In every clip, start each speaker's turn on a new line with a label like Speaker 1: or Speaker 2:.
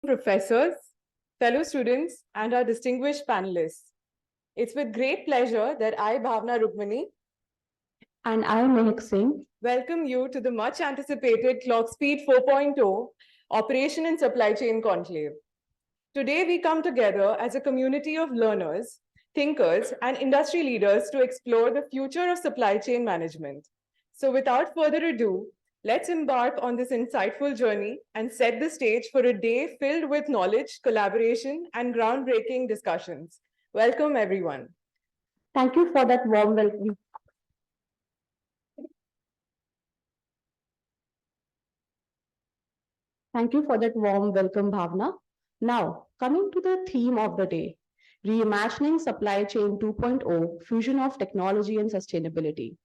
Speaker 1: professors, fellow students, and our distinguished panelists. It's with great pleasure that I, Bhavna Rukmani,
Speaker 2: and I am Mehak Singh,
Speaker 1: welcome you to the much anticipated Clockspeed 4.0 Operation and Supply Chain Conclave. Today, we come together as a community of learners, thinkers, and industry leaders to explore the future of supply chain management. So without further ado, let's embark on this insightful journey and set the stage for a day filled with knowledge, collaboration, and groundbreaking discussions. Welcome, everyone.
Speaker 2: Thank you for that warm welcome. Thank you for that warm welcome, Bhavna. Now, coming to the theme of the day, reimagining supply chain 2.0, fusion of technology and sustainability.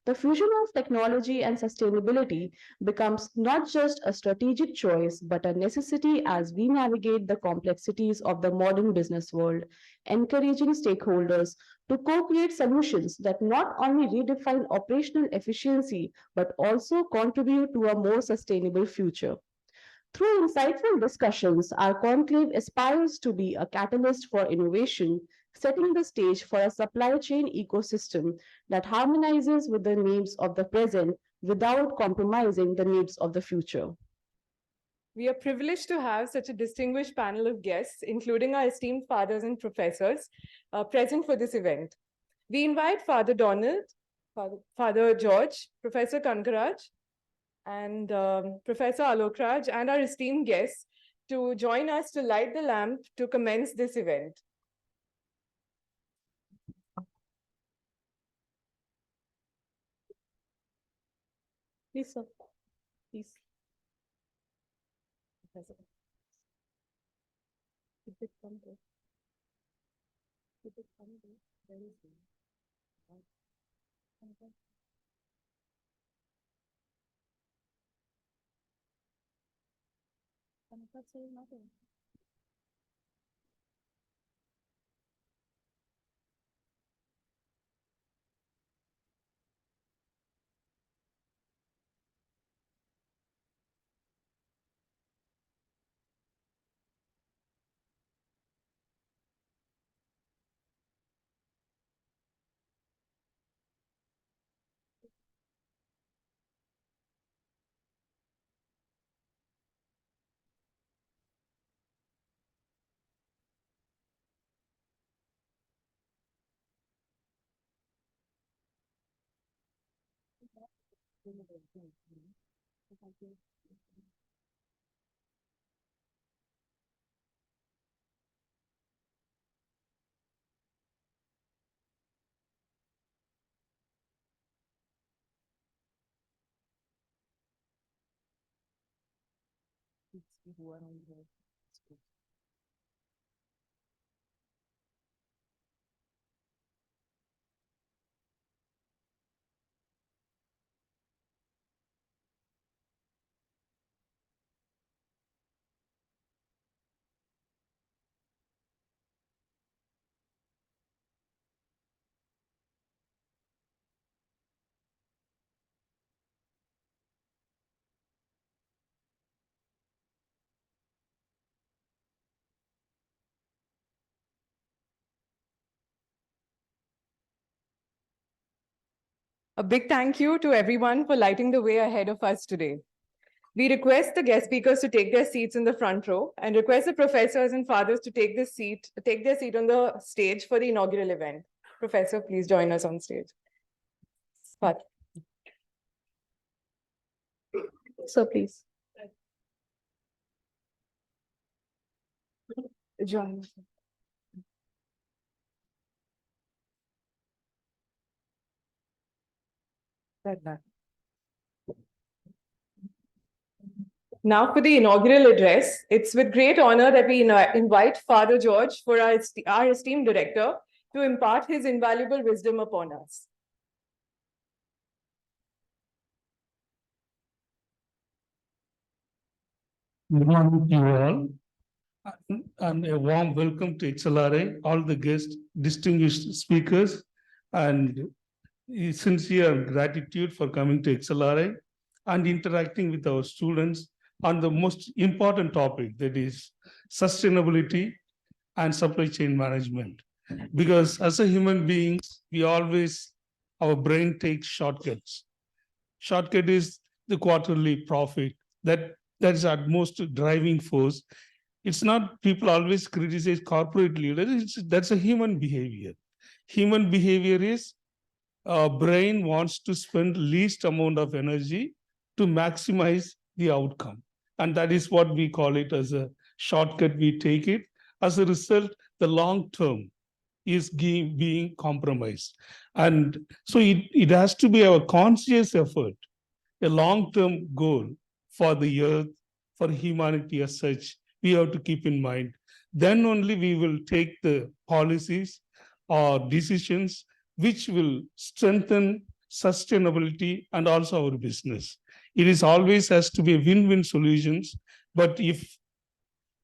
Speaker 2: The fusion of technology and sustainability becomes not just a strategic choice, but a necessity as we navigate the complexities of the modern business world, encouraging stakeholders to co-create solutions that not only redefine operational efficiency, but also contribute to a more sustainable future. Through insightful discussions, our conclave aspires to be a catalyst for innovation, setting the stage for a supply chain ecosystem that harmonizes with the needs of the present without compromising the needs of the future.
Speaker 1: We are privileged to have such a distinguished panel of guests, including our esteemed fathers and professors, present for this event. We invite Father Donald, Father George, Professor Kankaraj, and Professor Alokraj, and our esteemed guests to join us to light the lamp to commence this event.
Speaker 2: Please, sir. Please.
Speaker 1: A big thank you to everyone for lighting the way ahead of us today. We request the guest speakers to take their seats in the front row and request the professors and fathers to take their seat on the stage for the inaugural event. Professor, please join us on stage. Father.
Speaker 2: So please.
Speaker 1: Join us. Now for the inaugural address, it's with great honor that we invite Father George, for our esteemed director, to impart his invaluable wisdom upon us.
Speaker 3: Good morning to you all, and a warm welcome to XLRI, all the guests, distinguished speakers, and sincere gratitude for coming to XLRI and interacting with our students on the most important topic, that is sustainability and supply chain management. Because as a human beings, our brain takes shortcuts. Shortcut is the quarterly profit. That's at most driving force. It's not, people always criticize corporate leaders. That's a human behavior. Human behavior is brain wants to spend least amount of energy to maximize the outcome. And that is what we call it as a shortcut. We take it. As a result, the long term is being compromised. And so it has to be our conscious effort, a long-term goal for the earth, for humanity as such, we have to keep in mind. Then only we will take the policies or decisions which will strengthen sustainability and also our business. It is always has to be win-win solutions. But if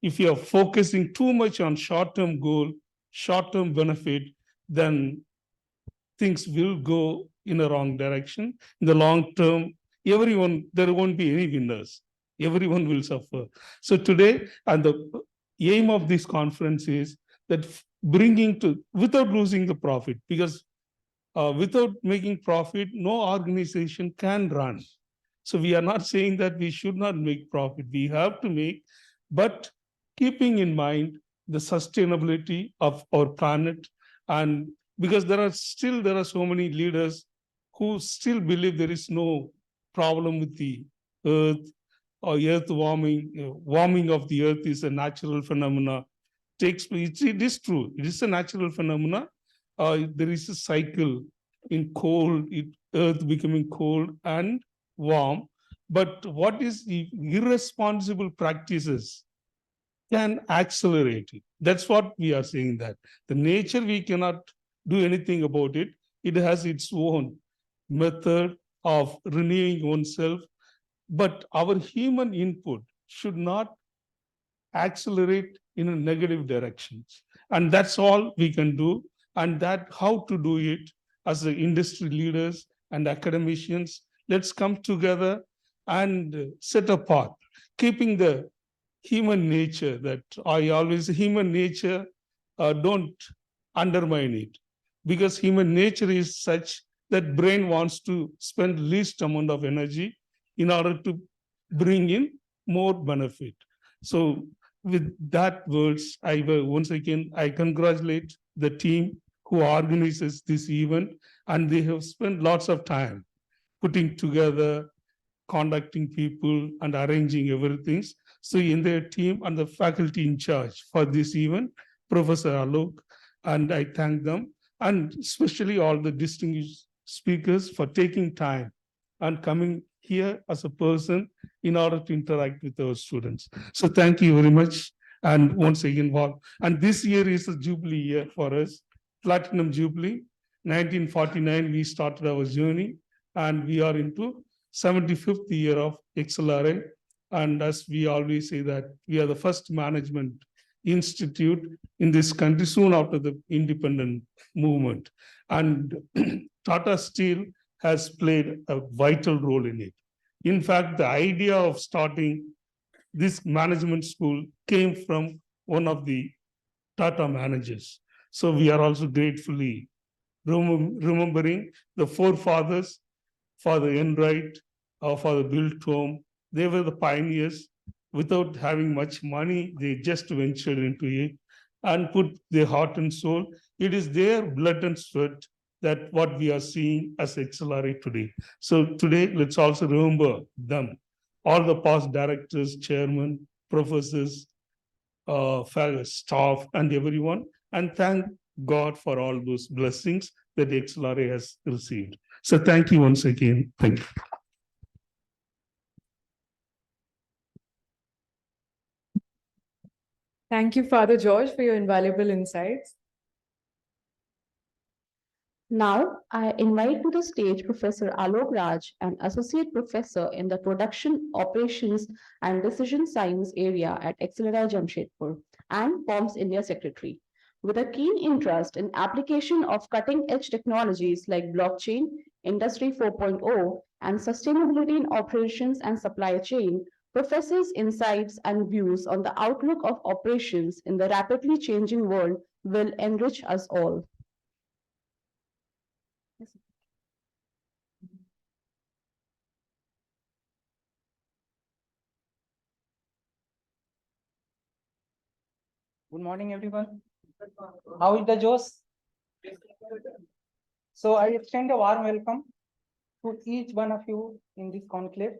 Speaker 3: you are focusing too much on short-term goal, short-term benefit, then things will go in a wrong direction. In the long term, there won't be any winners. Everyone will suffer. So today, and the aim of this conference is that without losing the profit, because without making profit, no organization can run. So we are not saying that we should not make profit. We have to make, but keeping in mind the sustainability of our planet. And because there are so many leaders who still believe there is no problem with the earth, or earth warming of the earth is a natural phenomena. It is true. It is a natural phenomena. There is a cycle in earth becoming cold and warm. But what is the irresponsible practices can accelerate it. That's what we are saying, that the nature, we cannot do anything about it. It has its own method of renewing oneself. But our human input should not accelerate in a negative directions. And that's all we can do. And that how to do it as the industry leaders and academicians, let's come together and set a path, keeping the human nature that human nature, don't undermine it. Because human nature is such that brain wants to spend least amount of energy in order to bring in more benefit. So with that words, once again, I congratulate the team who organizes this event, and they have spent lots of time putting together, contacting people and arranging everything. So in their team and the faculty in charge for this event, Professor Alok, and I thank them, and especially all the distinguished speakers for taking time and coming here as a person in order to interact with our students. So thank you very much. And once again, and this year is a Jubilee year for us, Platinum Jubilee. 1949, we started our journey, and we are into 75th year of XLRI. And as we always say that we are the first management institute in this country soon after the independent movement. And Tata Steel has played a vital role in it. In fact, the idea of starting this management school came from one of the Tata managers. So we are also gratefully remembering the forefathers, Father Enright, Father Bill Tom. They were the pioneers. Without having much money, they just ventured into it and put their heart and soul. It is their blood and sweat that what we are seeing as XLRI today. So today, let's also remember them, all the past directors, chairmen, professors, staff, and everyone, and thank God for all those blessings that XLRI has received. So thank you once again. Thank you.
Speaker 1: Thank you, Father George, for your invaluable insights.
Speaker 2: Now, I invite to the stage Professor Alok Raj, an associate professor in the Production, Operations and Decision Science area at XLRI Jamshedpur and POMS India Secretary. With a keen interest in application of cutting-edge technologies like blockchain, Industry 4.0, and sustainability in operations and supply chain, Professor's insights and views on the outlook of operations in the rapidly changing world will enrich us all.
Speaker 4: Good morning, everyone. How is the Josh? So I extend a warm welcome to each one of you in this conclave.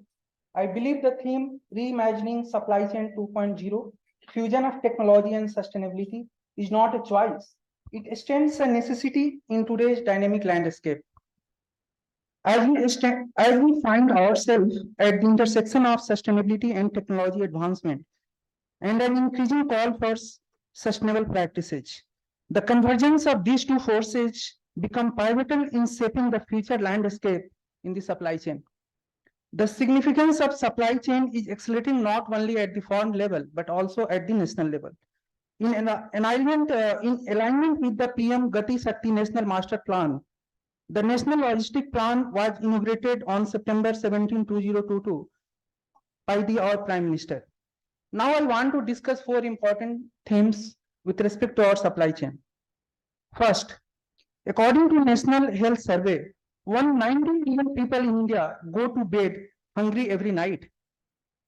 Speaker 4: I believe the theme Reimagining Supply Chain 2.0, Fusion of Technology and Sustainability is not a choice. It stands a necessity in today's dynamic landscape. As we find ourselves at the intersection of sustainability and technology advancement, and an increasing call for sustainable practices. The convergence of these two forces become pivotal in shaping the future landscape in the supply chain. The significance of supply chain is accelerating not only at the foreign level, but also at the national level. In alignment with the PM Gati Shakti National Master Plan, the National Logistic Plan was inaugurated on September 17, 2022 by our Prime Minister. Now I want to discuss four important themes with respect to our supply chain. First, according to National Health Survey, 190 million people in India go to bed hungry every night.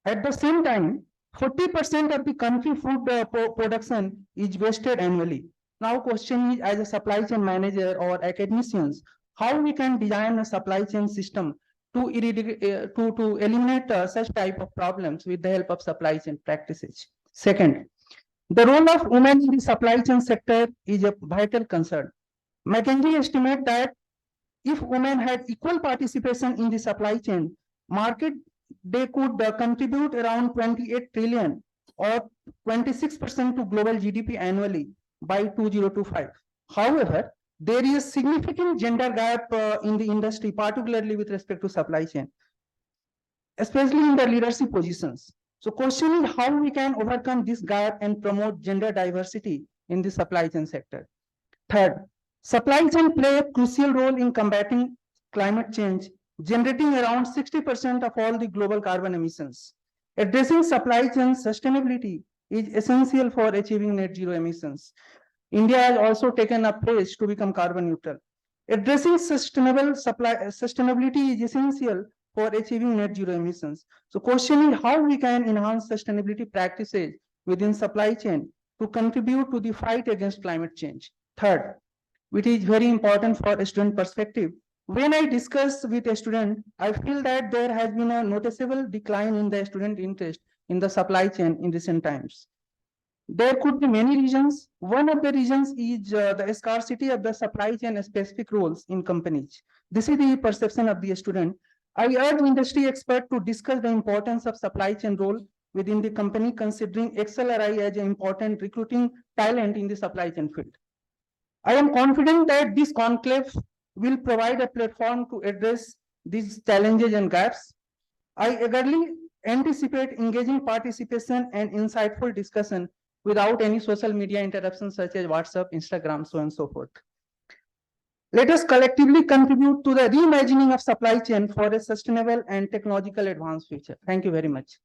Speaker 4: At the same time, 40% of the country food production is wasted annually. Now question is, as a supply chain manager or academicians, how we can design a supply chain system to eliminate such type of problems with the help of supply chain practices. Second, the role of women in the supply chain sector is a vital concern. McKinsey estimates that if women had equal participation in the supply chain market, they could contribute around 28 trillion or 26% to global GDP annually by 2025. However, there is a significant gender gap in the industry, particularly with respect to supply chain, especially in the leadership positions. So question is how we can overcome this gap and promote gender diversity in the supply chain sector. Third, supply chain play a crucial role in combating climate change, generating around 60% of all the global carbon emissions. Addressing supply chain sustainability is essential for achieving net zero emissions. India has also taken a pledge to become carbon neutral. Addressing sustainability is essential for achieving net zero emissions. So question is how we can enhance sustainability practices within supply chain to contribute to the fight against climate change. Third, which is very important for a student perspective. When I discuss with a student, I feel that there has been a noticeable decline in the student interest in the supply chain in recent times. There could be many reasons. One of the reasons is the scarcity of the supply chain specific roles in companies. This is the perception of the student. I urge industry expert to discuss the importance of supply chain role within the company, considering XLRI as an important recruiting talent in the supply chain field. I am confident that this conclave will provide a platform to address these challenges and gaps. I eagerly anticipate engaging participation and insightful discussion without any social media interruptions such as WhatsApp, Instagram, so on and so forth. Let us collectively contribute to the reimagining of supply chain for a sustainable and technological advanced future. Thank you very much.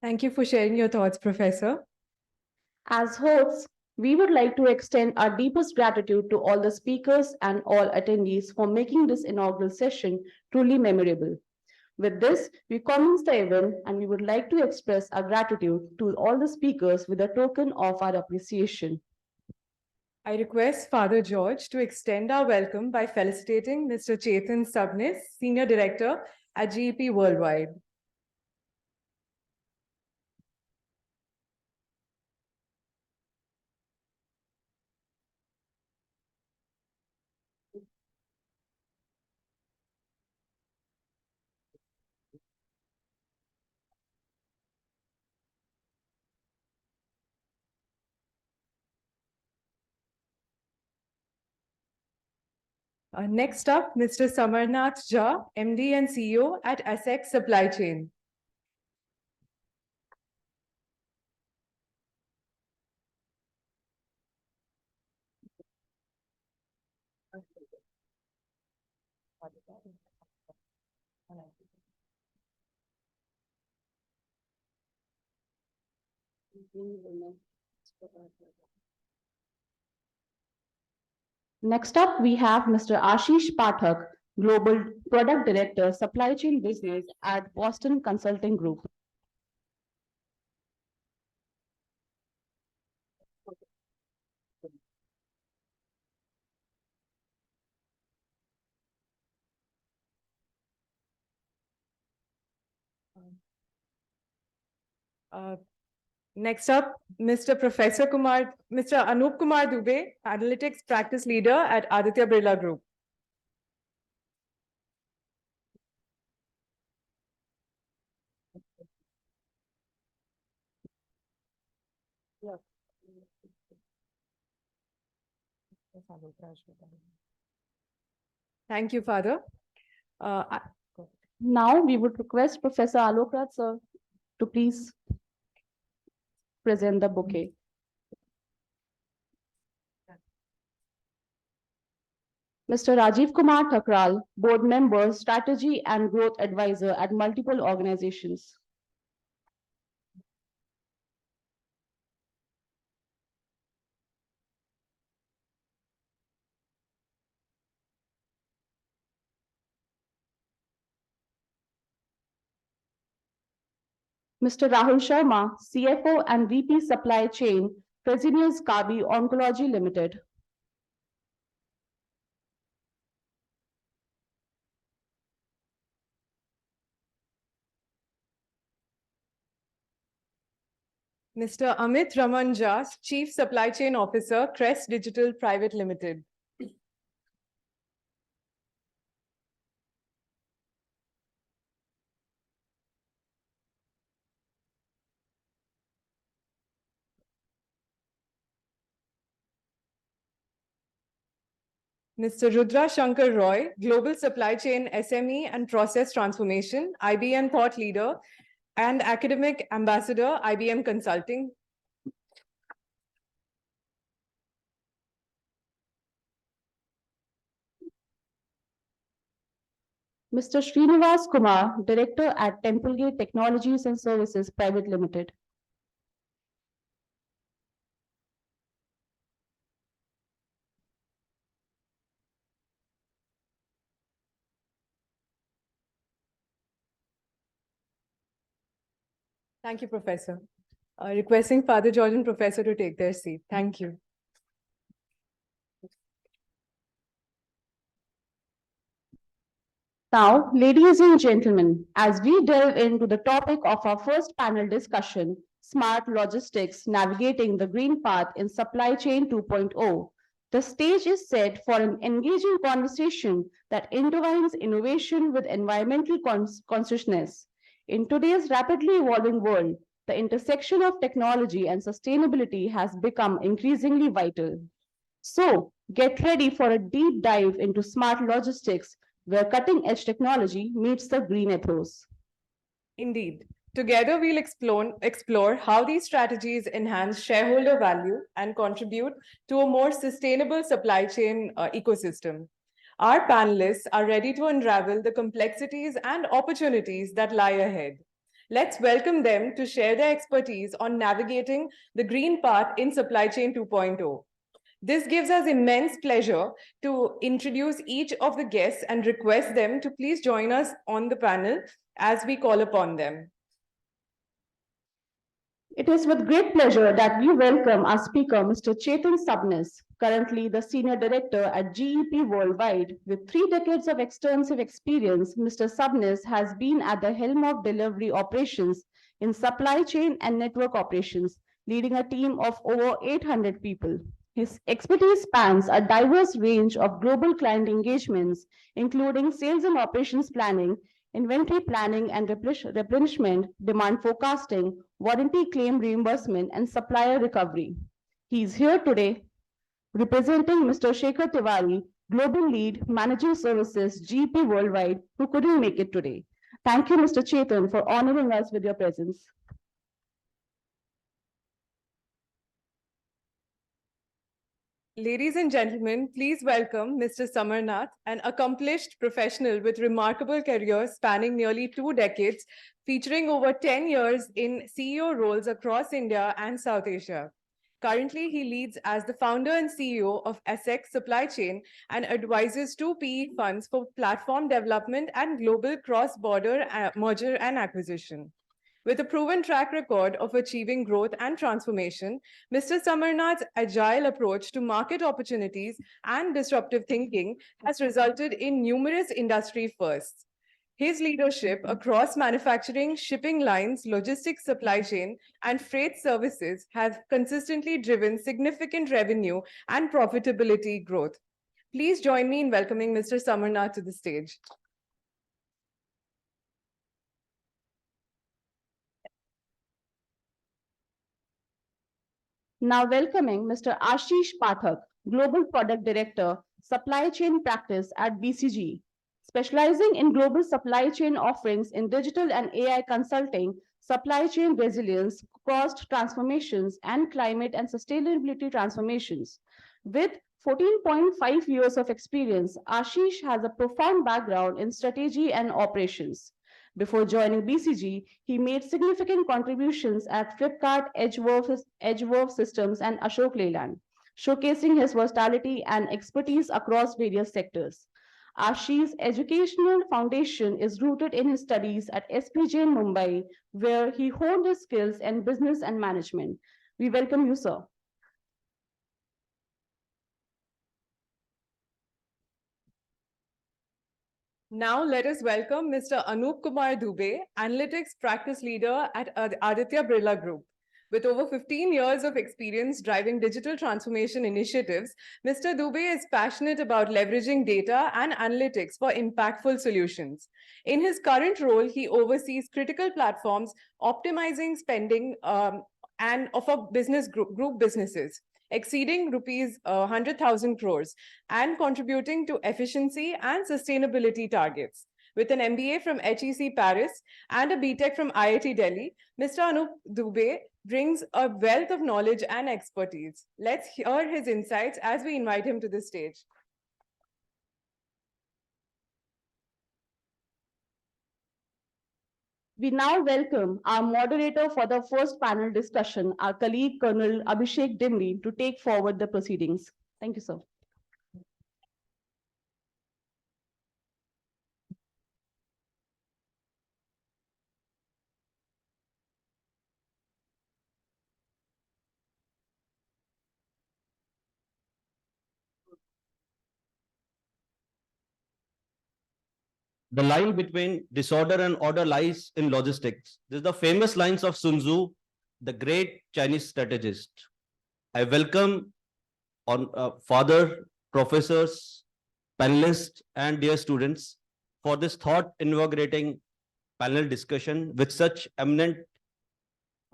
Speaker 1: Thank you for sharing your thoughts, Professor.
Speaker 2: As hosts, we would like to extend our deepest gratitude to all the speakers and all attendees for making this inaugural session truly memorable. With this, we commence the event and we would like to express our gratitude to all the speakers with a token of our appreciation.
Speaker 1: I request Father George to extend our welcome by felicitating Mr. Chetan Sabnis, Senior Director at GEP Worldwide. Next up, Mr. Samarnath Jha, MD and CEO at Essex Supply Chain.
Speaker 2: Next up, we have Mr. Ashish Pathak, Global Product Director, Supply Chain Business at Boston Consulting Group.
Speaker 1: Next up, Mr. Anup Kumar Dubey, Analytics Practice Leader at Aditya Birla Group. Thank you, Father.
Speaker 2: Now we would request Professor Alok Raj sir to please present the bouquet. Mr. Rajiv Kumar Thakral, Board Member, Strategy and Growth Advisor at multiple organizations. Mr. Rahul Sharma, CFO and VP Supply Chain, Fresenius Kabi Oncology Limited.
Speaker 1: Mr. Amit Raman Jha, Chief Supply Chain Officer, Crest Digital Private Limited. Mr. Rudra Shankar Roy, Global Supply Chain SME and Process Transformation, IBM Thought Leader and Academic Ambassador, IBM Consulting.
Speaker 2: Mr. Srinivas Kumar, Director at Templegate Technologies and Services Private Limited.
Speaker 1: Thank you, Professor. Requesting Father George and Professor to take their seat. Thank you.
Speaker 2: Now, ladies and gentlemen, as we delve into the topic of our first panel discussion, Smart Logistics, Navigating the Green Path in Supply Chain 2.0, the stage is set for an engaging conversation that intertwines innovation with environmental consciousness. In today's rapidly evolving world, the intersection of technology and sustainability has become increasingly vital. So, get ready for a deep dive into smart logistics, where cutting-edge technology meets the green ethos.
Speaker 1: Indeed. Together, we'll explore how these strategies enhance shareholder value and contribute to a more sustainable supply chain ecosystem. Our panelists are ready to unravel the complexities and opportunities that lie ahead. Let's welcome them to share their expertise on navigating the green path in Supply Chain 2.0. This gives us immense pleasure to introduce each of the guests and request them to please join us on the panel as we call upon them.
Speaker 2: It is with great pleasure that we welcome our speaker, Mr. Chetan Subnis, currently the Senior Director at GEP Worldwide. With 3 decades of extensive experience, Mr. Subnis has been at the helm of delivery operations in supply chain and network operations, leading a team of over 800 people. His expertise spans a diverse range of global client engagements, including sales and operations planning, inventory planning and replenishment, demand forecasting, warranty claim reimbursement, and supplier recovery. He is here today representing Mr. Shekhar Tiwari, Global Lead, Managing Services, GP Worldwide, who couldn't make it today. Thank you, Mr. Chetan, for honoring us with your presence.
Speaker 1: Ladies and gentlemen, please welcome Mr. Samarnath, an accomplished professional with remarkable career spanning nearly 2 decades, featuring over 10 years in CEO roles across India and South Asia. Currently, he leads as the founder and CEO of Essex Supply Chain and advises 2 PE funds for platform development and global cross-border merger and acquisition. With a proven track record of achieving growth and transformation, Mr. Samarnath's agile approach to market opportunities and disruptive thinking has resulted in numerous industry firsts. His leadership across manufacturing, shipping lines, logistics supply chain, and freight services has consistently driven significant revenue and profitability growth. Please join me in welcoming Mr. Samarnath to the stage.
Speaker 2: Now welcoming Mr. Ashish Pathak, Global Product Director, Supply Chain Practice at BCG, specializing in global supply chain offerings in digital and AI consulting, supply chain resilience, cost transformations, and climate and sustainability transformations. With 14.5 years of experience, Ashish has a profound background in strategy and operations. Before joining BCG, he made significant contributions at Flipkart, Edgeworth Systems, and Ashok Leyland, showcasing his versatility and expertise across various sectors. Ashish's educational foundation is rooted in his studies at SPJ in Mumbai, where he honed his skills in business and management. We welcome you, sir.
Speaker 1: Now let us welcome Mr. Anup Kumar Dubey, Analytics Practice Leader at Aditya Birla Group. With over 15 years of experience driving digital transformation initiatives, Mr. Dubey is passionate about leveraging data and analytics for impactful solutions. In his current role, he oversees critical platforms, optimizing spending and of a business group businesses, exceeding rupees 100,000 crores and contributing to efficiency and sustainability targets. With an MBA from HEC Paris and a BTech from IIT Delhi, Mr. Anup Dubey brings a wealth of knowledge and expertise. Let's hear his insights as we invite him to the stage.
Speaker 2: We now welcome our moderator for the first panel discussion, our colleague Colonel Abhishek Dimri, to take forward the proceedings. Thank you, sir.
Speaker 5: The line between disorder and order lies in logistics. This is the famous lines of Sun Tzu, the great Chinese strategist. I welcome on father, professors, panelists, and dear students for this thought-invigorating panel discussion with such eminent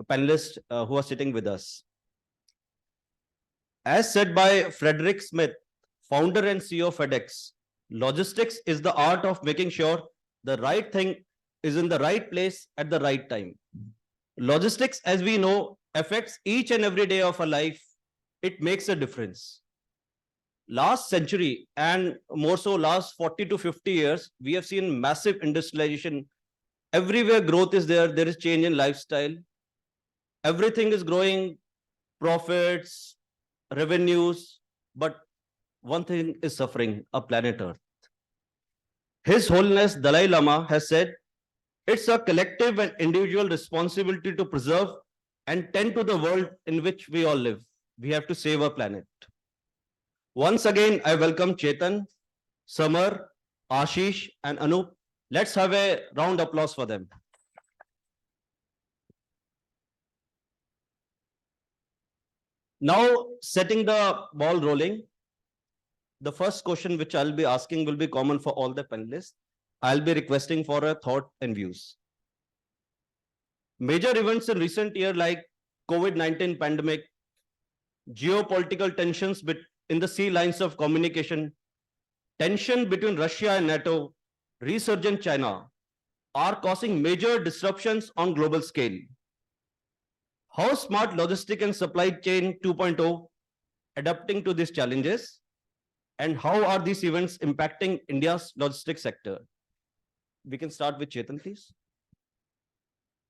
Speaker 5: panelists who are sitting with us. As said by Frederick Smith, founder and CEO of FedEx, logistics is the art of making sure the right thing is in the right place at the right time. Logistics, as we know, affects each and every day of our life. It makes a difference. Last century, and more so last 40 to 50 years, we have seen massive industrialization. Everywhere growth is there. There is change in lifestyle. Everything is growing, profits, revenues, but one thing is suffering, a planet Earth. His Holiness Dalai Lama has said, it's a collective and individual responsibility to preserve and tend to the world in which we all live. We have to save our planet. Once again, I welcome Chetan, Samar, Ashish, and Anup. Let's have a round of applause for them. Now, setting the ball rolling, the first question which I'll be asking will be common for all the panelists. I'll be requesting for a thought and views. Major events in recent year like COVID-19 pandemic, geopolitical tensions in the sea lines of communication, tension between Russia and NATO, resurgent China are causing major disruptions on global scale. How smart logistic and supply chain 2.0 adapting to these challenges? And how are these events impacting India's logistics sector? We can start with Chetan, please.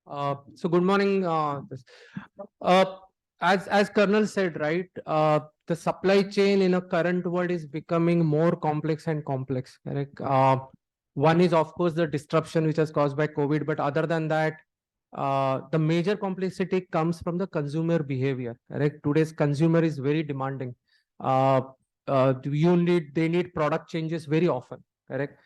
Speaker 6: So good morning. As Colonel said, right, the supply chain in a current world is becoming more complex and complex. Correct. One is of course the disruption which is caused by COVID, but other than that, the major complexity comes from the consumer behavior. Correct. Today's consumer is very demanding. They need product changes very often. Correct.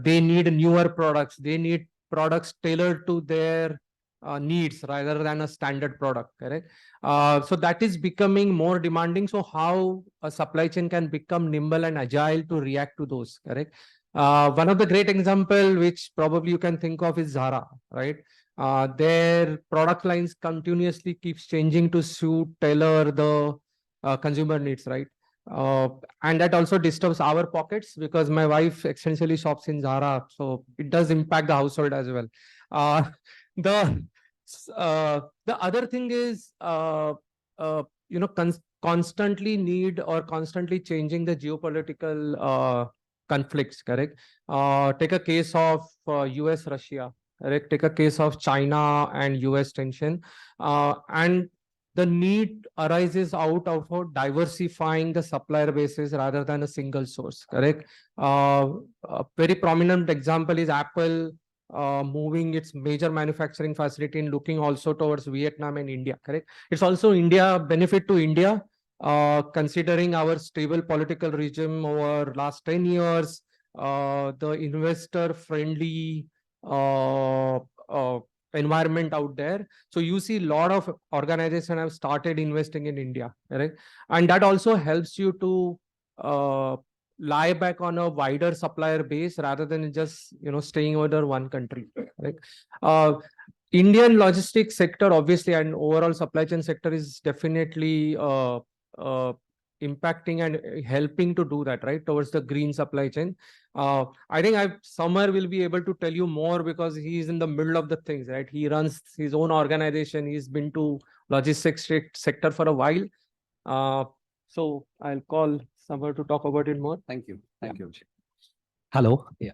Speaker 6: They need newer products. They need products tailored to their needs rather than a standard product. Correct. So that is becoming more demanding. So how a supply chain can become nimble and agile to react to those. Correct. One of the great example which probably you can think of is Zara. Right. Their product lines continuously keeps changing to suit tailor the consumer needs. Right. And that also disturbs our pockets because my wife essentially shops in Zara, so it does impact the household as well. The the other thing is constantly need or constantly changing the geopolitical conflicts. Correct. Take a case of US Russia. Correct. Take a case of China and US tension, and the need arises out of diversifying the supplier bases rather than a single source. Correct. A very prominent example is Apple moving its major manufacturing facility and looking also towards Vietnam and India. Correct. It's also India benefit to India, considering our stable political regime over last 10 years, the investor friendly environment out there. So you see a lot of organizations have started investing in India, right? And that also helps you to lie back on a wider supplier base rather than just staying under one country, right? Indian logistics sector, obviously, and overall supply chain sector is definitely impacting and helping to do that, right, towards the green supply chain. I think Samar will be able to tell you more because he's in the middle of the things, right? He runs his own organization. He's been to logistics sector for a while. So I'll call Samar to talk about it more.
Speaker 7: Thank you. Thank you. Hello. Yeah.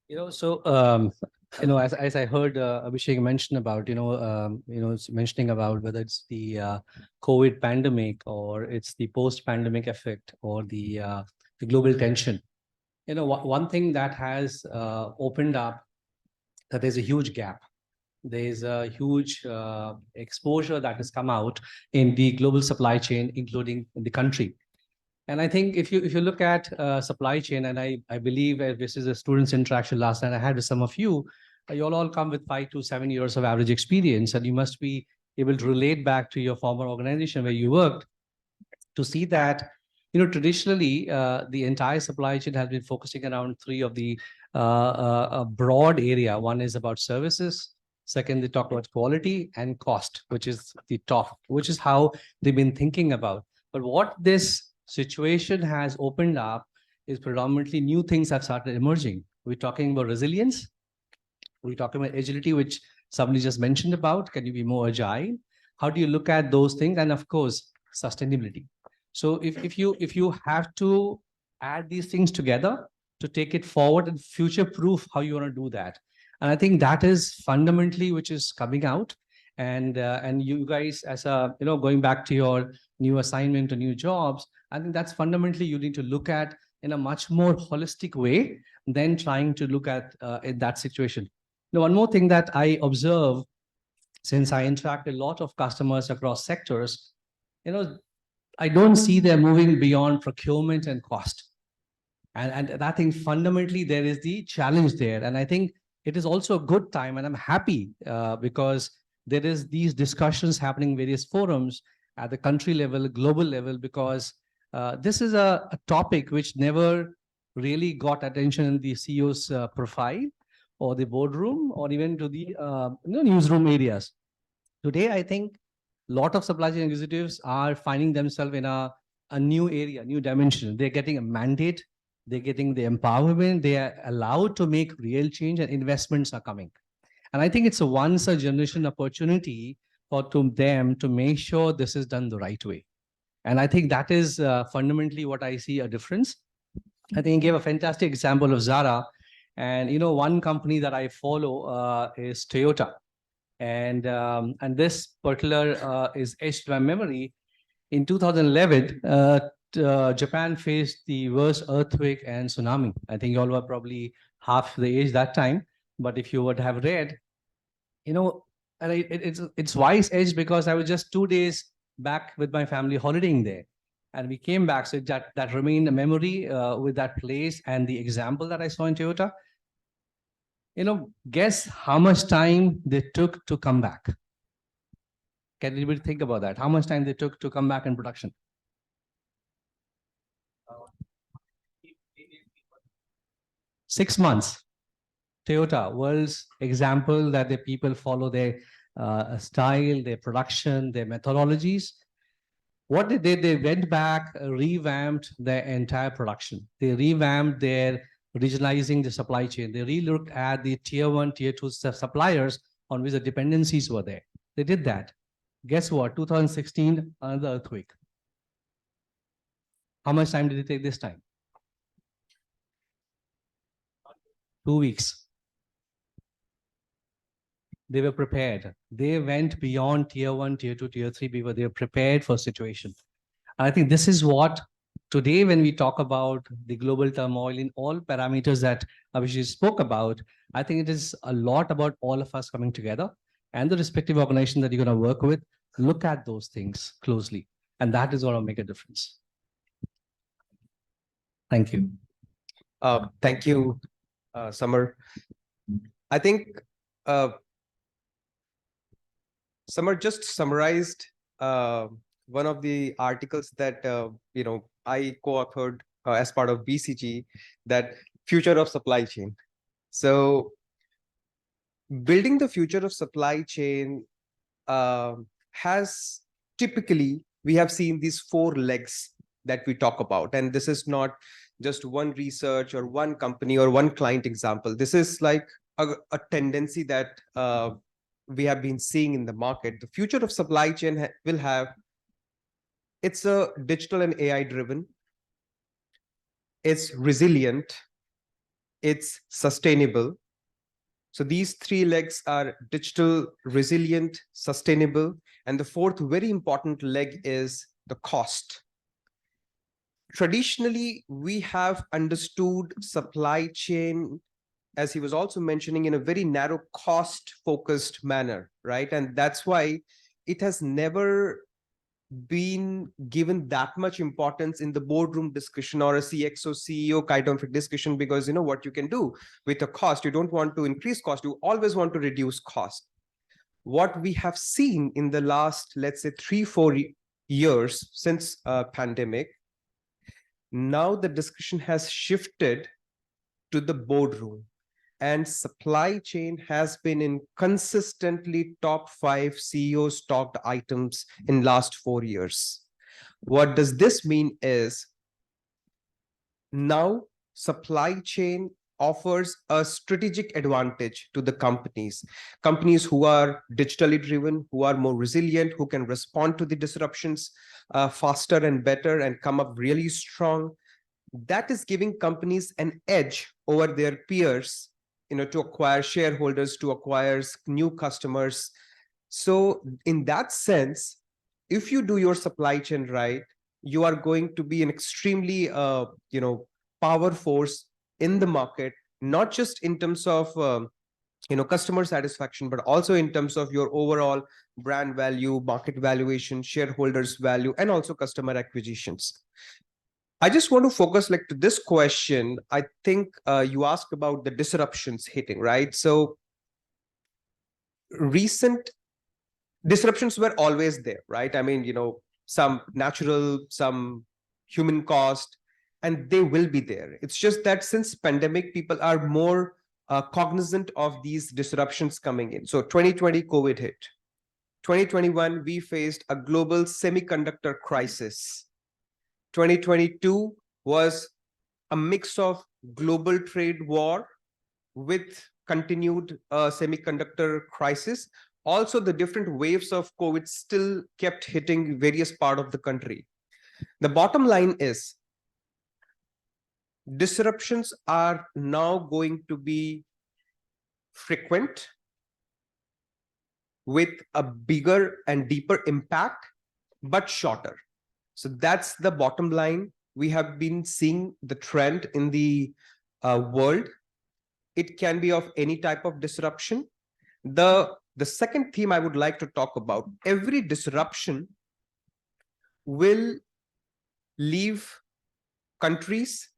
Speaker 7: As I heard Abhishek mention about, mentioning about whether it's the COVID pandemic or it's the post-pandemic effect or the global tension. One thing that has opened up that there's a huge gap. There's a huge exposure that has come out in the global supply chain, including in the country. And I think if you look at supply chain, and I believe this is a students' interaction last night I had with some of you, you all come with 5 to 7 years of average experience, and you must be able to relate back to your former organization where you worked to see that, traditionally the entire supply chain has been focusing around 3 of the broad area. One is about services. Second, they talk about quality and cost, which is the top, which is how they've been thinking about. But what this situation has opened up is predominantly new things have started emerging. We're talking about resilience. We're talking about agility, which somebody just mentioned about. Can you be more agile? How do you look at those things? And of course, sustainability. So if you have to add these things together to take it forward and future-proof how you want to do that. And I think that is fundamentally which is coming out. And you guys, as going back to your new assignment or new jobs, I think that's fundamentally you need to look at in a much more holistic way than trying to look at in that situation. Now, one more thing that I observe, since I interact a lot of customers across sectors, I don't see them moving beyond procurement and cost. And I think fundamentally there is the challenge there. And I think it is also a good time, and I'm happy because there is these discussions happening in various forums at the country level, global level, because this is a topic which never really got attention in the CEO's profile or the boardroom or even to the newsroom areas. Today, I think a lot of supply chain executives are finding themselves in a a new area, new dimension. They're getting a mandate, they're getting the empowerment, they are allowed to make real change, and investments are coming. And I think it's a once a generation opportunity for them to make sure this is done the right way. And I think that is fundamentally what I see a difference. I think he gave a fantastic example of Zara. And one company that I follow is Toyota. And this particular is etched to my memory. In 2011, Japan faced the worst earthquake and tsunami. I think you all were probably half the age that time. But if you would have read, and it's wise edge because I was just 2 days back with my family holidaying there. And we came back, so that remained a memory with that place and the example that I saw in Toyota. Guess how much time they took to come back? Can anybody think about that? How much time they took to come back in production? 6 months. Toyota, world's example that the people follow their style, their production, their methodologies. What they did, they went back, revamped their entire production. They revamped their regionalizing the supply chain. They re-looked at the tier 1, tier 2 suppliers on which the dependencies were there. They did that. Guess what? 2016, another earthquake. How much time did it take this time? 2 weeks. They were prepared. They went beyond tier 1, tier 2, tier 3 because they were prepared for situation. And I think this is what today, when we talk about the global turmoil in all parameters that Abhishek spoke about, I think it is a lot about all of us coming together and the respective organization that you're going to work with, look at those things closely. And that is what will make a difference. Thank you.
Speaker 8: Thank you, Samar. I think Samar just summarized one of the articles that I co-authored as part of BCG, that future of supply chain. So building the future of supply chain has typically, we have seen these 4 legs that we talk about. And this is not just one research or one company or one client example. This is like a tendency that we have been seeing in the market. The future of supply chain will have, it's a digital and AI driven, it's resilient, it's sustainable. So these 3 legs are digital, resilient, sustainable. And the 4th very important leg is the cost. Traditionally, we have understood supply chain, as he was also mentioning, in a very narrow cost focused manner, right? And that's why it has never been given that much importance in the boardroom discussion or a CXO CEO kind of discussion, because what you can do with a cost, you don't want to increase cost, you always want to reduce cost. What we have seen in the last, let's say 3-4 years since pandemic, now the discussion has shifted to the boardroom, and supply chain has been in consistently top 5 CEOs talked items in last 4 years. What does this mean is now supply chain offers a strategic advantage to the companies who are digitally driven, who are more resilient, who can respond to the disruptions faster and better and come up really strong. That is giving companies an edge over their peers, to acquire shareholders, to acquire new customers. So in that sense, if you do your supply chain right, you are going to be an extremely, power force in the market, not just in terms of, customer satisfaction, but also in terms of your overall brand value, market valuation, shareholders value, and also customer acquisitions. I just want to focus to this question. I think you asked about the disruptions hitting, right? So recent disruptions were always there, right? I mean, some natural, some human cost, and they will be there. It's just that since pandemic, people are more cognizant of these disruptions coming in. So 2020 COVID hit. 2021, we faced a global semiconductor crisis. 2022 was a mix of global trade war with continued semiconductor crisis. Also, the different waves of COVID still kept hitting various parts of the country. The bottom line is disruptions are now going to be frequent with a bigger and deeper impact, but shorter. So that's the bottom line. We have been seeing the trend in the world. It can be of any type of disruption. The second theme I would like to talk about, every disruption will leave countries,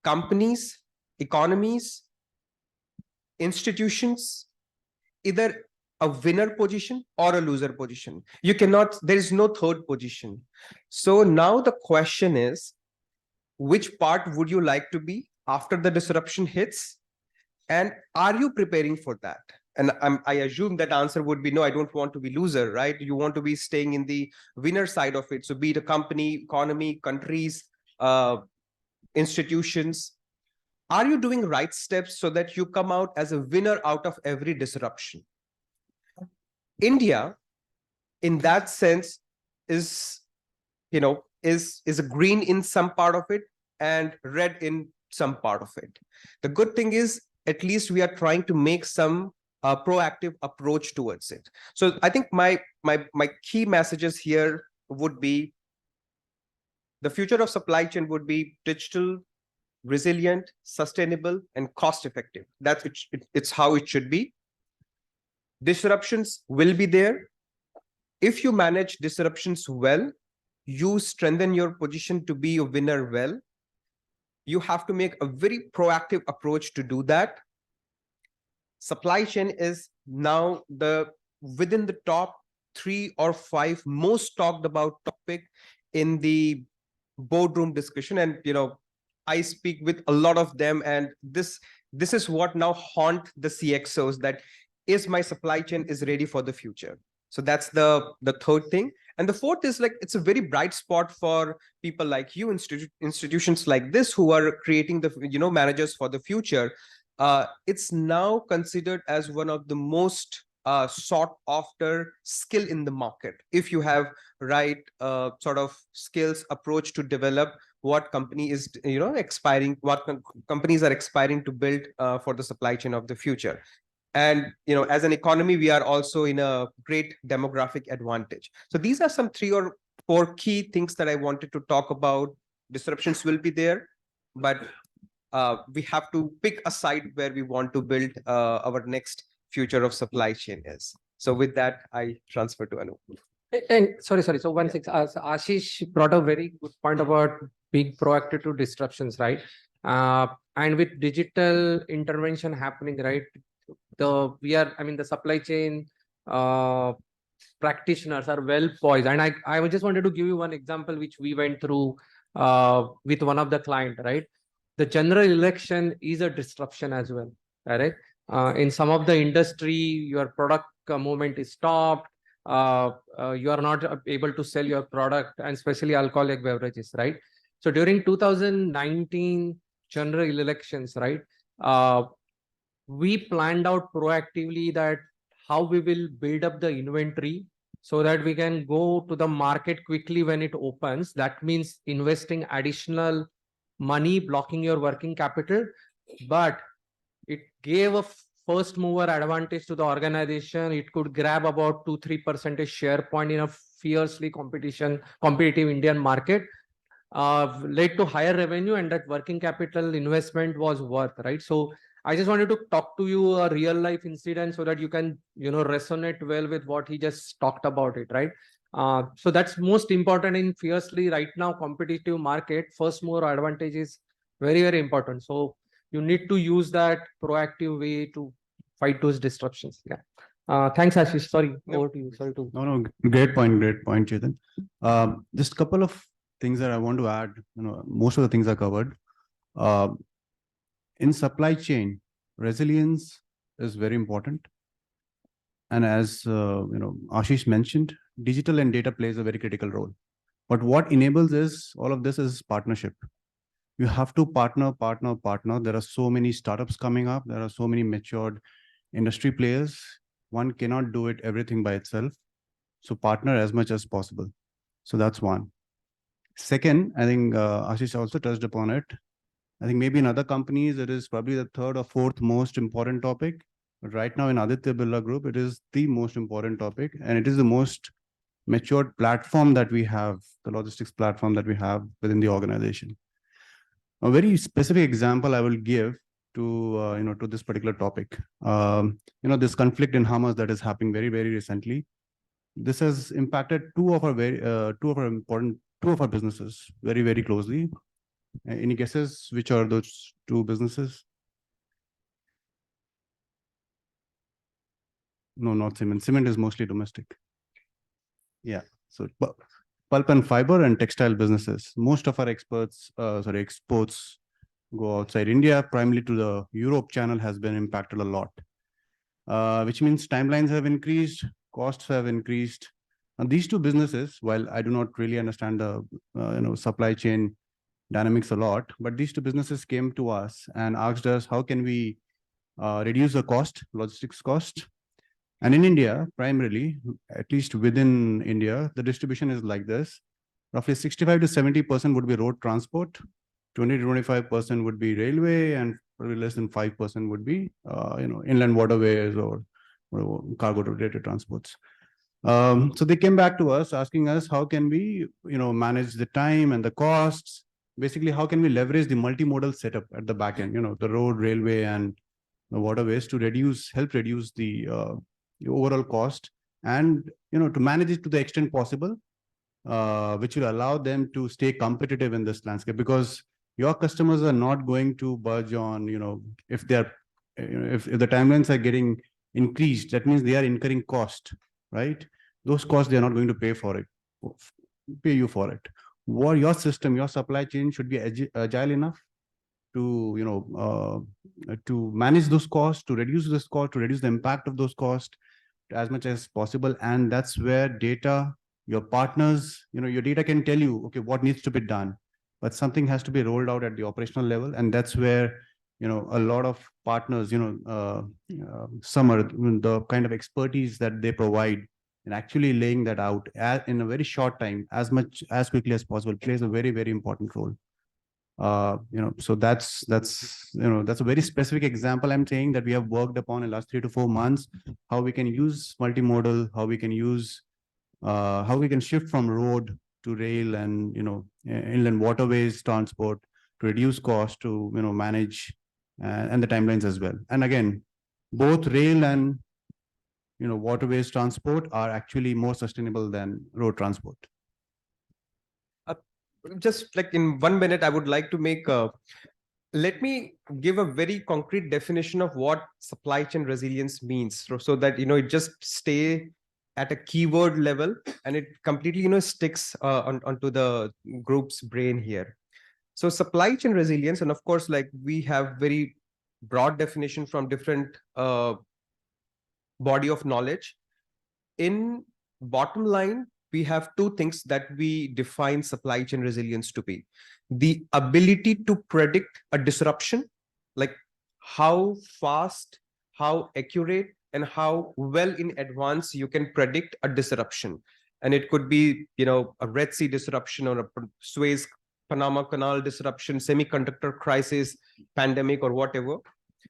Speaker 8: companies, economies, institutions, either a winner position or a loser position. You cannot, there is no third position. So now the question is, which part would you like to be after the disruption hits? And are you preparing for that? And I assume that answer would be no, I don't want to be loser, right? You want to be staying in the winner side of it. So be it a company, economy, countries, institutions. Are you doing right steps so that you come out as a winner out of every disruption? India, in that sense, is, you know, is a green in some part of it and red in some part of it. The good thing is, at least we are trying to make some proactive approach towards it. So I think my key messages here would be the future of supply chain would be digital, resilient, sustainable, and cost effective. That's it's how it should be. Disruptions will be there. If you manage disruptions well, you strengthen your position to be a winner well. You have to make a very proactive approach to do that. Supply chain is now within the top 3 or 5 most talked about topic in the boardroom discussion. And, you know, I speak with a lot of them, and this is what now haunt the CXOs, that is my supply chain is ready for the future. So that's the third thing. And the fourth is, like, it's a very bright spot for people like you, institutions like this, who are creating the, you know, managers for the future. It's now considered as one of the most sought after skill in the market. If you have right sort of skills approach to develop what company is, you know, what companies are aspiring to build for the supply chain of the future. And, you know, as an economy, we are also in a great demographic advantage. So these are some 3 or 4 key things that I wanted to talk about. Disruptions will be there, but we have to pick a side where we want to build our next future of supply chain is. So with that, I transfer to Anu.
Speaker 6: And sorry. So Ashish brought a very good point about being proactive to disruptions, right? And with digital intervention happening, right? The supply chain practitioners are well poised. And I just wanted to give you one example, which we went through with one of the client, right? The general election is a disruption as well, right? In some of the industry, your product movement is stopped. You are not able to sell your product, and especially alcoholic beverages, right? So during 2019 general elections, right? We planned out proactively that how we will build up the inventory so that we can go to the market quickly when it opens. That means investing additional money, blocking your working capital, but it gave a first mover advantage to the organization. It could grab about 2-3% share point in a fiercely competitive Indian market, led to higher revenue, and that working capital investment was worth, right? So I just wanted to talk to you a real life incident so that you can, you know, resonate well with what he just talked about it, right? So that's most important in fiercely right now competitive market. First mover advantage is very, very important. So you need to use that proactive way to fight those disruptions. Yeah. Thanks, Ashish. Sorry, over to you. Sorry to.
Speaker 9: No, great point, Chetan. Just a couple of things that I want to add. You know, most of the things are covered. In supply chain, resilience is very important. And as Ashish mentioned, digital and data plays a very critical role. But what enables is all of this is partnership. You have to partner. There are so many startups coming up. There are so many matured industry players. One cannot do it everything by itself. So partner as much as possible. So that's one. Second, I think Ashish also touched upon it. I think maybe in other companies, it is probably the third or fourth most important topic. But right now in Aditya Birla Group, it is the most important topic. And it is the most matured platform that we have, the logistics platform that we have within the organization. A very specific example I will give to to this particular topic. This conflict in Hamas that is happening very, very recently. This has impacted two of our businesses very, very closely. Any guesses which are those two businesses? No, not cement. Cement is mostly domestic. Yeah. So pulp and fiber and textile businesses. Most of our exports go outside India, primarily to the Europe channel has been impacted a lot, which means timelines have increased, costs have increased. And these two businesses, while I do not really understand the supply chain dynamics a lot, but these two businesses came to us and asked us, how can we reduce the cost, logistics cost? And in India, primarily, at least within India, the distribution is like this. Roughly 65 to 70% would be road transport, 20 to 25% would be railway, and probably less than 5% would be inland waterways or cargo related transports. So they came back to us asking us, how can we manage the time and the costs? Basically, how can we leverage the multimodal setup at the back end, the road, railway, and the waterways to help reduce the overall cost, and to manage it to the extent possible, which will allow them to stay competitive in this landscape, because your customers are not going to budge on, if they're if the timelines are getting increased, that means they are incurring cost, right? Those costs, they are not going to pay you for it. What your system, your supply chain should be agile enough to to manage those costs, to reduce this cost, to reduce the impact of those costs as much as possible. And that's where data, your partners, your data can tell you, okay, what needs to be done, but something has to be rolled out at the operational level. And that's where a lot of partners, some are the kind of expertise that they provide, and actually laying that out in a very short time, as quickly as possible, plays a very, very important role. So that's a very specific example I'm saying that we have worked upon in the last 3 to 4 months, how we can use multimodal, how we can shift from road to rail and inland waterways transport to reduce cost, to manage and the timelines as well. And again, both rail and waterways transport are actually more sustainable than road transport.
Speaker 8: Just like in 1 minute, I would like to let me give a very concrete definition of what supply chain resilience means, so that it just stay at a keyword level and it completely sticks onto the group's brain here. So supply chain resilience, and of course, like we have very broad definition from different body of knowledge. In bottom line, we have two things that we define supply chain resilience to be: the ability to predict a disruption, like how fast, how accurate, and how well in advance you can predict a disruption. And it could be, a Red Sea disruption, or a Suez Panama Canal disruption, semiconductor crisis, pandemic, or whatever.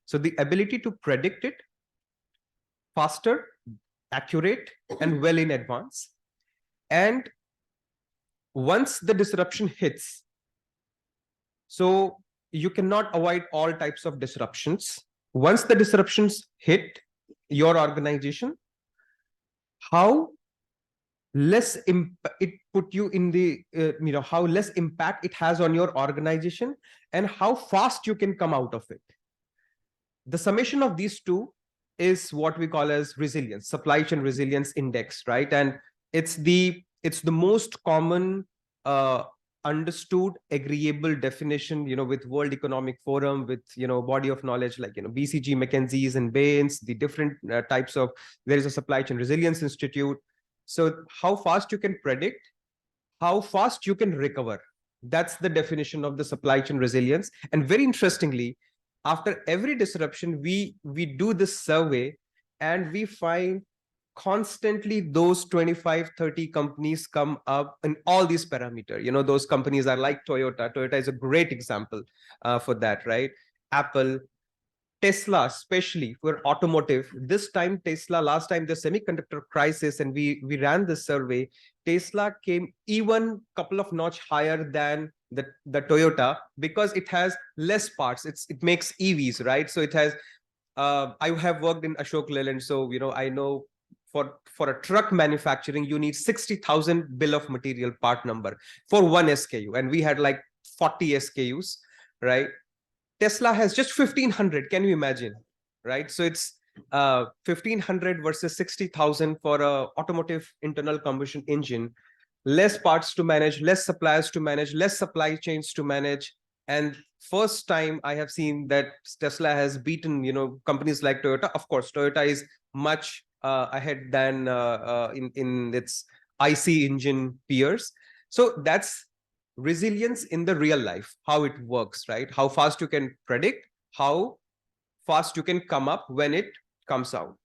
Speaker 8: So the ability to predict it faster, accurate, and well in advance. And once the disruption hits, so you cannot avoid all types of disruptions. Once the disruptions hit your organization, how less it put you in the, how less impact it has on your organization, and how fast you can come out of it. The summation of these two is what we call as resilience, supply chain resilience index, right? And it's the most common understood agreeable definition, with World Economic Forum, with body of knowledge like BCG, McKinsey's, and Bain's, the different types of. There is a Supply Chain Resilience Institute. So how fast you can predict, how fast you can recover. That's the definition of the supply chain resilience. And very interestingly, after every disruption, we do this survey and we find constantly those 25, 30 companies come up in all these parameters. You know, those companies are like Toyota. Toyota is a great example for that, right? Apple, Tesla, especially for automotive. This time, Tesla, last time the semiconductor crisis, and we ran the survey, Tesla came even couple of notch higher than the Toyota because it has less parts. It makes EVs, right? So it has, I have worked in Ashok Leyland, so you know, I know for a truck manufacturing, you need 60,000 bill of material part number for one SKU. And we had like 40 SKUs, right? Tesla has just 1,500. Can you imagine? Right. So it's 1,500 versus 60,000 for a automotive internal combustion engine. Less parts to manage, less suppliers to manage, less supply chains to manage. And first time I have seen that Tesla has beaten, you know, companies like Toyota. Of course, Toyota is much ahead than in its IC engine peers. So that's resilience in the real life, how it works, right? How fast you can predict, how fast you can come up when it comes out.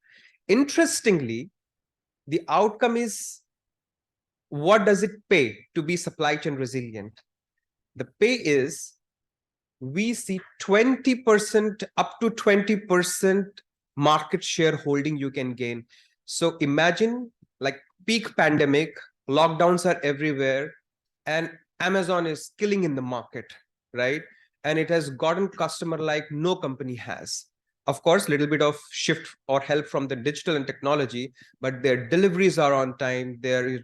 Speaker 8: Interestingly, the outcome is, what does it pay to be supply chain resilient? The pay is, we see 20% up to 20% market share holding you can gain. So imagine like peak pandemic, lockdowns are everywhere, and Amazon is killing in the market, right? And it has gotten customer like no company has. Of course, a little bit of shift or help from the digital and technology, but their deliveries are on time. Their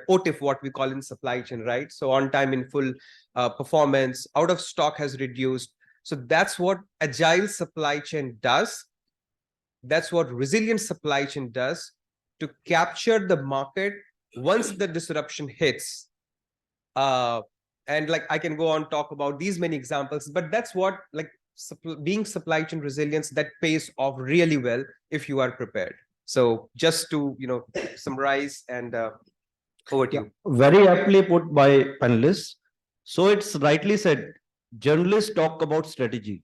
Speaker 8: OTIF, what we call in supply chain, right? So on time in full performance, out of stock has reduced. So that's what agile supply chain does. That's what resilient supply chain does to capture the market once the disruption hits. And like I can go on talk about these many examples, but that's what like being supply chain resilience that pays off really well if you are prepared. So just to, you know, summarize and over to you.
Speaker 5: Very aptly put by panelists. So it's rightly said, journalists talk about strategy,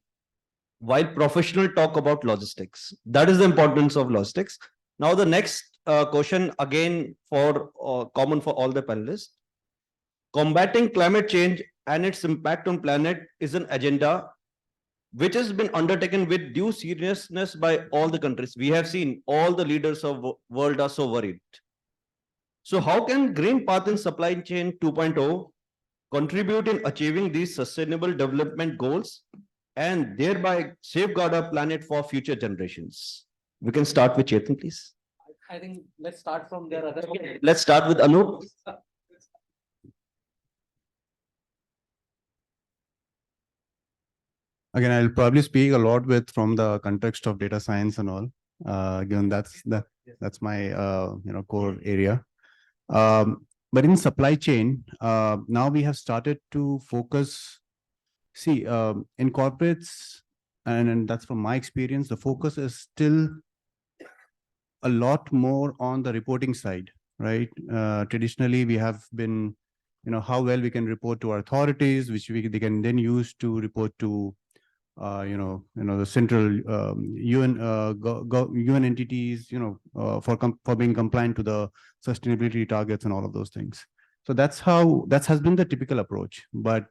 Speaker 5: while professionals talk about logistics. That is the importance of logistics. Now the next question, again for common for all the panelists. Combating climate change and its impact on planet is an agenda which has been undertaken with due seriousness by all the countries. We have seen all the leaders of world are so worried. So how can Green Path in Supply Chain 2.0 contribute in achieving these sustainable development goals and thereby safeguard our planet for future generations? We can start with Chetan, please.
Speaker 6: I think let's start from there.
Speaker 5: Let's start with Anup.
Speaker 9: Again, I'll probably speak a lot with from the context of data science and all, given that's my core area. But in supply chain, now we have started to focus. See, in corporates, and that's from my experience, the focus is still a lot more on the reporting side, right? Traditionally, we have been, how well we can report to our authorities, which they can then use to report to the central UN entities, for being compliant to the sustainability targets and all of those things. So that has been the typical approach. But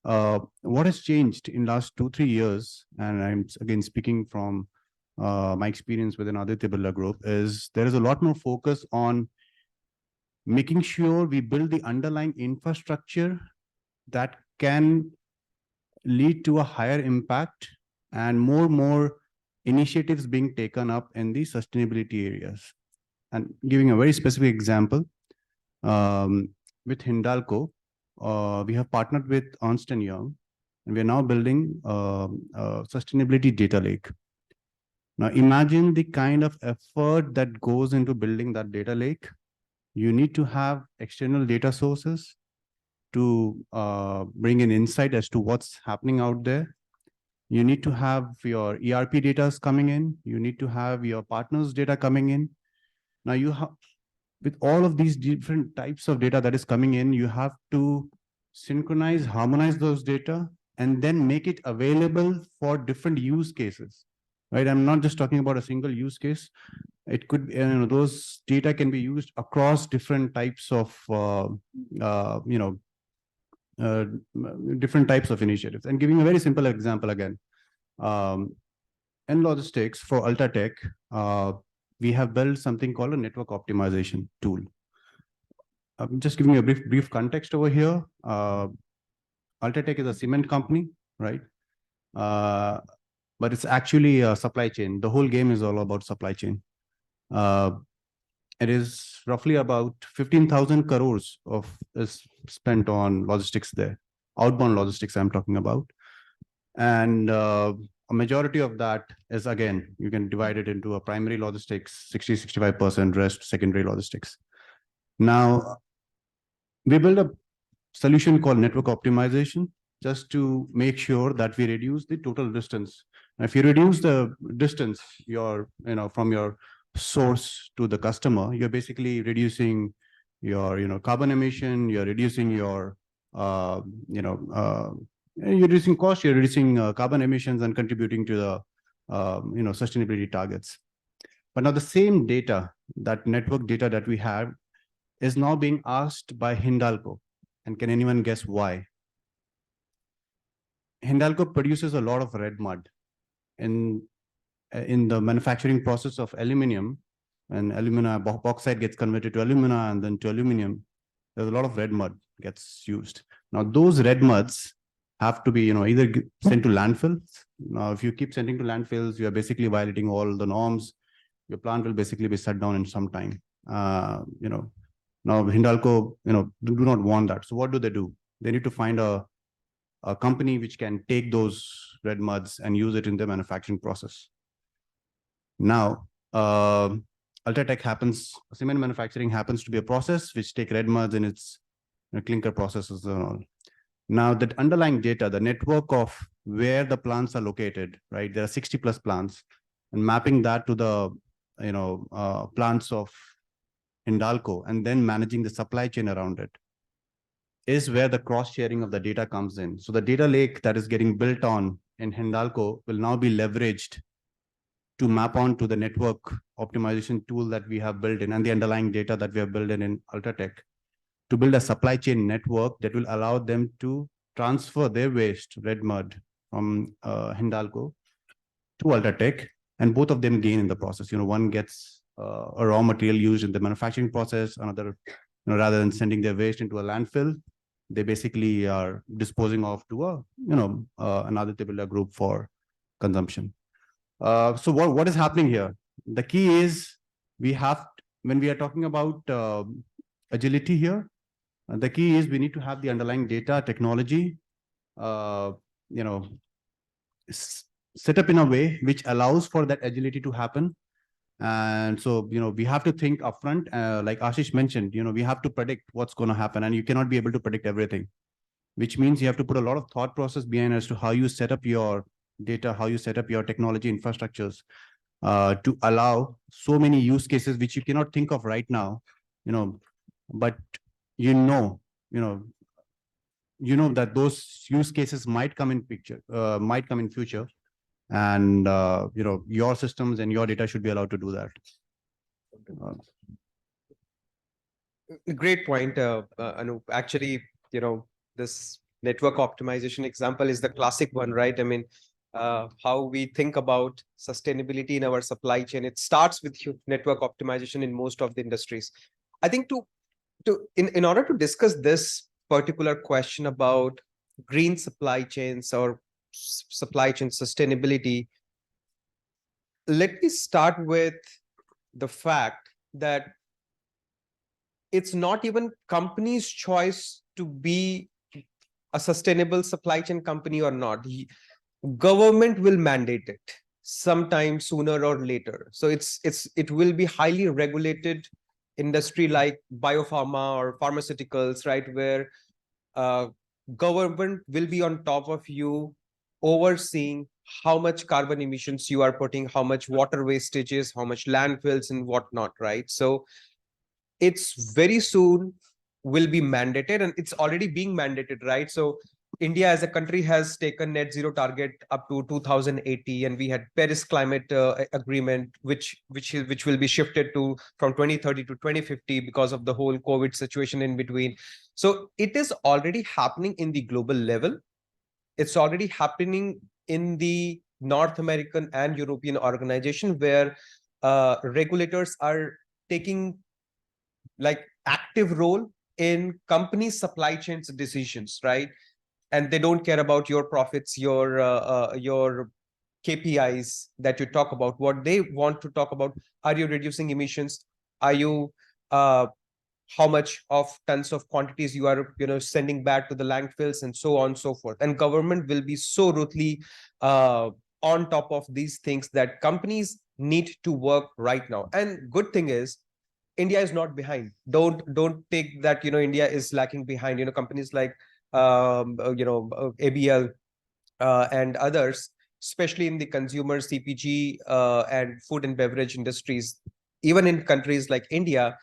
Speaker 9: what has changed in last 2-3 years, and I'm again speaking from my experience within Aditya Birla Group, is there is a lot more focus on making sure we build the underlying infrastructure that can lead to a higher impact and more initiatives being taken up in the sustainability areas. And giving a very specific example, with Hindalco, we have partnered with Ernst & Young, and we are now building a sustainability data lake. Now imagine the kind of effort that goes into building that data lake. You need to have external data sources to bring in insight as to what's happening out there. You need to have your ERP data coming in. You need to have your partners' data coming in. Now with all of these different types of data that is coming in, you have to synchronize, harmonize those data, and then make it available for different use cases, right? I'm not just talking about a single use case. It could, those data can be used across different types of, different types of initiatives. And giving a very simple example again, in logistics for Ultratech, we have built something called a network optimization tool. I'm just giving you a brief context over here. Ultratech is a cement company, right? But it's actually a supply chain. The whole game is all about supply chain. It is roughly about 15,000 crores is spent on logistics there, outbound logistics I'm talking about. And a majority of that is, again, you can divide it into a primary logistics, 65%, rest secondary logistics. Now, we build a solution called network optimization just to make sure that we reduce the total distance. Now, if you reduce the distance, from your source to the customer, you're basically reducing your, carbon emission, you're reducing your, you're reducing cost, you're reducing carbon emissions and contributing to the, sustainability targets. But now the same data, that network data that we have, is now being asked by Hindalco. And can anyone guess why? Hindalco produces a lot of red mud in the manufacturing process of aluminum. And alumina, bauxite gets converted to alumina and then to aluminum. There's a lot of red mud gets used. Now those red muds have to be, either sent to landfills. Now, if you keep sending to landfills, you are basically violating all the norms. Your plant will basically be shut down in some time. Now Hindalco, do not want that. So what do? They need to find a company which can take those red muds and use it in their manufacturing process. Now, Ultratech cement manufacturing happens to be a process which take red muds in its clinker processes and all. Now, that underlying data, the network of where the plants are located, right? There are 60 plus plants, and mapping that to the plants of Hindalco and then managing the supply chain around it is where the cross sharing of the data comes in. So the data lake that is getting built on in Hindalco will now be leveraged to map onto the network optimization tool that we have built in and the underlying data that we have built in Ultratech to build a supply chain network that will allow them to transfer their waste, red mud, from Hindalco to Ultratech, and both of them gain in the process. One gets a raw material used in the manufacturing process, another, rather than sending their waste into a landfill, they basically are disposing off to another tubular group for consumption. So what is happening here? The key is when we are talking about agility here, the key is we need to have the underlying data technology, set up in a way which allows for that agility to happen. And so, we have to think upfront, like Ashish mentioned, we have to predict what's going to happen, and you cannot be able to predict everything, which means you have to put a lot of thought process behind as to how you set up your data, how you set up your technology infrastructures to allow so many use cases which you cannot think of right now, but that those use cases might come in future, and your systems and your data should be allowed to do that.
Speaker 8: Great point, Anup. Actually, this network optimization example is the classic one, right? I mean, how we think about sustainability in our supply chain, it starts with network optimization in most of the industries. I think in order to discuss this particular question about green supply chains or supply chain sustainability, let me start with the fact that it's not even company's choice to be a sustainable supply chain company or not. Government will mandate it sometime sooner or later. So it will be highly regulated industry like biopharma or pharmaceuticals, right? Where government will be on top of you, overseeing how much carbon emissions you are putting, how much water wastages, how much landfills and whatnot, right? So it's very soon will be mandated, and it's already being mandated, right? So India as a country has taken net zero target up to 2080, and we had Paris climate agreement, which will be shifted to from 2030 to 2050 because of the whole COVID situation in between. So it is already happening in the global level. It's already happening in the North American and European organization, where regulators are taking like active role in companies' supply chains decisions, right? And they don't care about your profits, your KPIs that you talk about. What they want to talk about: are you reducing emissions? Are you how much of tons of quantities you are sending back to the landfills, and so on and so forth. And government will be so ruthlessly on top of these things that companies need to work right now. And good thing is, India is not behind. Don't take that India is lacking behind. Companies like ABL and others, especially in the consumer CPG and food and beverage industries, even in countries like India,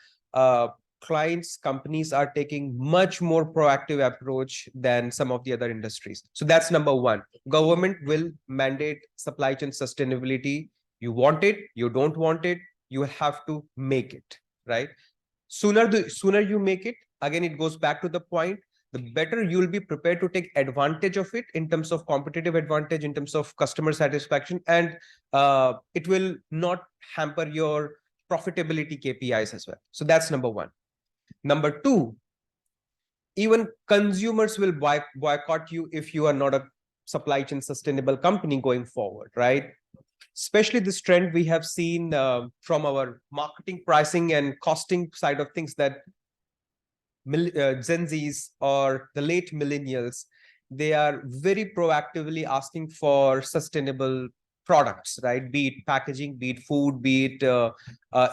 Speaker 8: clients, companies are taking much more proactive approach than some of the other industries. So that's number one. Government will mandate supply chain sustainability. You want it, you don't want it, you have to make it, right? Sooner you make it, again, it goes back to the point, the better you'll be prepared to take advantage of it in terms of competitive advantage, in terms of customer satisfaction, and it will not hamper your profitability KPIs as well. So that's number one. Number two, even consumers will boycott you if you are not a supply chain sustainable company going forward, right? Especially this trend we have seen from our marketing, pricing, and costing side of things, that Gen Zs or the late millennials, they are very proactively asking for sustainable products, right? Be it packaging, be it food, be it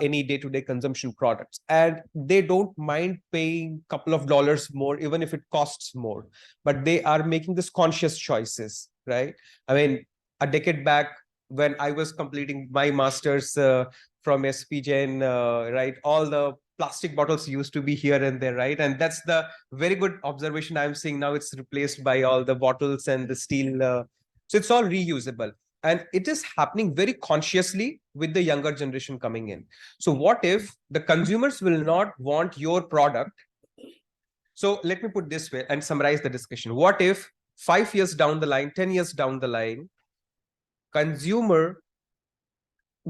Speaker 8: any day-to-day consumption products. And they don't mind paying a couple of dollars more, even if it costs more. But they are making this conscious choices, right? I mean, a decade back, when I was completing my master's from SPGen, right, all the plastic bottles used to be here and there, right? And that's the very good observation I'm seeing now. It's replaced by all the bottles and the steel. So it's all reusable. And it is happening very consciously with the younger generation coming in. So what if the consumers will not want your product? So let me put this way and summarize the discussion. What if 5 years down the line, 10 years down the line,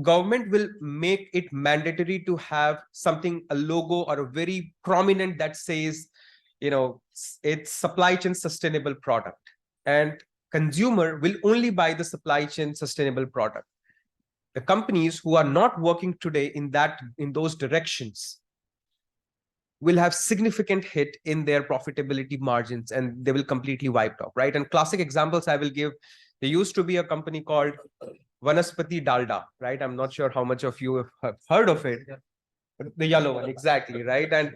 Speaker 8: government will make it mandatory to have something, a logo or a very prominent that says, it's supply chain sustainable product, and consumer will only buy the supply chain sustainable product. The companies who are not working today in those directions will have significant hit in their profitability margins, and they will completely wiped off, right? And classic examples I will give, there used to be a company called Vanaspati Dalda, right? I'm not sure how much of you have heard of it. The yellow one, exactly, right? And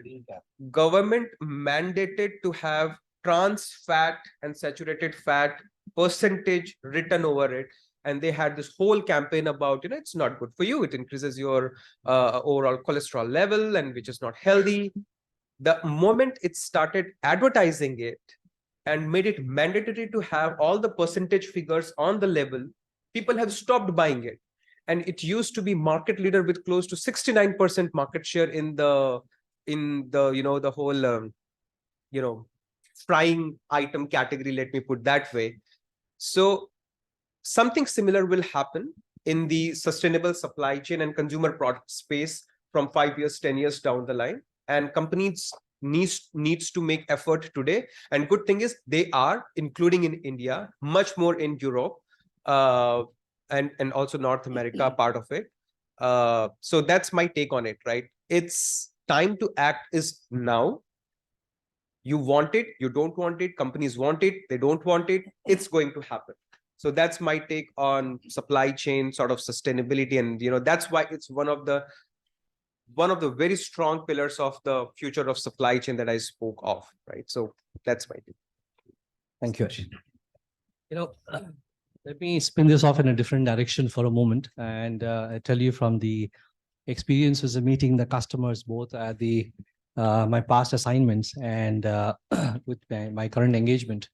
Speaker 8: government mandated to have trans fat and saturated fat percentage written over it. And they had this whole campaign about, it's not good for you. It increases your overall cholesterol level, and which is not healthy. The moment it started advertising it and made it mandatory to have all the percentage figures on the label, people have stopped buying it. And it used to be market leader with close to 69% market share in the the whole frying item category, let me put that way. So something similar will happen in the sustainable supply chain and consumer product space from 5 years, 10 years down the line. And companies needs to make effort today. And good thing is they are, including in India, much more in Europe, and also North America part of it. So that's my take on it, right? It's time to act is now. You want it, you don't want it, companies want it, they don't want it, it's going to happen. So that's my take on supply chain sort of sustainability. And that's why it's one of the very strong pillars of the future of supply chain that I spoke of, right? So that's my take.
Speaker 7: Thank you, Ashish. Let me spin this off in a different direction for a moment, and I tell you from the experiences of meeting the customers, both at the my past assignments and with my current engagement.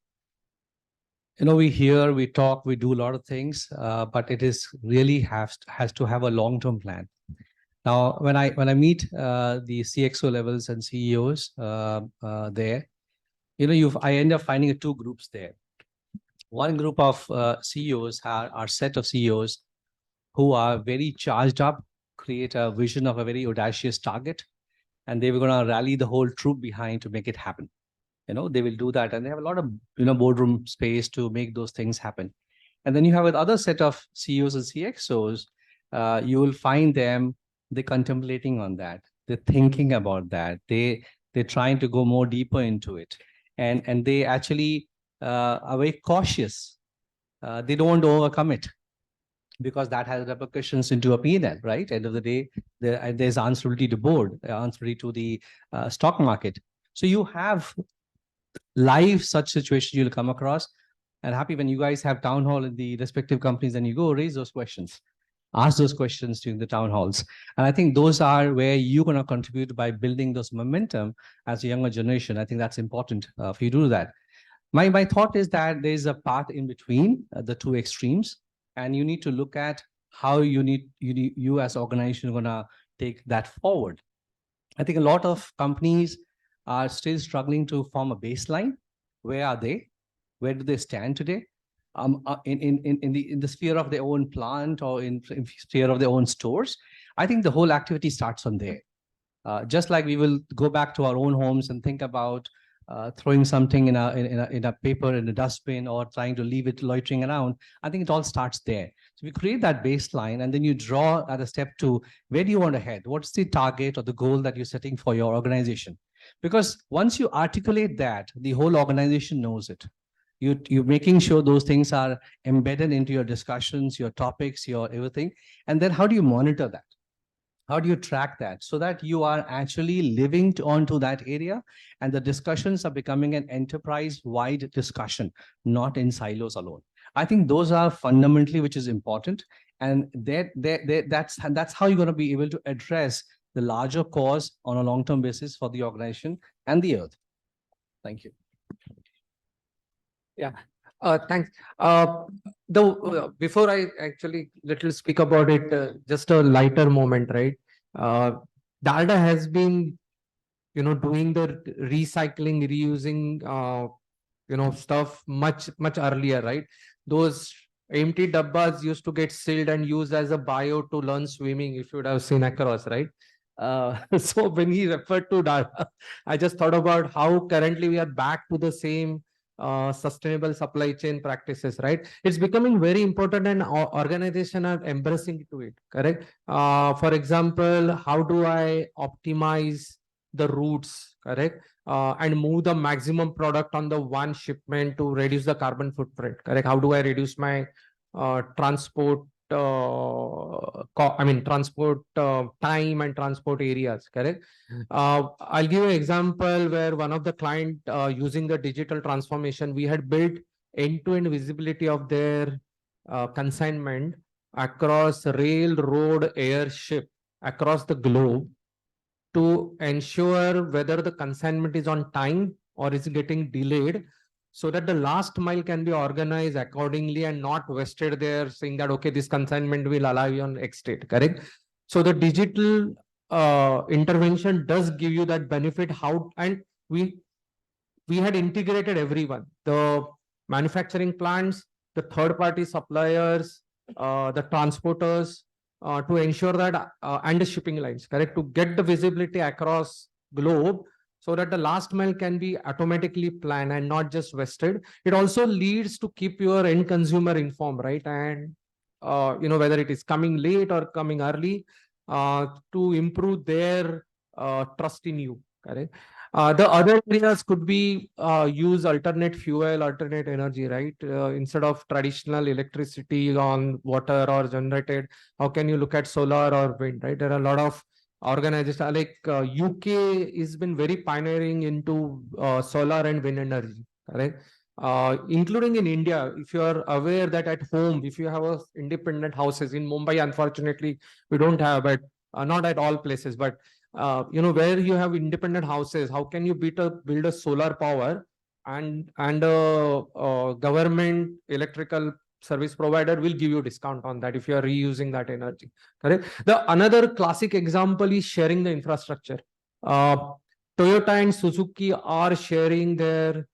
Speaker 7: We hear, we talk, we do a lot of things, but it is really has to have a long-term plan. Now, when I meet the CXO levels and CEOs there, I end up finding two groups there. One group of CEOs are set of CEOs who are very charged up, create a vision of a very audacious target, and they were going to rally the whole troop behind to make it happen. They will do that, and they have a lot of boardroom space to make those things happen. And then you have another set of CEOs and CXOs. You will find them, they're contemplating on that, they're thinking about that, they're trying to go more deeper into it, and they actually are very cautious. They don't want to overcome it, because that has repercussions into a P&L, right? End of the day, there's answerability to board, answerability to the stock market. So you have live such situations you'll come across. And happy when you guys have town hall in the respective companies, and you go raise those questions, ask those questions during the town halls. And I think those are where you're going to contribute by building those momentum as a younger generation. I think that's important for you to do that. My thought is that there's a path in between the two extremes, and you need to look at how you as an organization are going to take that forward. I think a lot of companies are still struggling to form a baseline. Where are they? Where do they stand today? In the sphere of their own plant, or in sphere of their own stores. I think the whole activity starts on there. Just like we will go back to our own homes and think about throwing something in a paper in a dustbin, or trying to leave it loitering around. I think it all starts there. So we create that baseline, and then you draw at a step to where do you want to head? What's the target or the goal that you're setting for your organization? Because once you articulate that, the whole organization knows it. You're making sure those things are embedded into your discussions, your topics, your everything. And then how do you monitor that? How do you track that so that you are actually living onto that area, and the discussions are becoming an enterprise-wide discussion, not in silos alone? I think those are fundamentally which is important, and that's how you're going to be able to address the larger cause on a long-term basis for the organization and the earth. Thank you.
Speaker 6: Yeah, thanks. Before I actually little speak about it, just a lighter moment, right? Dalda has been, doing the recycling, reusing, stuff much earlier, right? Those empty dabbas used to get sealed and used as a bio to learn swimming, if you would have seen across, right? So when he referred to Dalda, I just thought about how currently we are back to the same sustainable supply chain practices, right? It's becoming very important, and organizations are embracing to it, correct? For example, how do I optimize the routes, correct? And move the maximum product on the one shipment to reduce the carbon footprint, correct? How do I reduce my transport transport time and transport areas, correct? I'll give an example where one of the client using the digital transformation, we had built end-to-end visibility of their consignment across rail, road, air, ship across the globe to ensure whether the consignment is on time or is getting delayed, so that the last mile can be organized accordingly and not wasted there, saying that, okay, this consignment will allow you on X date, correct? So the digital intervention does give you that benefit. And we had integrated everyone, the manufacturing plants, the third-party suppliers, the transporters, to ensure that, and the shipping lines, correct, to get the visibility across globe, so that the last mile can be automatically planned and not just wasted. It also leads to keep your end consumer informed, right? And whether it is coming late or coming early, to improve their trust in you, correct? The other areas could be use alternate fuel, alternate energy, right? Instead of traditional electricity on water or generated, how can you look at solar or wind, right? There are a lot of organizations like UK has been very pioneering into solar and wind energy, correct? Including in India, if you are aware that at home, if you have independent houses in Mumbai, unfortunately, we don't have, but not at all places, but where you have independent houses, how can you build a solar power and government electrical service provider will give you discount on that if you are reusing that energy, correct? The another classic example is sharing the infrastructure. Toyota and Suzuki are sharing their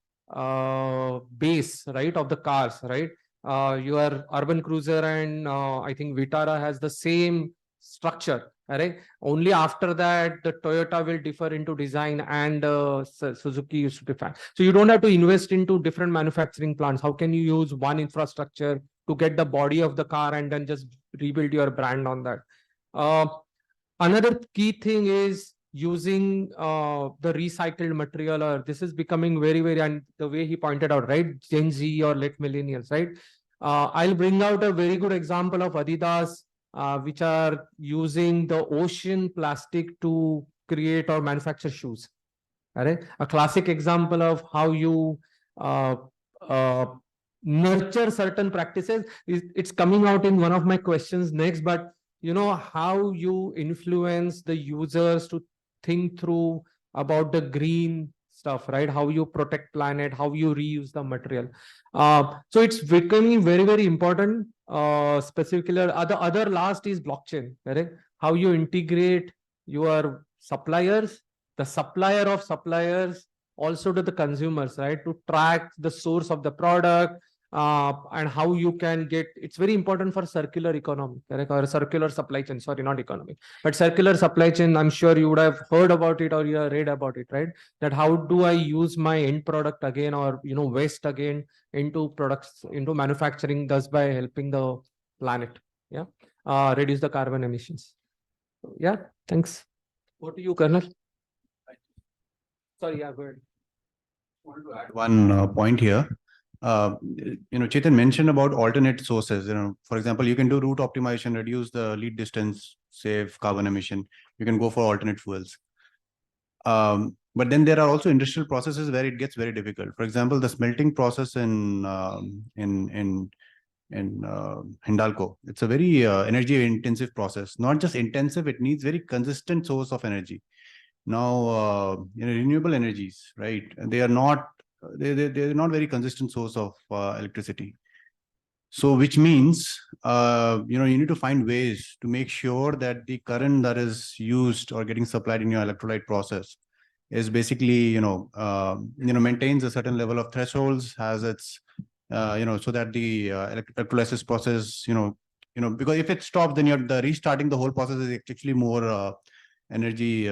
Speaker 6: base, right, of the cars, right? Your urban cruiser and I think Vitara has the same structure, right? Only after that the Toyota will differ into design and Suzuki used to define. So you don't have to invest into different manufacturing plants. How can you use one infrastructure to get the body of the car and then just rebuild your brand on that? Another key thing is using the recycled material, or this is becoming very, very, and the way he pointed out, right? Gen Z or late millennials, right? I'll bring out a very good example of Adidas, which are using the ocean plastic to create or manufacture shoes. Right? A classic example of how you nurture certain practices is, it's coming out in one of my questions next, but how you influence the users to think through about the green stuff, right? How you protect planet, how you reuse the material. So it's becoming very, very important. Specifically, the other last is blockchain, right? How you integrate your suppliers, the supplier of suppliers, also to the consumers, right? To track the source of the product, and how you can get, it's very important for circular economy, correct? Or circular supply chain, sorry, not economy, but circular supply chain. I'm sure you would have heard about it or you have read about it, right? That how do I use my end product again, or waste again into products, into manufacturing, thus by helping the planet, yeah, reduce the carbon emissions. Yeah, thanks. What do you, Colonel? Sorry, yeah, go ahead.
Speaker 9: Want to add one point here. Chetan mentioned about alternate sources. For example, you can do route optimization, reduce the lead distance, save carbon emission. You can go for alternate fuels. But then there are also industrial processes where it gets very difficult. For example, the smelting process in Hindalco. It's a very energy intensive process. Not just intensive, it needs very consistent source of energy. Now, renewable energies, right? They are not they're not very consistent source of electricity. So which means, you need to find ways to make sure that the current that is used or getting supplied in your electrolyte process is basically, maintains a certain level of thresholds, has its, so that the electrolysis process, because if it stops, then you're restarting the whole process is actually more energy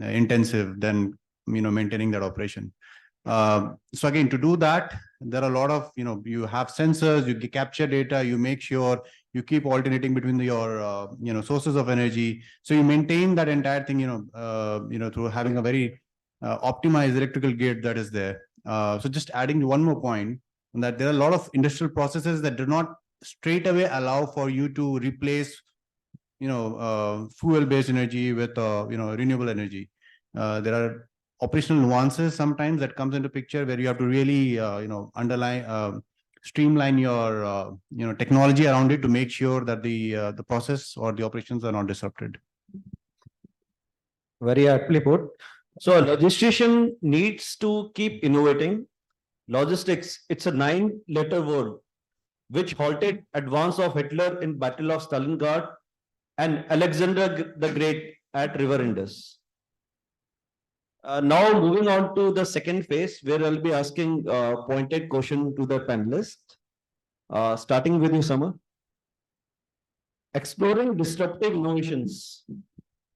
Speaker 9: intensive than, maintaining that operation. So again, to do that, there are a lot of, you have sensors, you capture data, you make sure you keep alternating between your, sources of energy. So you maintain that entire thing, through having a very optimized electrical grid that is there. So just adding one more point, that there are a lot of industrial processes that do not straight away allow for you to replace, fuel-based energy with, renewable energy. There are operational nuances sometimes that comes into picture where you have to really, underline, streamline your, technology around it to make sure that the process or the operations are not disrupted.
Speaker 5: Very aptly put. So a logistician needs to keep innovating. Logistics, it's a 9-letter word which halted advance of Hitler in Battle of Stalingrad and Alexander the Great at River Indus. Now moving on to the second phase, where I'll be asking pointed question to the panelists. Starting with you, Summer. Exploring disruptive innovations.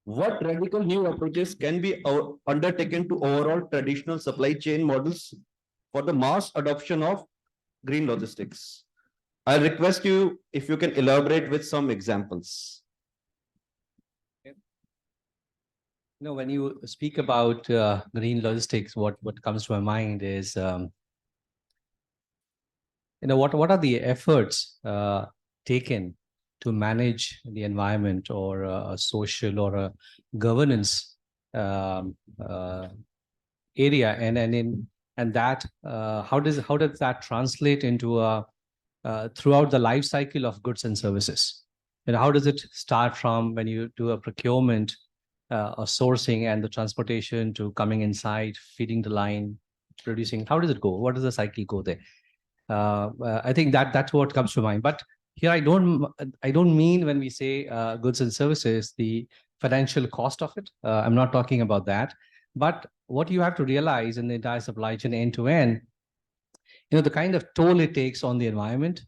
Speaker 5: What radical new approaches can be undertaken to overall traditional supply chain models for the mass adoption of green logistics? I'll request you if you can elaborate with some examples.
Speaker 7: When you speak about green logistics, what comes to my mind is, what are the efforts taken to manage the environment or a social or a governance area, and that how does that translate into throughout the life cycle of goods and services? And how does it start from when you do a procurement, or sourcing and the transportation to coming inside, feeding the line, producing? How does it go? What does the cycle go there? I think that's what comes to mind. But here I don't mean when we say goods and services, the financial cost of it. I'm not talking about that. But what you have to realize in the entire supply chain end to end, the kind of toll it takes on the environment,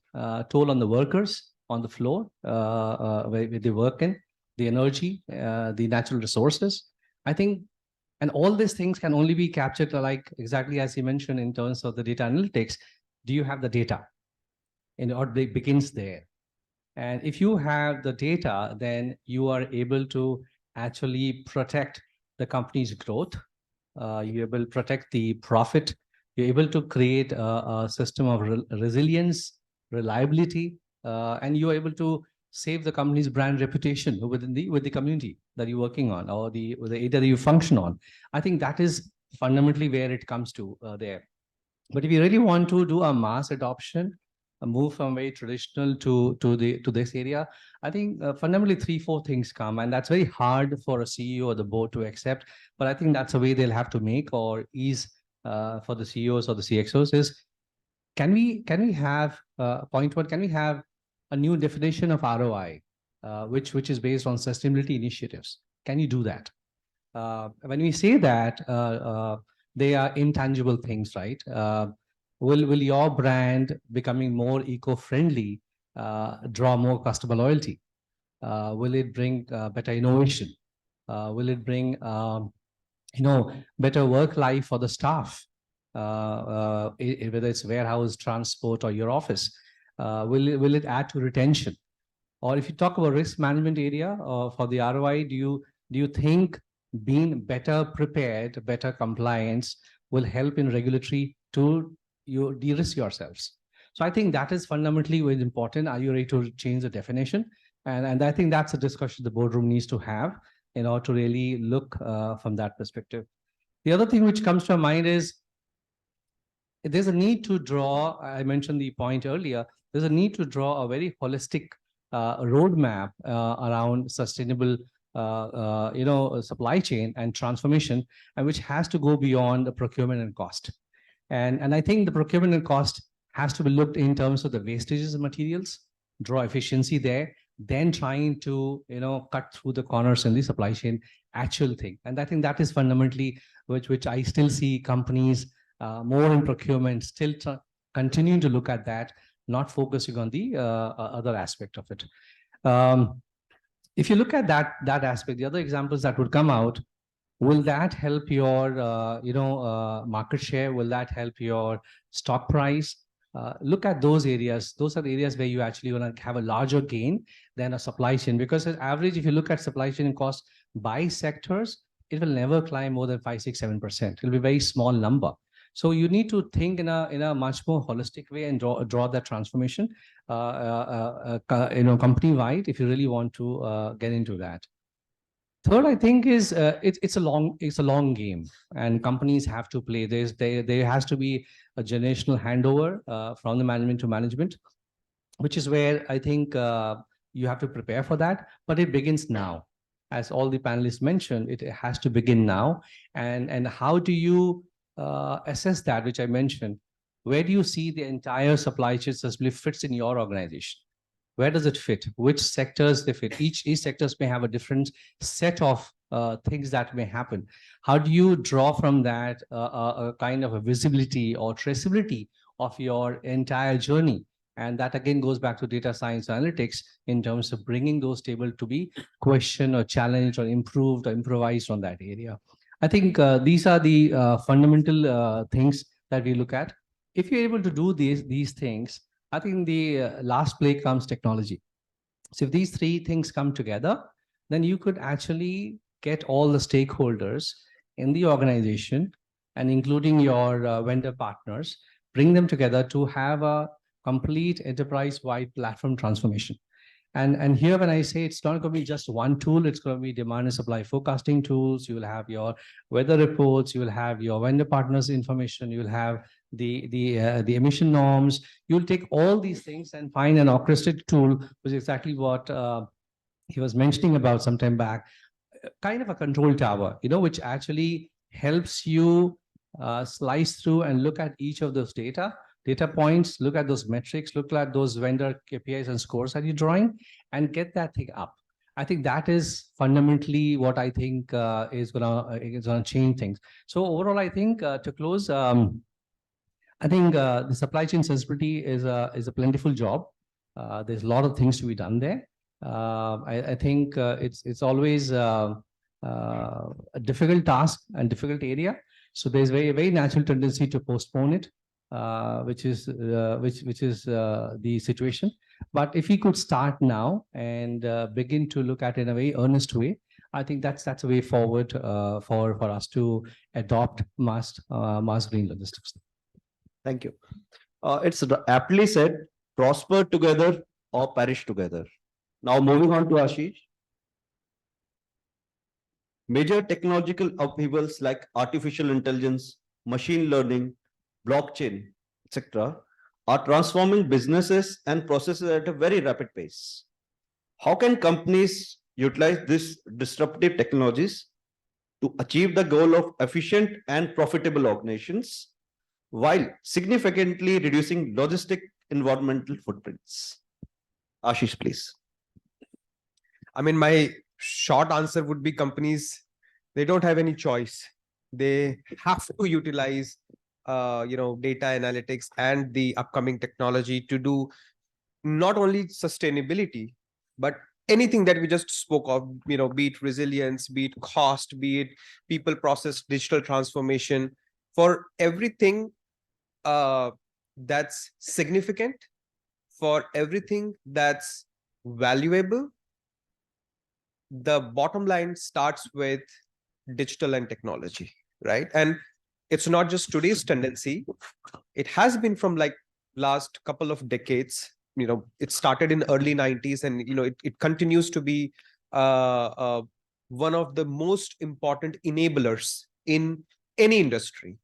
Speaker 7: toll on the workers on the floor where they work in, the energy, the natural resources. I think, and all these things can only be captured, like exactly as you mentioned in terms of the data analytics. Do you have the data? Or it begins there. And if you have the data, then you are able to actually protect the company's growth. You're able to protect the profit. You're able to create a system of resilience, reliability, and you're able to save the company's brand reputation with the community that you're working on, or the area that you function on. I think that is fundamentally where it comes to there. But if you really want to do a mass adoption, a move from very traditional to this area, I think fundamentally 3-4 things come, and that's very hard for a CEO or the board to accept. But I think that's a way they'll have to make or ease for the CEOs or the CXOs is, can we have point one? Can we have a new definition of ROI, which is based on sustainability initiatives? Can you do that? When we say that, they are intangible things, right? Will your brand becoming more eco-friendly draw more customer loyalty? Will it bring better innovation? Will it bring better work life for the staff? Whether it's warehouse, transport, or your office, will it add to retention? Or if you talk about risk management area for the ROI, do you think being better prepared, better compliance will help in regulatory to you de-risk yourselves? So I think that is fundamentally very important. Are you ready to change the definition? And I think that's a discussion the boardroom needs to have in order to really look from that perspective. The other thing which comes to mind is there's a need to draw, I mentioned the point earlier, there's a need to draw a very holistic roadmap around sustainable supply chain and transformation, and which has to go beyond the procurement and cost. And I think the procurement and cost has to be looked in terms of the wastages of materials, draw efficiency there, then trying to cut through the corners in the supply chain actual thing. And I think that is fundamentally which I still see companies more in procurement still continuing to look at that, not focusing on the other aspect of it. If you look at that aspect, the other examples that would come out, will that help your market share? Will that help your stock price? Look at those areas. Those are the areas where you actually want to have a larger gain than a supply chain, because on average, if you look at supply chain costs by sectors, it will never climb more than 5, 6, 7%. It'll be a very small number. So you need to think in a much more holistic way and draw that transformation, company-wide, if you really want to get into that. Third, I think is it's a long game, and companies have to play this. There has to be a generational handover from the management to management, which is where I think you have to prepare for that. But it begins now, as all the panelists mentioned. It has to begin now, and how do you assess that, which I mentioned? Where do you see the entire supply chain sustainability fits in your organization? Where does it fit? Which sectors they fit? Each sectors may have a different set of things that may happen. How do you draw from that a kind of a visibility or traceability of your entire journey? And that again goes back to data science analytics in terms of bringing those tables to be questioned or challenged or improved or improvised on that area. I think these are the fundamental things that we look at. If you're able to do these things, I think the last play comes technology. So if these 3 things come together, then you could actually get all the stakeholders in the organization, and including your vendor partners, bring them together to have a complete enterprise-wide platform transformation. And here, when I say it's not going to be just one tool, it's going to be demand and supply forecasting tools. You will have your weather reports, you will have your vendor partners information, you will have the emission norms. You'll take all these things and find an orchestrated tool, which is exactly what he was mentioning about some time back, kind of a control tower, which actually helps you slice through and look at each of those data points, look at those metrics, look at those vendor KPIs and scores that you're drawing, and get that thing up. I think that is fundamentally what I think is gonna change things. So overall, I think to close, I think the supply chain sensibility is a plentiful job. There's a lot of things to be done there. I think it's always a difficult task and difficult area. So there's very natural tendency to postpone it, which is the situation. But if we could start now and begin to look at it in a very earnest way, I think that's a way forward for us to adopt mass green logistics.
Speaker 5: Thank you. It's aptly said, prosper together or perish together. Now moving on to Ashish. Major technological upheavals like artificial intelligence, machine learning, blockchain, etc., are transforming businesses and processes at a very rapid pace. How can companies utilize these disruptive technologies to achieve the goal of efficient and profitable organizations while significantly reducing logistic environmental footprints? Ashish, please.
Speaker 8: I mean, my short answer would be companies, they don't have any choice. They have to utilize data analytics and the upcoming technology to do not only sustainability, but anything that we just spoke of, be it resilience, be it cost, be it people, process, digital transformation. For everything that's significant, for everything that's valuable, the bottom line starts with digital and technology, right? And it's not just today's tendency. It has been from like last couple of decades. It started in early 90s, and it continues to be one of the most important enablers in any industry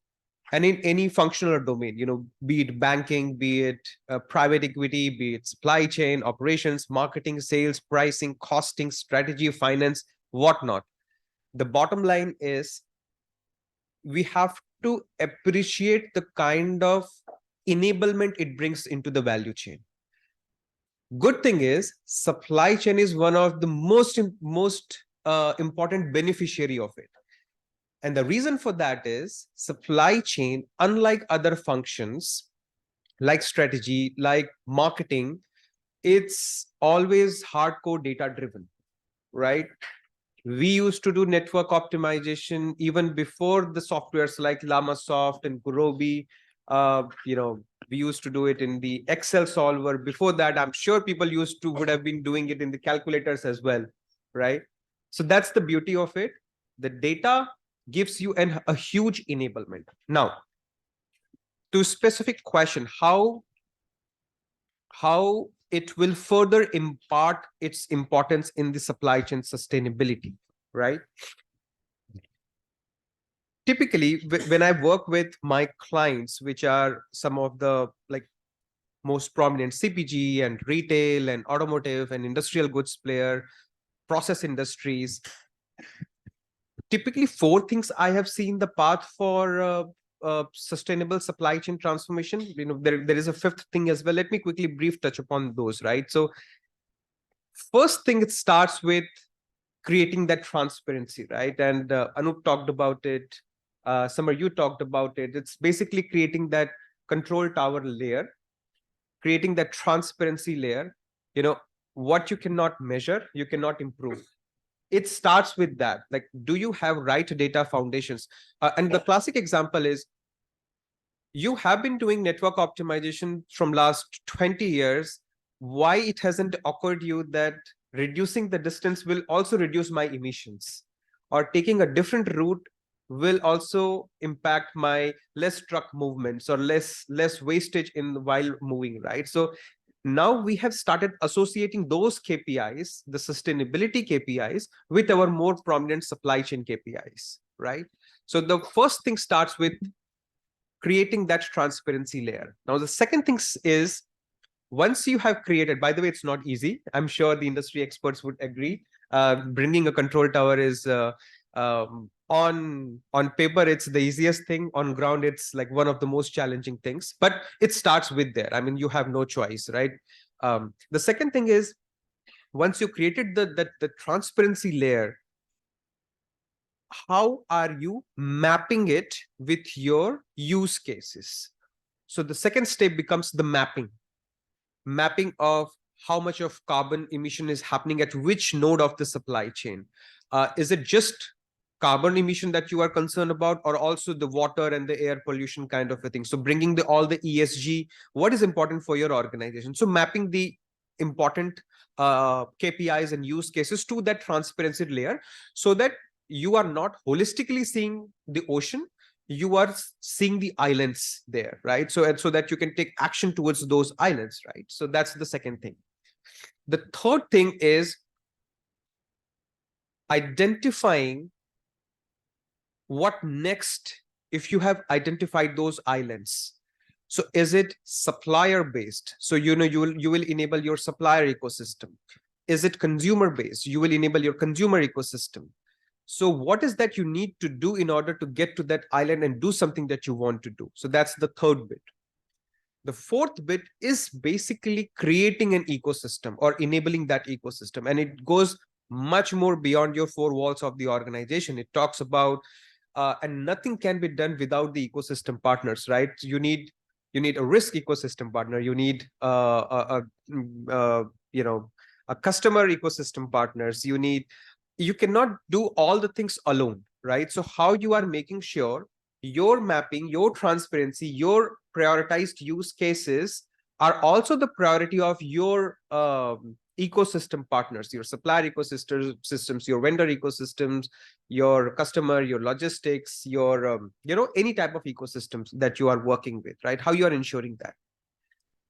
Speaker 8: and in any functional domain, be it banking, be it private equity, be it supply chain, operations, marketing, sales, pricing, costing, strategy, finance, whatnot. The bottom line is we have to appreciate the kind of enablement it brings into the value chain. Good thing is supply chain is one of the most important beneficiary of it. And the reason for that is supply chain, unlike other functions like strategy, like marketing, it's always hardcore data driven, right? We used to do network optimization even before the softwares like LlamaSoft and Gurobi. We used to do it in the Excel solver. Before that, I'm sure people would have been doing it in the calculators as well, right? So that's the beauty of it. The data gives you a huge enablement. Now, to specific question, how it will further impart its importance in the supply chain sustainability, right? Typically, when I work with my clients, which are some of the most prominent CPG and retail and automotive and industrial goods player, process industries, typically 4 things I have seen the path for sustainable supply chain transformation. There is a 5th thing as well. Let me quickly brief touch upon those, right? So first thing, it starts with creating that transparency, right? And Anup talked about it. Samar, you talked about it. It's basically creating that control tower layer, creating that transparency layer. What you cannot measure, you cannot improve. It starts with that. Do you have right data foundations? And the classic example is, you have been doing network optimization from last 20 years. Why it hasn't occurred to you that reducing the distance will also reduce my emissions, or taking a different route will also impact my less truck movements or less wastage while moving, right? So now we have started associating those KPIs, the sustainability KPIs, with our more prominent supply chain KPIs, right? So the first thing starts with creating that transparency layer. Now, the second thing is, once you have created, by the way, it's not easy. I'm sure the industry experts would agree. Bringing a control tower is on paper, it's the easiest thing. On ground, it's like one of the most challenging things. But it starts with there. I mean, you have no choice, right? The second thing is, once you created the transparency layer, how are you mapping it with your use cases? So the second step becomes the mapping of how much of carbon emission is happening at which node of the supply chain. Is it just carbon emission that you are concerned about, or also the water and the air pollution kind of a thing? So bringing all the ESG, what is important for your organization? So mapping the important KPIs and use cases to that transparency layer, so that you are not holistically seeing the ocean, you are seeing the islands there, right? So that you can take action towards those islands, right? So that's the second thing. The third thing is identifying what next if you have identified those islands. So is it supplier based? So you will enable your supplier ecosystem. Is it consumer based? You will enable your consumer ecosystem. So what is that you need to do in order to get to that island and do something that you want to do? So that's the third bit. The fourth bit is basically creating an ecosystem or enabling that ecosystem. And it goes much more beyond your four walls of the organization. It talks about, and nothing can be done without the ecosystem partners, right? You need a risk ecosystem partner. You need a customer ecosystem partners. You cannot do all the things alone, right? So how you are making sure your mapping, your transparency, your prioritized use cases are also the priority of your ecosystem partners, your supplier ecosystems, your vendor ecosystems, your customer, your logistics, your any type of ecosystems that you are working with, right? How you are ensuring that.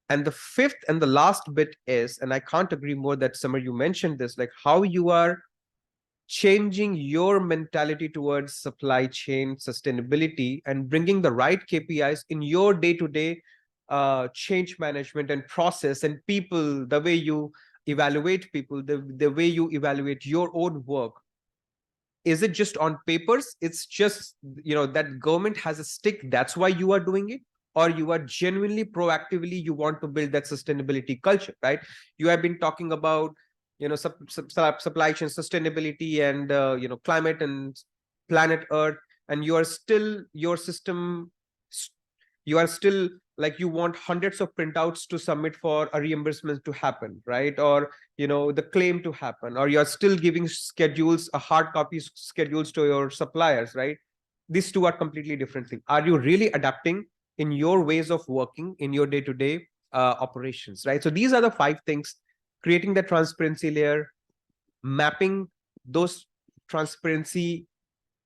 Speaker 8: And the fifth and the last bit is, and I can't agree more that Samar, you mentioned this, like how you are changing your mentality towards supply chain sustainability and bringing the right KPIs in your day-to-day change management and process and people, the way you evaluate people, the way you evaluate your own work. Is it just on papers? It's just, that government has a stick, that's why you are doing it? Or you are genuinely, proactively, you want to build that sustainability culture, right? You have been talking about supply chain sustainability and climate and planet Earth, and you are still like you want hundreds of printouts to submit for a reimbursement to happen, right? Or the claim to happen, or you are still giving schedules, a hard copy schedules to your suppliers, right? These two are completely different things. Are you really adapting in your ways of working in your day-to-day operations, right? So these are the 5 things: creating the transparency layer, mapping those transparency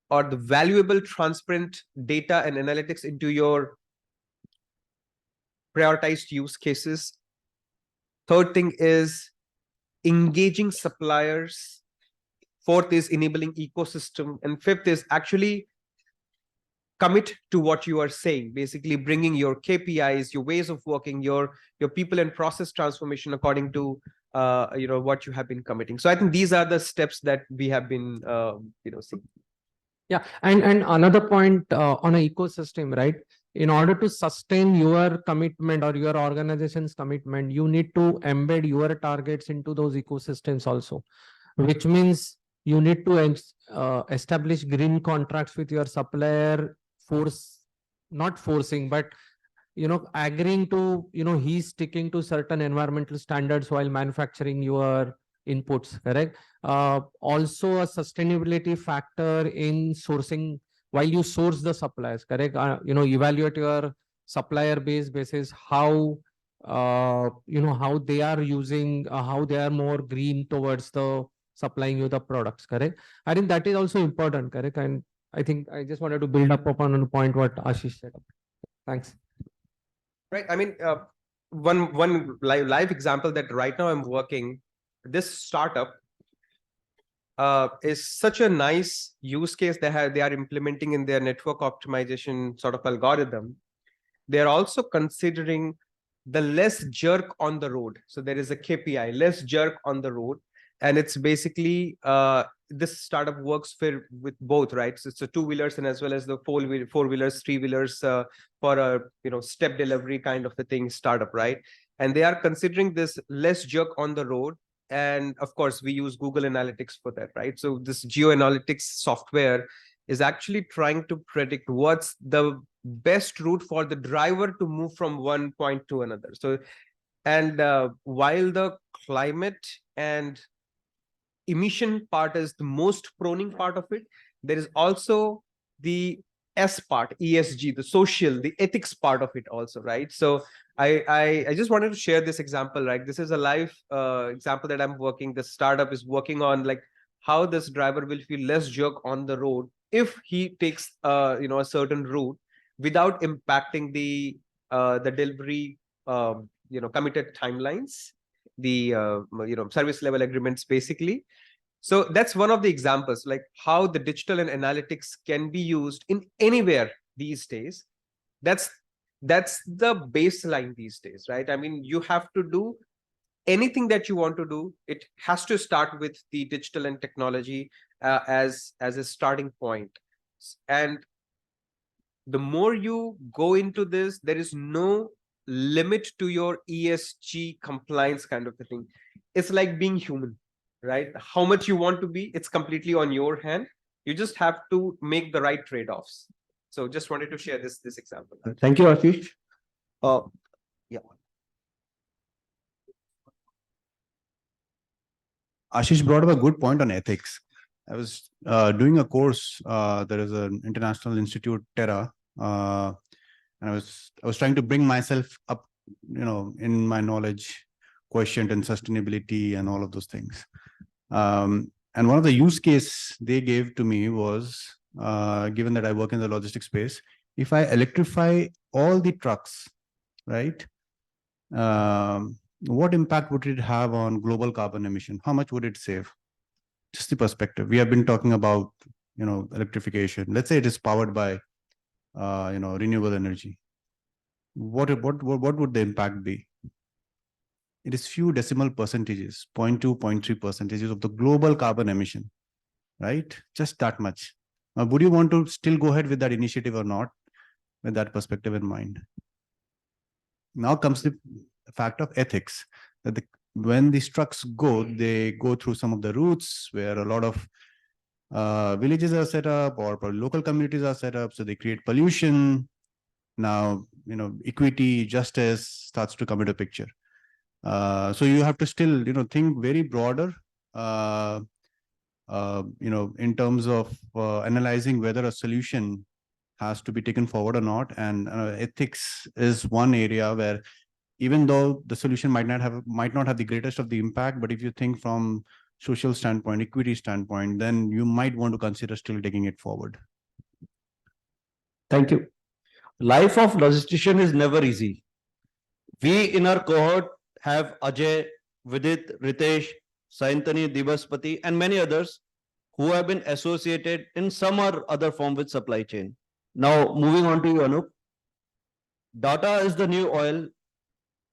Speaker 8: or the valuable transparent data and analytics into your prioritized use cases. Third thing is engaging suppliers. Fourth is enabling ecosystem. And fifth is actually commit to what you are saying, basically bringing your KPIs, your ways of working, your people and process transformation according to what you have been committing. So I think these are the steps that we have been seeing.
Speaker 6: Yeah, and another point on an ecosystem, right? In order to sustain your commitment or your organization's commitment, you need to embed your targets into those ecosystems also, which means you need to establish green contracts with your supplier, not forcing, but agreeing to, he's sticking to certain environmental standards while manufacturing your inputs, correct? Also a sustainability factor in sourcing while you source the suppliers, correct? Evaluate your supplier base basis, how how they are using, how they are more green towards the supplying you the products, correct? I think that is also important, correct? And I think I just wanted to build up upon a point what Ashish said. Thanks.
Speaker 8: Right. I mean, one live example that right now I'm working, this startup is such a nice use case they are implementing in their network optimization sort of algorithm. they're also considering the less jerk on the road. So there is a KPI, less jerk on the road. And it's basically this startup works with both, right? So it's the two-wheelers and as well as the four-wheelers, three-wheelers for a step delivery kind of a thing startup, right? And they are considering this less jerk on the road. And of course, we use Google Analytics for that, right? So this geo-analytics software is actually trying to predict what's the best route for the driver to move from one point to another. So, and while the climate and emission part is the most proning part of it, there is also the S part, ESG, the social, the ethics part of it also, right? So I just wanted to share this example, right? This is a live example that I'm working. The startup is working on, like, how this driver will feel less jerk on the road if he takes a certain route without impacting the delivery committed timelines, the service level agreements basically. So that's one of the examples, like how the digital and analytics can be used in anywhere these days. That's the baseline these days, right? I mean, you have to do anything that you want to do, it has to start with the digital and technology as a starting point. And the more you go into this, there is no limit to your ESG compliance kind of a thing. It's like being human, right? How much you want to be, it's completely on your hand. You just have to make the right trade-offs. So just wanted to share this example.
Speaker 10: Thank you, Ashish. Yeah.
Speaker 9: Ashish brought up a good point on ethics. I was doing a course. There is an international institute, Terra, and I was trying to bring myself up, in my knowledge quotient and sustainability and all of those things. And one of the use case they gave to me was, given that I work in the logistics space, if I electrify all the trucks, right? What impact would it have on global carbon emission? How much would it save? Just the perspective. We have been talking about, electrification. Let's say it is powered by, renewable energy. What would the impact be? It is few decimal percentages, 0.2, 0.3% of the global carbon emission, right? Just that much. Would you want to still go ahead with that initiative or not, with that perspective in mind? Now comes the fact of ethics, that when these trucks go, they go through some of the routes where a lot of villages are set up or local communities are set up, so they create pollution. Now, equity, justice starts to come into picture. So you have to still, think very broader, in terms of analyzing whether a solution has to be taken forward or not. And ethics is one area where, even though the solution might not have the greatest of the impact, but if you think from social standpoint, equity standpoint, then you might want to consider still taking it forward.
Speaker 10: Thank you. Life of logistician is never easy. We in our cohort have Ajay, Vidit, Ritesh, Saintani, Divaspati, and many others who have been associated in some or other form with supply chain. Now, moving on to you, Anup. Data is the new oil,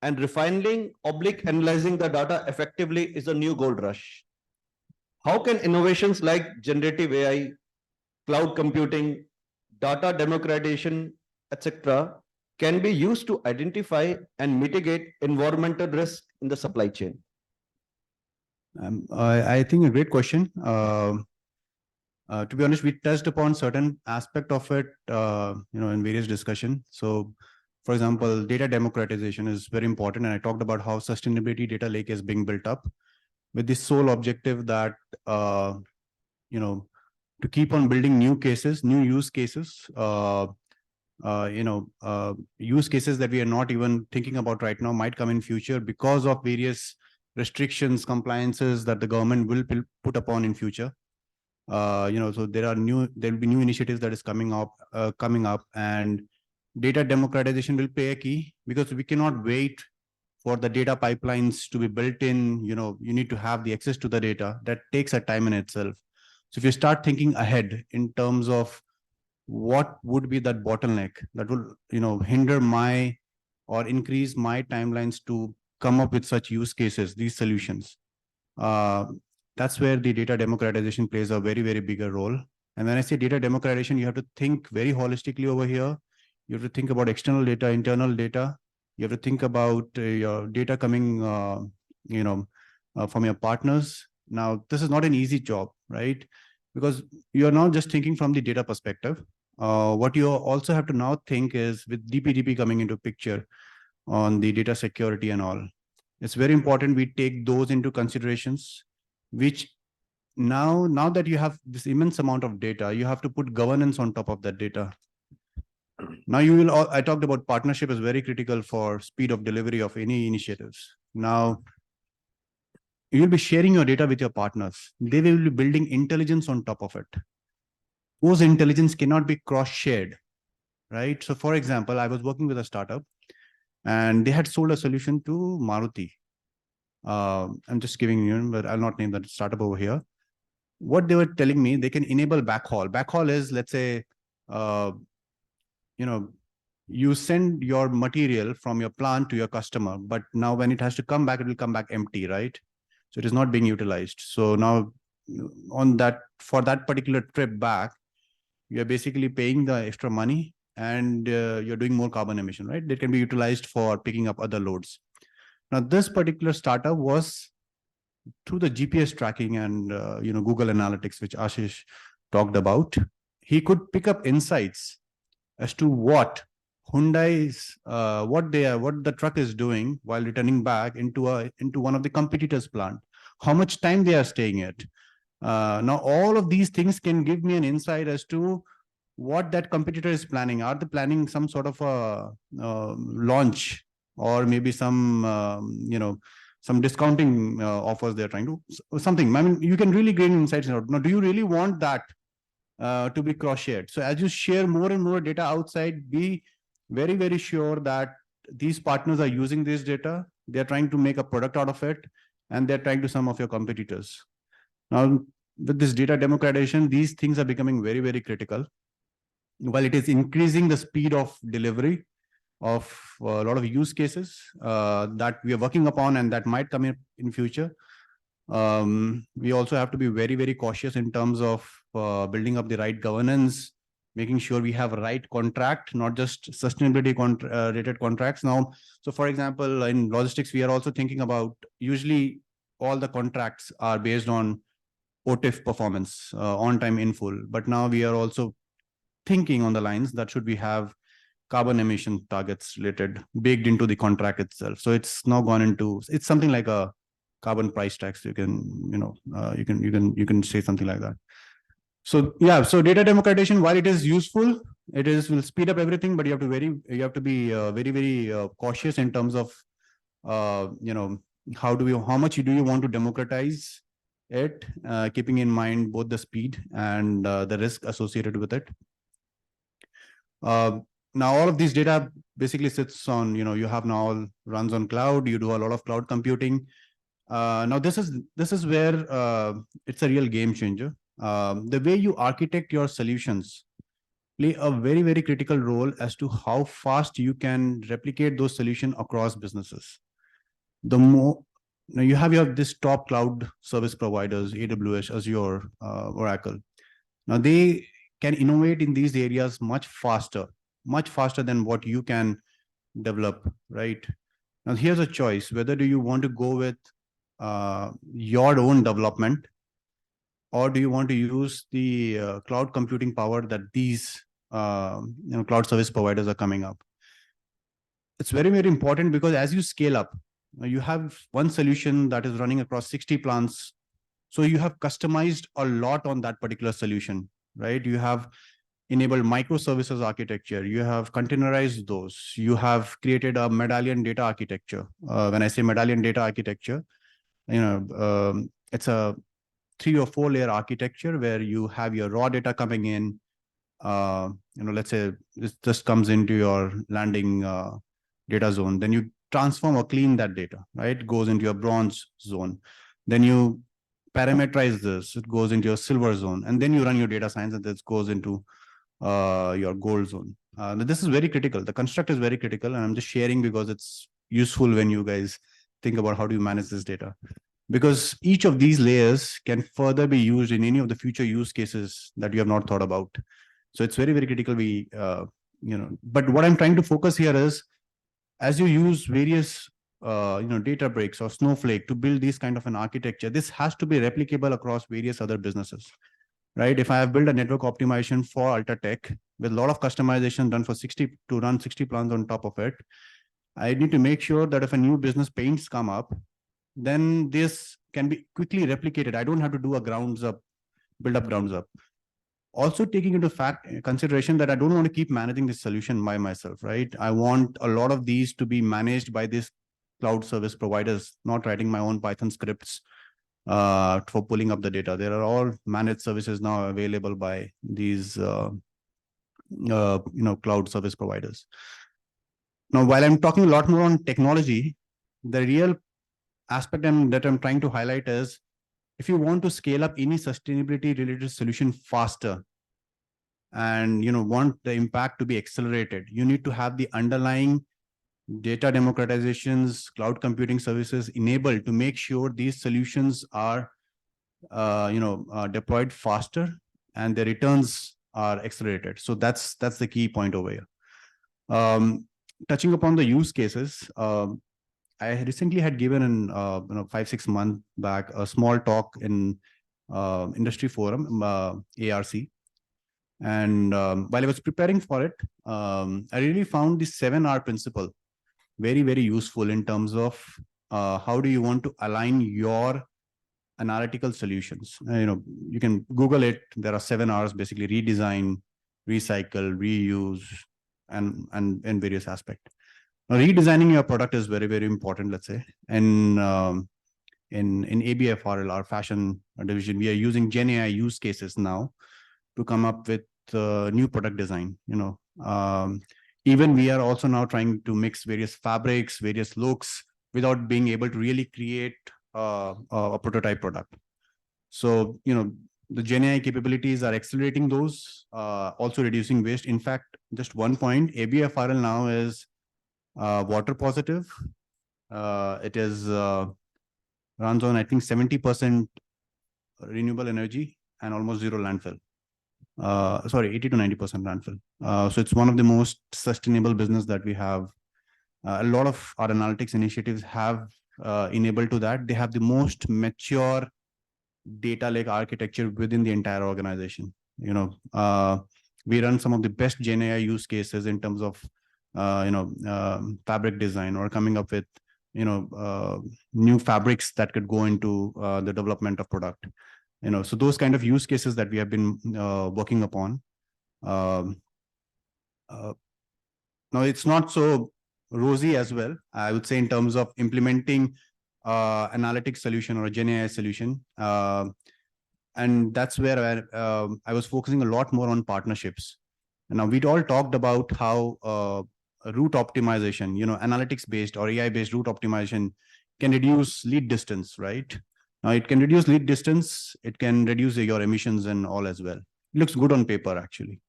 Speaker 10: and refining / analyzing the data effectively is a new gold rush. How can innovations like generative AI, cloud computing, data democratization, etc., can be used to identify and mitigate environmental risk in the supply chain?
Speaker 9: I think a great question. To be honest, we touched upon certain aspect of it, in various discussions. So, for example, data democratization is very important. And I talked about how sustainability data lake is being built up with the sole objective that, to keep on building new cases, new use cases, use cases that we are not even thinking about right now might come in future because of various restrictions, compliances that the government will put upon in future. So there will be new initiatives that is coming up, and data democratization will play a key, because we cannot wait for the data pipelines to be built in. You need to have the access to the data. That takes a time in itself. So if you start thinking ahead in terms of what would be that bottleneck that will, hinder my or increase my timelines to come up with such use cases, these solutions. That's where the data democratization plays a very, very bigger role. And when I say data democratization, you have to think very holistically over here. You have to think about external data, internal data. You have to think about your data coming, from your partners. Now, this is not an easy job, right? Because you're not just thinking from the data perspective. What you also have to now think is with DPDP coming into picture on the data security and all, it's very important we take those into considerations, which now that you have this immense amount of data, you have to put governance on top of that data. Now I talked about partnership is very critical for speed of delivery of any initiatives. Now, you'll be sharing your data with your partners. They will be building intelligence on top of it. Those intelligence cannot be cross-shared, right? So for example, I was working with a startup and they had sold a solution to Maruti. I'm just giving you, but I'll not name that startup over here. What they were telling me, they can enable backhaul. Backhaul is, let's say, you send your material from your plant to your customer, but now when it has to come back, it will come back empty, right? So it is not being utilized. So now for that particular trip back, you're basically paying the extra money and you're doing more carbon emission, right? That can be utilized for picking up other loads. Now, this particular startup was through the GPS tracking and Google Analytics, which Ashish talked about. He could pick up insights as to what Hyundai's what the truck is doing while returning back into one of the competitors' plant, how much time they are staying at. Now, all of these things can give me an insight as to what that competitor is planning. Are they planning some sort of a launch, or maybe some some discounting offers they're trying to something? I mean, you can really gain insights. Now, do you really want that to be cross-shared? So as you share more and more data outside, be very, very sure that these partners are using this data. They're trying to make a product out of it, and they're trying to some of your competitors. Now, with this data democratization, these things are becoming very, very critical. While it is increasing the speed of delivery of a lot of use cases that we are working upon and that might come in future, we also have to be very, very cautious in terms of building up the right governance, making sure we have a right contract, not just sustainability rated contracts. Now, so for example, in logistics, we are also thinking about, usually all the contracts are based on OTIF performance, on time in full. But now we are also thinking on the lines that should we have carbon emission targets related baked into the contract itself. So it's now gone into, it's something like a carbon price tax. You can, you can say something like that. So yeah, so data democratization, while it is useful, will speed up everything, but you have to be very, very cautious in terms of how much do you want to democratize it, keeping in mind both the speed and the risk associated with it. Now, all of these data basically sits on, you have now all runs on cloud. You do a lot of cloud computing. Now, this is where it's a real game changer. The way you architect your solutions play a very, very critical role as to how fast you can replicate those solutions across businesses. The more now you have this top cloud service providers, AWS, Azure, Oracle. Now they can innovate in these areas much faster than what you can develop, right? Now here's a choice: whether do you want to go with your own development, or do you want to use the cloud computing power that these cloud service providers are coming up? It's very, very important, because as you scale up, you have one solution that is running across 60 plants. So you have customized a lot on that particular solution, right? You have enabled microservices architecture. You have containerized those. You have created a medallion data architecture. When I say medallion data architecture, it's a 3 or 4 layer architecture where you have your raw data coming in. Let's say this just comes into your landing data zone. Then you transform or clean that data, right? It goes into your bronze zone. Then you parameterize this, it goes into your silver zone. And then you run your data science, and this goes into your goal zone. This is very critical. The construct is very critical, and I'm just sharing because it's useful when you guys think about how do you manage this data. Because each of these layers can further be used in any of the future use cases that you have not thought about. So it's very, very critical. But what I'm trying to focus here is, as you use various Databricks or Snowflake to build this kind of an architecture, this has to be replicable across various other businesses, right? If I have built a network optimization for Ultratech with a lot of customization done for 60 to run 60 plans on top of it, I need to make sure that if a new business pains come up, then this can be quickly replicated. I don't have to do a grounds up, build up grounds up. Also taking into consideration that I don't want to keep managing this solution by myself, right? I want a lot of these to be managed by these cloud service providers, not writing my own Python scripts for pulling up the data. There are all managed services now available by these cloud service providers. Now, while I'm talking a lot more on technology, the real aspect that I'm trying to highlight is, if you want to scale up any sustainability related solution faster and want the impact to be accelerated, you need to have the underlying data democratizations, cloud computing services enabled to make sure these solutions are deployed faster and the returns are accelerated. So that's the key point over here. Touching upon the use cases, I recently had given in 5-6 months back a small talk in industry forum, ARC. And while I was preparing for it, I really found the 7R principle very, very useful in terms of how do you want to align your analytical solutions. You can Google it. There are 7 R's, basically: redesign, recycle, reuse, and various aspects. Now, redesigning your product is very, very important, let's say. And in ABFRL, our fashion division, we are using Gen AI use cases now to come up with new product design. Even we are also now trying to mix various fabrics, various looks, without being able to really create a prototype product. So, the Gen AI capabilities are accelerating those, also reducing waste. In fact, just one point, ABFRL now is water positive. It is runs on, I think, 70% renewable energy and almost zero landfill. 80 to 90% landfill. So it's one of the most sustainable business that we have. A lot of our analytics initiatives have enabled to that. They have the most mature data lake architecture within the entire organization. We run some of the best Gen AI use cases in terms of fabric design, or coming up with new fabrics that could go into the development of product. So those kind of use cases that we have been working upon. Now it's not so rosy as well, I would say, in terms of implementing analytics solution or a Gen AI solution. And that's where I was focusing a lot more on partnerships. And now we'd all talked about how route optimization, analytics based or AI based route optimization can reduce lead distance, right? Now it can reduce lead distance. It can reduce your emissions and all as well. It looks good on paper, actually.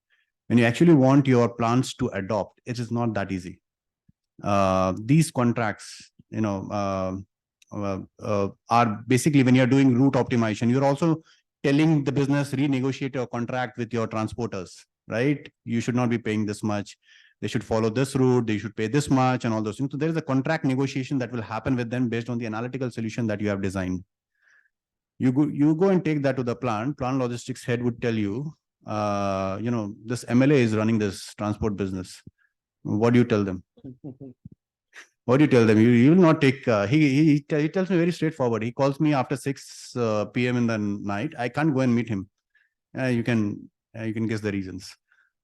Speaker 9: When you actually want your plants to adopt, it is not that easy. These contracts, are basically, when you're doing route optimization, you're also telling the business, renegotiate your contract with your transporters, right? You should not be paying this much. They should follow this route. They should pay this much and all those things. So there is a contract negotiation that will happen with them based on the analytical solution that you have designed. You go and take that to the plant logistics head would tell you, this MLA is running this transport business. What do you tell them? What do you tell them? You will not take, he tells me very straightforward. He calls me after 6 p.m. in the night. I can't go and meet him. You can guess the reasons.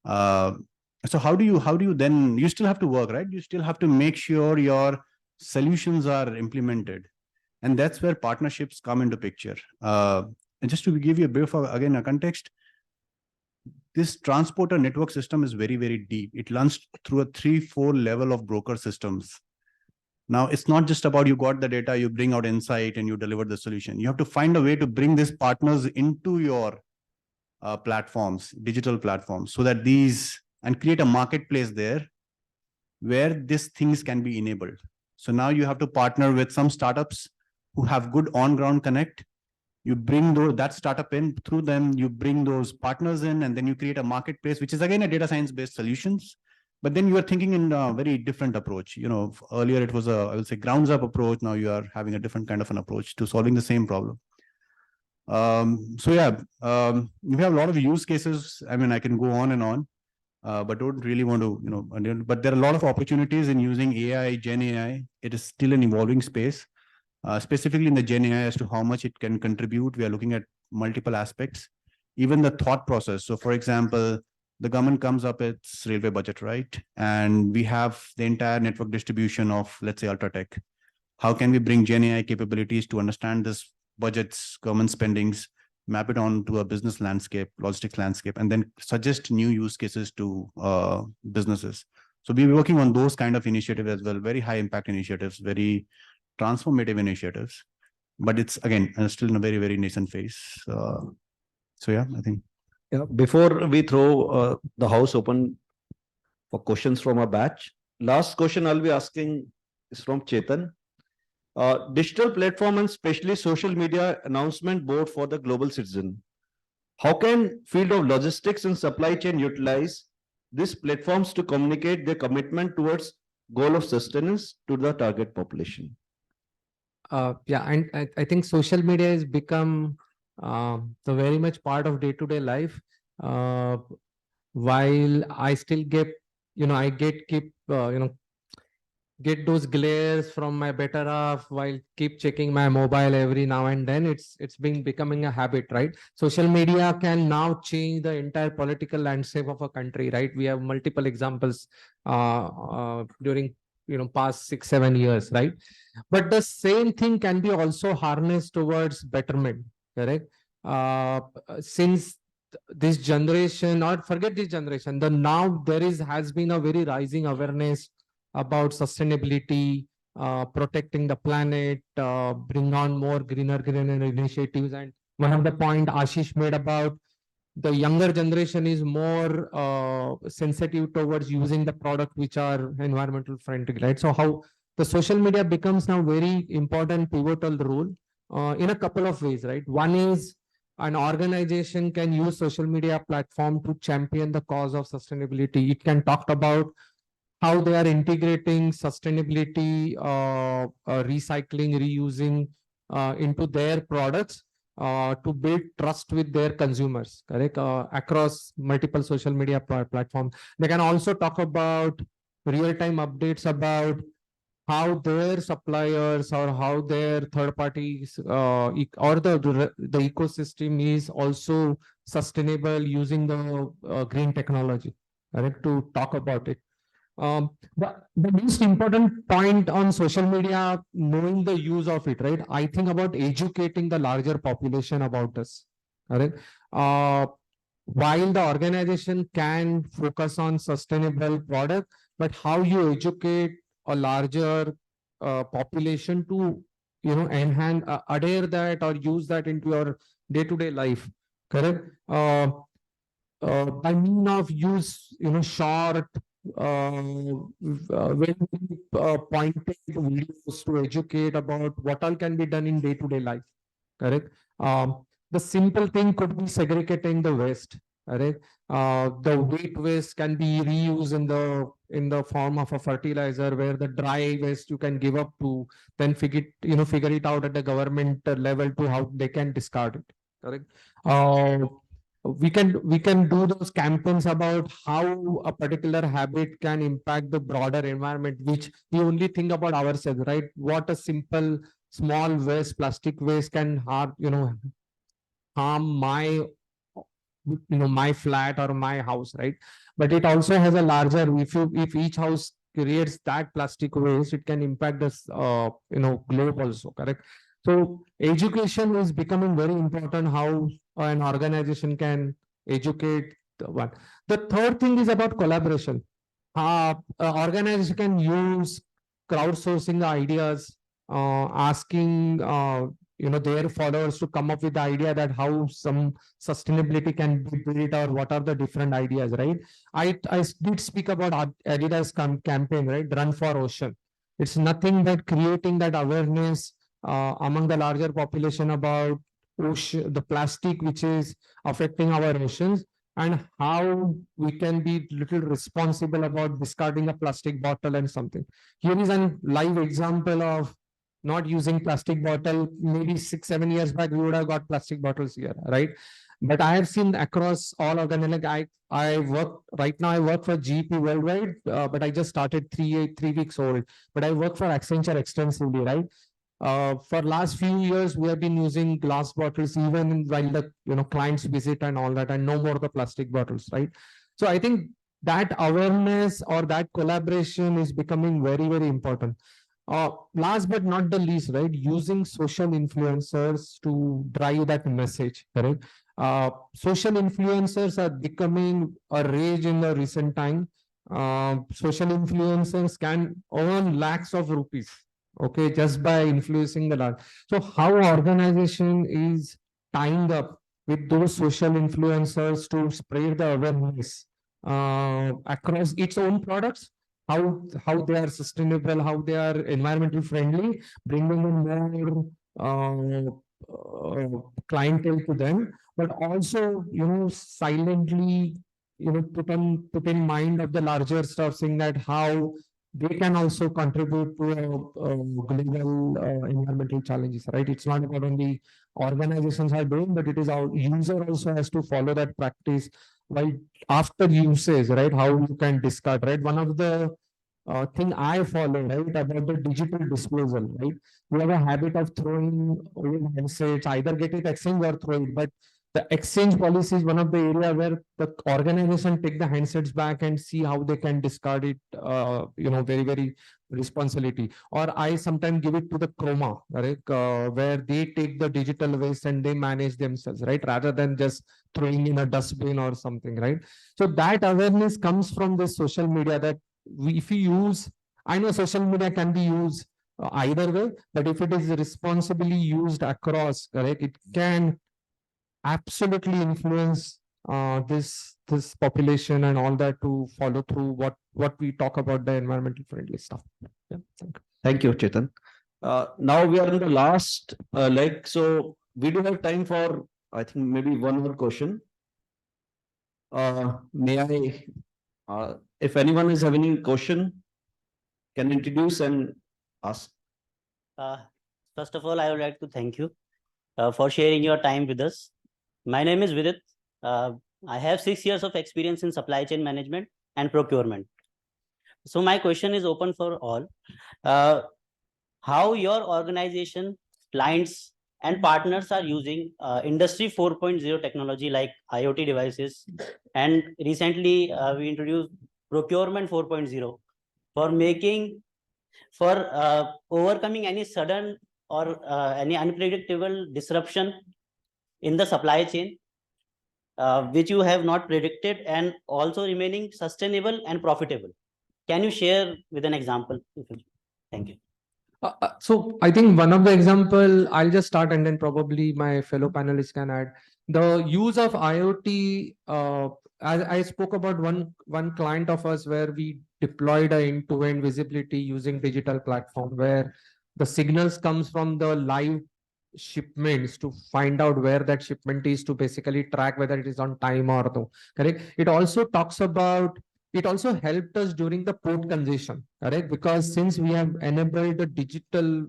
Speaker 9: So how do you then, you still have to work, right? You still have to make sure your solutions are implemented. And that's where partnerships come into picture. And just to give you a bit of, again, a context, this transporter network system is very, very deep. It runs through a 3-4 level of broker systems. Now, it's not just about you got the data, you bring out insight and you deliver the solution. You have to find a way to bring these partners into your platforms, digital platforms, so that these and create a marketplace there where these things can be enabled. So now you have to partner with some startups who have good on-ground connect. You bring that startup in, through them, you bring those partners in, and then you create a marketplace, which is again a data science-based solutions. But then you are thinking in a very different approach. Earlier it was I will say, grounds up approach. Now you are having a different kind of an approach to solving the same problem. So yeah, we have a lot of use cases. I mean, I can go on and on, but don't really want to, but there are a lot of opportunities in using AI, Gen AI. It is still an evolving space, specifically in the Gen AI as to how much it can contribute. We are looking at multiple aspects, even the thought process. So for example, the government comes up its railway budget, right? And we have the entire network distribution of, let's say, Ultratech. How can we bring Gen AI capabilities to understand this budgets, government spendings, map it onto a business landscape, logistics landscape, and then suggest new use cases to businesses. So we're working on those kind of initiatives as well, very high impact initiatives, very transformative initiatives, but it's again still in a very, very nascent phase. So yeah, I think.
Speaker 10: Yeah, before we throw the house open for questions from our batch, last question I'll be asking is from Chetan. Digital platform and especially social media announcement board for the global citizen. How can field of logistics and supply chain utilize these platforms to communicate their commitment towards goal of sustenance to the target population?
Speaker 6: Yeah, and I think social media has become the very much part of day-to-day life. While I still get, get those glares from my better half while keep checking my mobile every now and then. It's been becoming a habit, right? Social media can now change the entire political landscape of a country, right? We have multiple examples during past 6-7 years, right? But the same thing can be also harnessed towards betterment, correct? Since this generation, or forget this generation, now has been a very rising awareness about sustainability, protecting the planet, bring on more greener initiatives. And one of the point Ashish made about the younger generation is more sensitive towards using the product which are environmental friendly, right? So how the social media becomes now very important pivotal role in a couple of ways, right? One is an organization can use social media platform to champion the cause of sustainability. It can talk about how they are integrating sustainability, recycling, reusing into their products to build trust with their consumers, correct? Across multiple social media platforms. They can also talk about real-time updates about how their suppliers or how their third parties or the ecosystem is also sustainable using the green technology, correct? To talk about it. The most important point on social media, knowing the use of it, right? I think about educating the larger population about this, correct? While the organization can focus on sustainable product, but how you educate a larger population to, enhance, adhere that or use that into your day-to-day life, correct? By mean of use, short, very pointed videos to educate about what all can be done in day-to-day life, correct? The simple thing could be segregating the waste, correct? The wet waste can be reused in the form of a fertilizer, where the dry waste you can give up to, then figure it out at the government level to how they can discard it, correct? We can do those campaigns about how a particular habit can impact the broader environment, which we only think about ourselves, right? What a simple small waste, plastic waste can harm my my flat or my house, right? But it also has a larger, if each house creates that plastic waste, it can impact this globe also, correct? So education is becoming very important, how an organization can educate the one. The third thing is about collaboration. Organization can use crowdsourcing the ideas, asking their followers to come up with the idea that how some sustainability can be built or what are the different ideas, right? I did speak about Adidas campaign, right? Run for Ocean. It's nothing but creating that awareness among the larger population about ocean, the plastic which is affecting our oceans, and how we can be little responsible about discarding a plastic bottle and something. Here is a live example of not using plastic bottle. Maybe 6-7 years back, we would have got plastic bottles here, right? But I have seen across all organic, I work right now, I work for GP worldwide, but I just started 3 weeks old, but I work for Accenture extensively, right? For last few years, we have been using glass bottles even while the clients visit and all that, and no more the plastic bottles, right? So I think that awareness or that collaboration is becoming very, very important. Last but not the least, right? Using social influencers to drive that message, correct? Social influencers are becoming a rage in the recent time. Social influencers can earn lakhs of rupees, okay, just by influencing the large. So how organization is tying up with those social influencers to spread the awareness across its own products, how they are sustainable, how they are environmental friendly, bringing in more clientele to them, but also silently put in mind of the larger stuff, saying that how they can also contribute to global environmental challenges, right? It's not about only organizations are doing, but it is our user also has to follow that practice. While after usage, right? How you can discard, right? One of the thing I follow, right, about the digital disposal, right? We have a habit of throwing old handsets, either get it exchanged or throw it, but the exchange policy is one of the area where the organization take the handsets back and see how they can discard it, very, very responsibility. Or I sometimes give it to the Chroma, right, where they take the digital waste and they manage themselves, right, rather than just throwing in a dustbin or something, right? So that awareness comes from the social media that if you use, I know social media can be used either way, but if it is responsibly used across, correct, it can absolutely influence this population and all that to follow through what we talk about the environmental friendly stuff. Yeah, thank you.
Speaker 10: Thank you, Chetan. Now we are in the last leg, so we do have time for, I think, maybe one more question. May I, if anyone is having any question, can introduce and ask.
Speaker 11: First of all, I would like to thank you for sharing your time with us. My name is Vidit. I have 6 years of experience in supply chain management and procurement. So my question is open for all. How your organization, clients, and partners are using Industry 4.0 technology like IoT devices, and recently we introduced Procurement 4.0 for overcoming any sudden or any unpredictable disruption in the supply chain, which you have not predicted, and also remaining sustainable and profitable. Can you share with an example? Thank you.
Speaker 6: So I think one of the example, I'll just start and then probably my fellow panelists can add. The use of IoT, as I spoke about one client of us where we deployed a end-to-end visibility using digital platform where the signals comes from the live shipments to find out where that shipment is, to basically track whether it is on time or no, correct? It also talks about, it also helped us during the port congestion, correct? Because since we have enabled the digital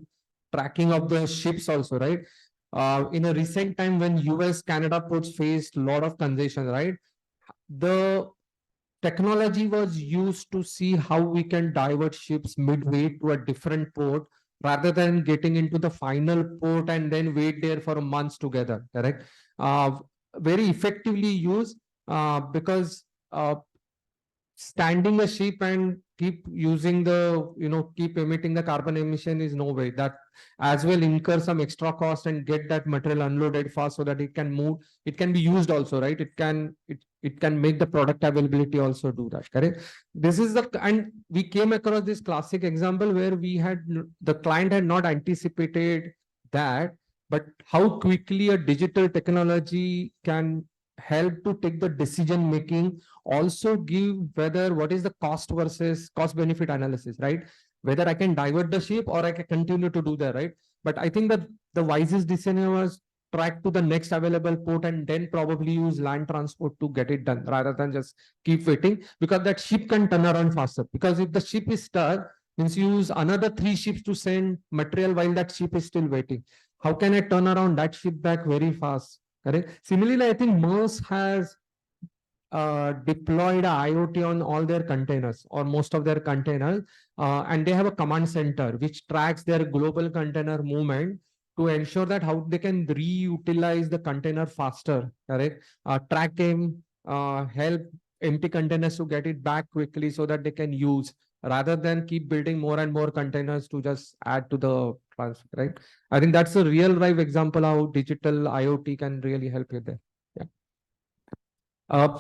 Speaker 6: tracking of the ships also, right? In a recent time when US, Canada ports faced a lot of congestion, right? The technology was used to see how we can divert ships midway to a different port rather than getting into the final port and then wait there for months together, correct? Very effectively used because standing a ship and keep using the, keep emitting the carbon emission is no way. That as well incur some extra cost and get that material unloaded fast so that it can move. It can be used also, right? It can make the product availability also do that, correct? This is and we came across this classic example where we had, the client had not anticipated that but how quickly a digital technology can help to take the decision making, also give whether what is the cost versus cost benefit analysis, right? Whether I can divert the ship or I can continue to do that, right? But I think that the wisest decision was track to the next available port and then probably use land transport to get it done rather than just keep waiting, because that ship can turn around faster. Because if the ship is stuck, means you use another 3 ships to send material while that ship is still waiting. How can I turn around that ship back very fast? Correct. Similarly, I think Maersk has deployed a IoT on all their containers or most of their containers, and they have a command center which tracks their global container movement to ensure that how they can reutilize the container faster. Correct. Track them, help empty containers to get it back quickly so that they can use, rather than keep building more and more containers to just add to the transfer, right? I think that's a real life example how digital IoT can really help you there. Yeah.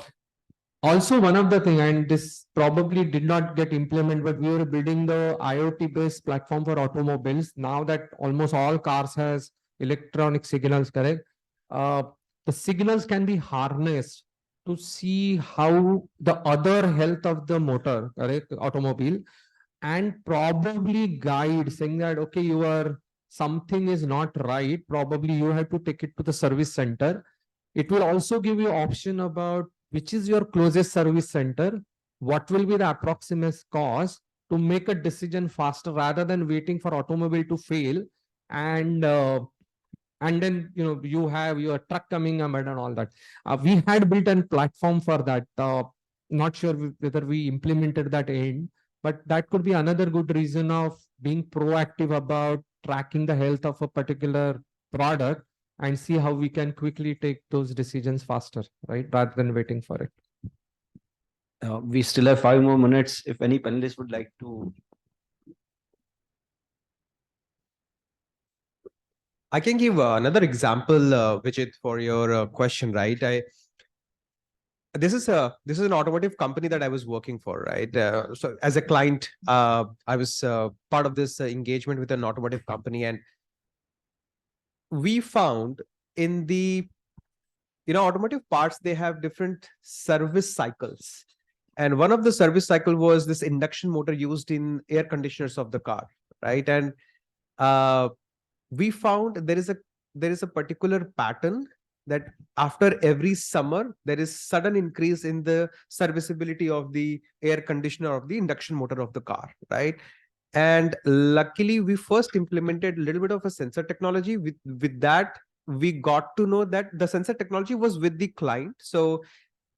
Speaker 6: Also, one of the thing, and this probably did not get implemented, but we were building the IoT based platform for automobiles. Now that almost all cars has electronic signals, correct? The signals can be harnessed to see how the other health of the motor, correct, automobile, and probably guide saying that, okay, something is not right. Probably you have to take it to the service center. It will also give you option about which is your closest service center, what will be the approximate cost to make a decision faster rather than waiting for automobile to fail. And then you have your truck coming and all that. We had built a platform for that. Not sure whether we implemented that end, but that could be another good reason of being proactive about tracking the health of a particular product and see how we can quickly take those decisions faster, right? Rather than waiting for it.
Speaker 10: We still have 5 more minutes. If any panelists would like to.
Speaker 8: I can give another example, Vijit, for your question, right? This is an automotive company that I was working for, right? So as a client, I was part of this engagement with an automotive company, and we found in the automotive parts, they have different service cycles, and one of the service cycle was this induction motor used in air conditioners of the car, right? And we found there is a particular pattern that after every summer there is sudden increase in the serviceability of the air conditioner of the induction motor of the car, right? And luckily we first implemented a little bit of a sensor technology. With that, we got to know that the sensor technology was with the client, so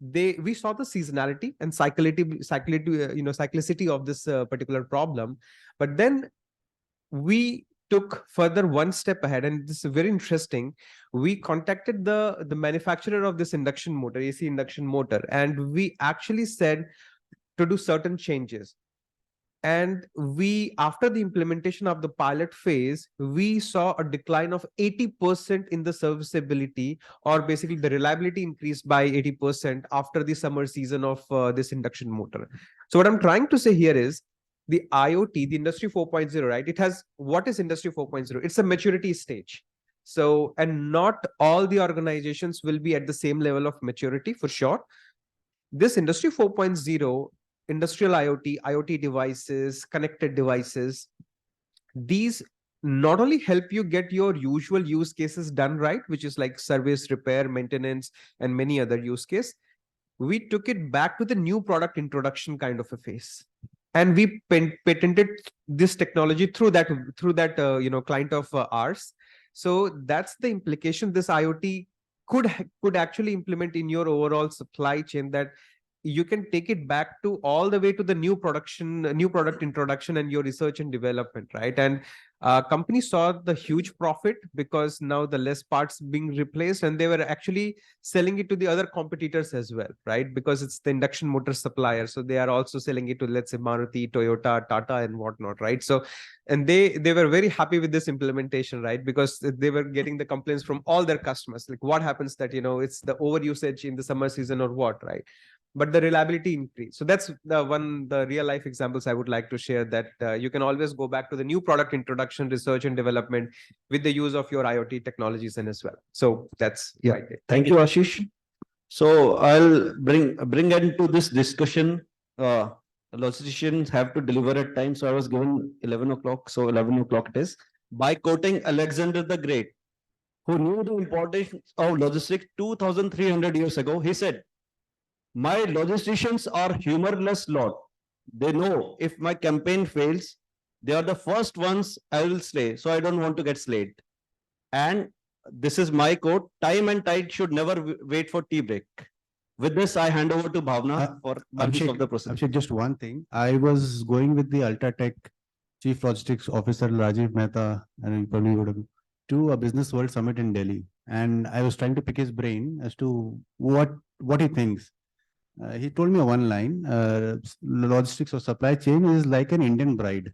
Speaker 8: we saw the seasonality and cyclicity of this particular problem. But then we took further one step ahead, and this is very interesting. We contacted the manufacturer of this induction motor, AC induction motor, and we actually said to do certain changes. And after the implementation of the pilot phase, we saw a decline of 80% in the serviceability, or basically the reliability increased by 80% after the summer season of this induction motor. So what I'm trying to say here is the IoT, the Industry 4.0, right? What is Industry 4.0? It's a maturity stage. So, and not all the organizations will be at the same level of maturity, for sure. This Industry 4.0, industrial IoT, IoT devices, connected devices, these not only help you get your usual use cases done right, which is like service, repair, maintenance, and many other use cases. We took it back to the new product introduction kind of a phase. And we patented this technology through that client of ours. So that's the implication this IoT could actually implement in your overall supply chain, that you can take it back to all the way to the new product introduction and your research and development, right? And companies saw the huge profit because now the less parts being replaced, and they were actually selling it to the other competitors as well, right? Because it's the induction motor supplier, so they are also selling it to, let's say, Maruti, Toyota, Tata, and whatnot, right? So, and they were very happy with this implementation, right? Because they were getting the complaints from all their customers, like what happens that it's the over usage in the summer season or what, right? but the reliability increased. So that's the real life examples I would like to share, that you can always go back to the new product introduction, research and development with the use of your IoT technologies in as well. So that's
Speaker 10: Yeah.
Speaker 8: right there.
Speaker 10: Thank you, Ashish. So I'll bring into this discussion. Logisticians have to deliver at time. So I was given 11 o'clock. So 11 o'clock it is. By quoting Alexander the Great, who knew the importance of logistics 2,300 years ago, he said, "My logisticians are humorless lot. They know if my campaign fails, they are the first ones I will slay. So I don't want to get slayed." And this is my quote: "Time and tide should never wait for tea break." With this, I hand over to Bhavna for balance of the process.
Speaker 9: Abhishek, just one thing. I was going with the Ultratech Chief Logistics Officer Rajiv Mehta, and you probably would have, to a Business World Summit in Delhi. And I was trying to pick his brain as to what he thinks. He told me one line: logistics or supply chain is like an Indian bride.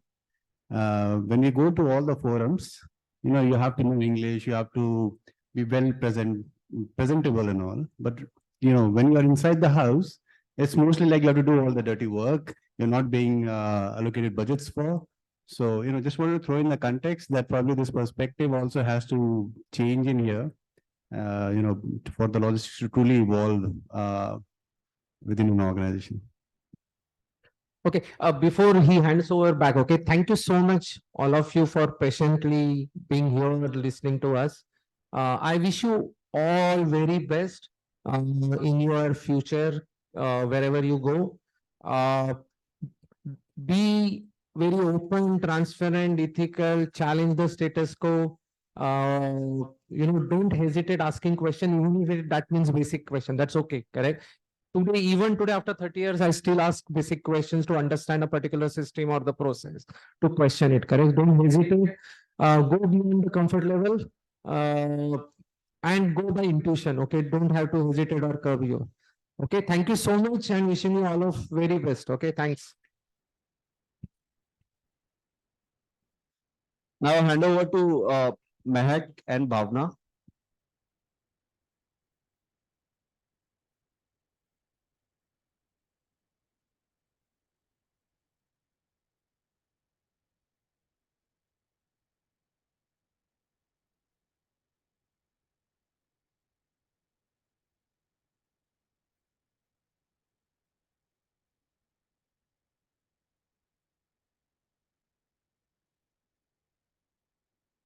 Speaker 9: When we go to all the forums, you have to know English, you have to be well presentable and all. But when you are inside the house, it's mostly like you have to do all the dirty work. You're not being allocated budgets for. So, just wanted to throw in the context that probably this perspective also has to change in here, for the logistics to truly evolve within an organization.
Speaker 6: Okay, before he hands over back, okay, thank you so much, all of you, for patiently being here listening to us. I wish you all very best in your future, wherever you go. Be very open, transparent, ethical, challenge the status quo. Don't hesitate asking question, even if that means basic question. That's okay, correct? Even today, after 30 years, I still ask basic questions to understand a particular system or the process, to question it, correct? Don't hesitate. Go beyond the comfort level and go by intuition, okay? Don't have to hesitate or curb you. Okay, thank you so much and wishing you all of very best. Okay, thanks.
Speaker 10: Now I hand over to Mehak and Bhavna.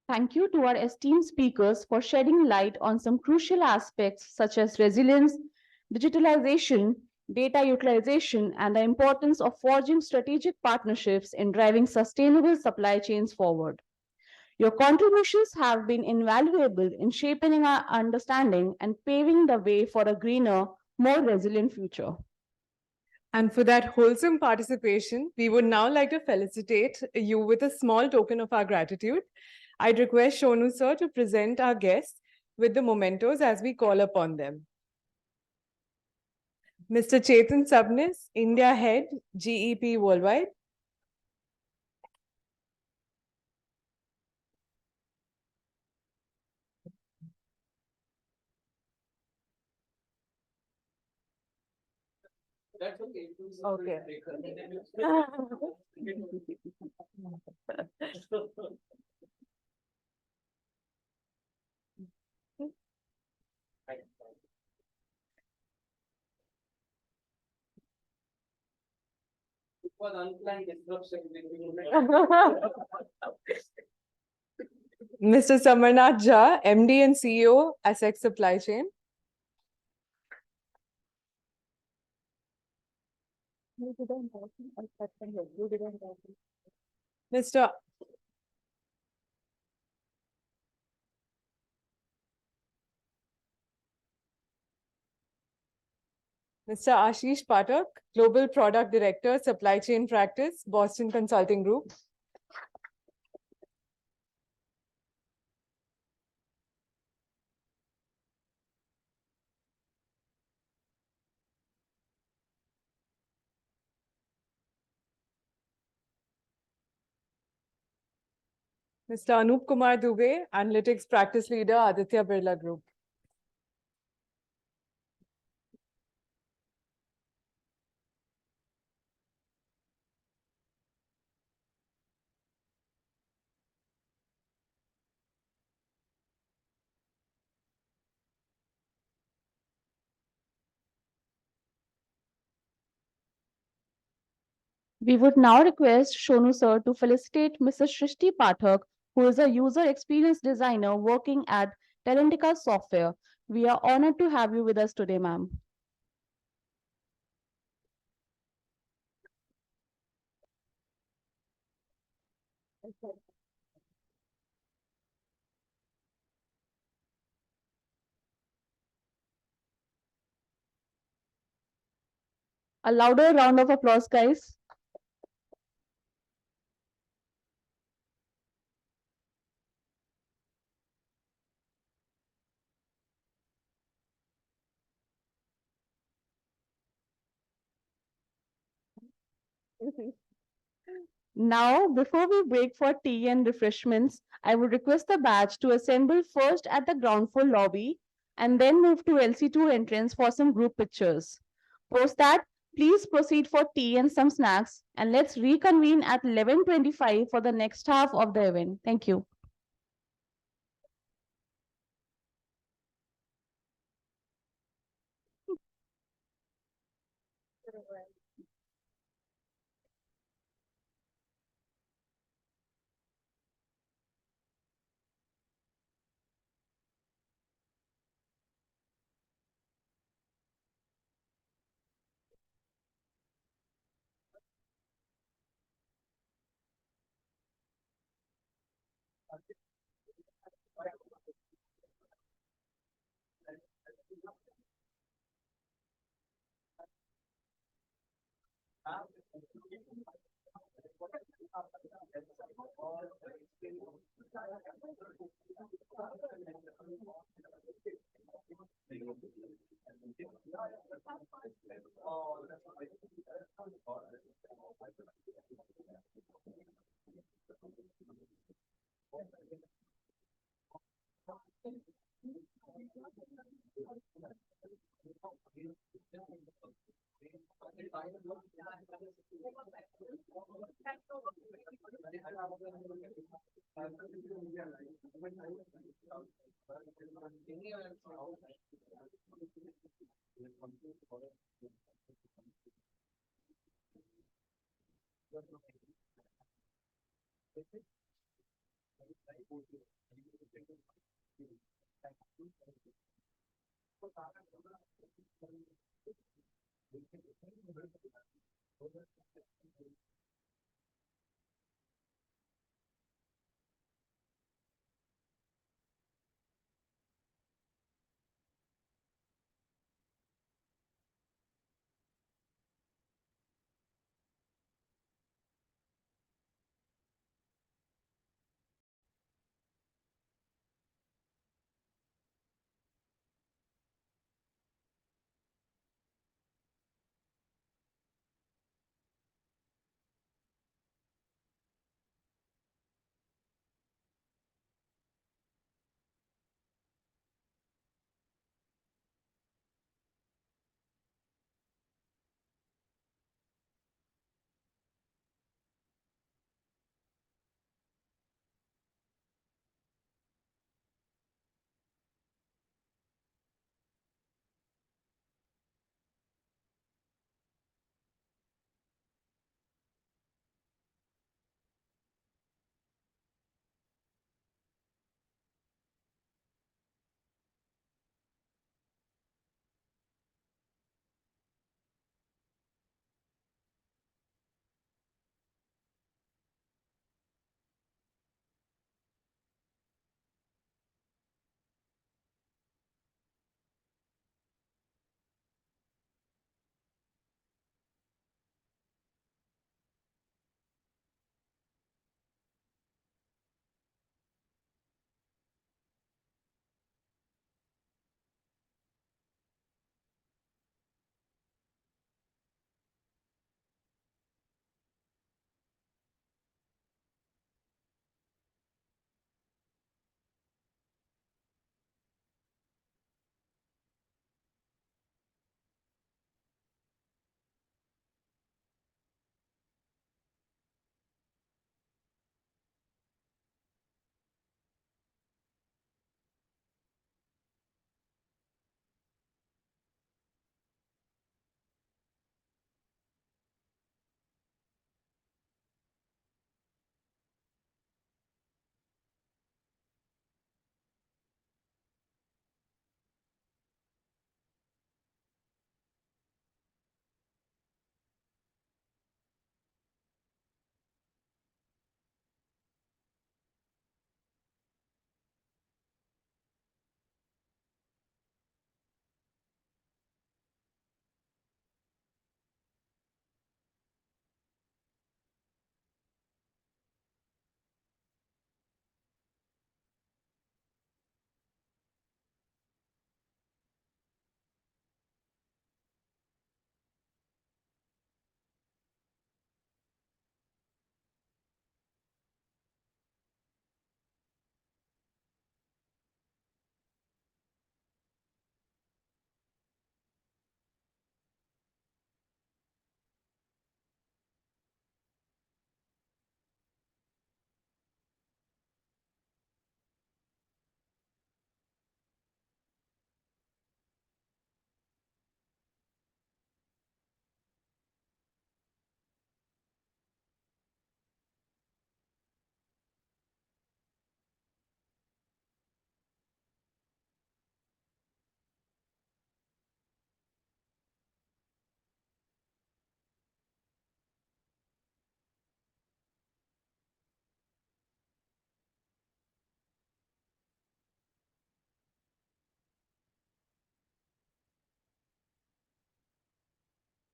Speaker 2: Thank you to our esteemed speakers for shedding light on some crucial aspects such as resilience, digitalization, data utilization, and the importance of forging strategic partnerships in driving sustainable supply chains forward. Your contributions have been invaluable in shaping our understanding and paving the way for a greener, more resilient future.
Speaker 1: And for that wholesome participation, we would now like to felicitate you with a small token of our gratitude. I'd request Shonu sir to present our guests with the mementos as we call upon them. Mr. Chetan Sabnis, India Head, GEP Worldwide.
Speaker 6: That's okay.
Speaker 1: Okay. Mr. Samarnath Jha, MD and CEO, ASEC Supply Chain. Mr. Ashish Pathak, Global Product Director, Supply Chain Practice, Boston Consulting Group. Mr. Anup Kumar Dubey, Analytics Practice Leader, Aditya Birla Group.
Speaker 2: We would now request Shonu sir to felicitate Mrs. Shrishti Pathak, who is a user experience designer working at Talentica Software. We are honored to have you with us today, ma'am. A louder round of applause, guys. Now, before we break for tea and refreshments, I would request the batch to assemble first at the ground floor lobby and then move to LC2 entrance for some group pictures. Post that, please proceed for tea and some snacks, and let's reconvene at 11:25 for the next half of the event. Thank you.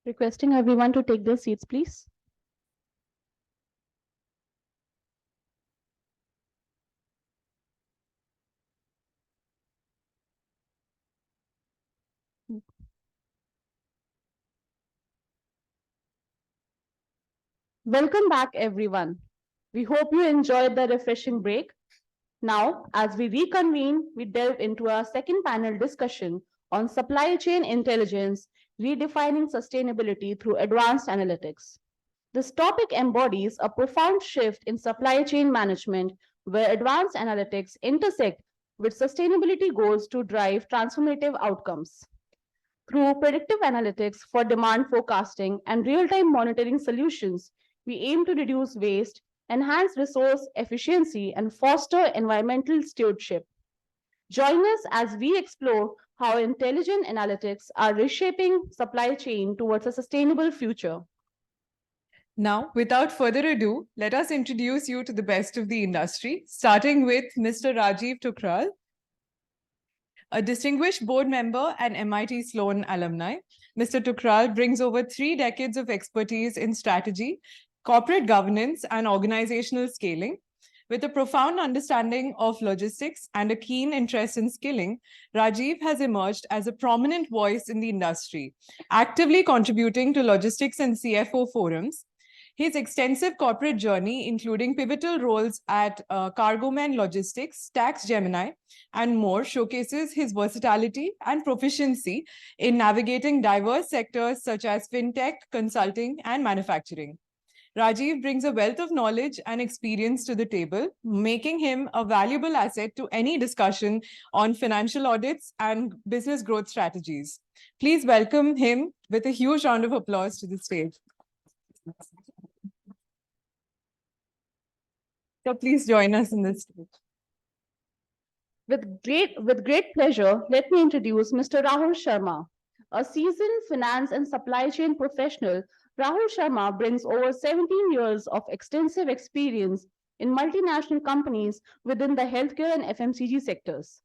Speaker 2: Requesting everyone to take their seats, please. Welcome back, everyone. We hope you enjoyed the refreshing break. Now, as we reconvene, we delve into our second panel discussion on supply chain intelligence, redefining sustainability through advanced analytics. This topic embodies a profound shift in supply chain management where advanced analytics intersect with sustainability goals to drive transformative outcomes. Through predictive analytics for demand forecasting and real-time monitoring solutions, we aim to reduce waste, enhance resource efficiency, and foster environmental stewardship. Join us as we explore how intelligent analytics are reshaping supply chain towards a sustainable future.
Speaker 1: Now, without further ado, let us introduce you to the best of the industry, starting with Mr. Rajiv Tukral, a distinguished board member and MIT Sloan alumni. Mr. Tukral brings over 3 decades of expertise in strategy, corporate governance, and organizational scaling. With a profound understanding of logistics and a keen interest in skilling, Rajiv has emerged as a prominent voice in the industry, actively contributing to logistics and CFO forums. His extensive corporate journey, including pivotal roles at Cargoman Logistics, Tax Gemini, and more, showcases his versatility and proficiency in navigating diverse sectors such as fintech, consulting, and manufacturing. Rajiv brings a wealth of knowledge and experience to the table, making him a valuable asset to any discussion on financial audits and business growth strategies. Please welcome him with a huge round of applause to the stage. So please join us in this stage.
Speaker 2: With great pleasure, let me introduce Mr. Rahul Sharma. A seasoned finance and supply chain professional, Rahul Sharma brings over 17 years of extensive experience in multinational companies within the healthcare and FMCG sectors.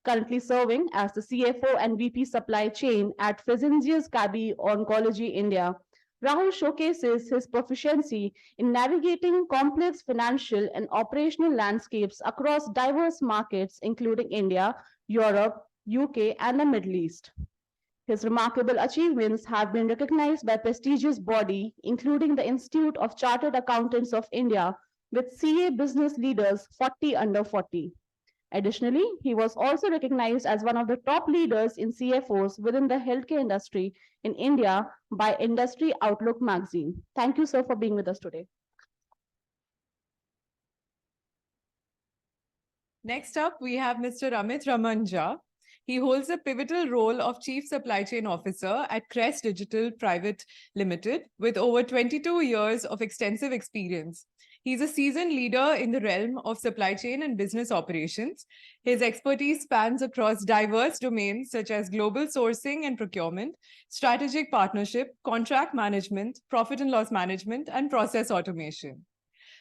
Speaker 2: Currently serving as the CFO and VP Supply Chain at Fresenius Kabi Oncology India, Rahul showcases his proficiency in navigating complex financial and operational landscapes across diverse markets, including India, Europe, UK, and the Middle East. His remarkable achievements have been recognized by prestigious bodies, including the Institute of Chartered Accountants of India, with CA Business Leaders 40 under 40. Additionally, he was also recognized as one of the top leaders in CFOs within the healthcare industry in India by Industry Outlook magazine. Thank you, sir, for being with us today.
Speaker 1: Next up, we have Mr. Amit Raman Jha. He holds a pivotal role of Chief Supply Chain Officer at Crest Digital Private Limited with over 22 years of extensive experience. He's a seasoned leader in the realm of supply chain and business operations. His expertise spans across diverse domains such as global sourcing and procurement, strategic partnership, contract management, profit and loss management, and process automation.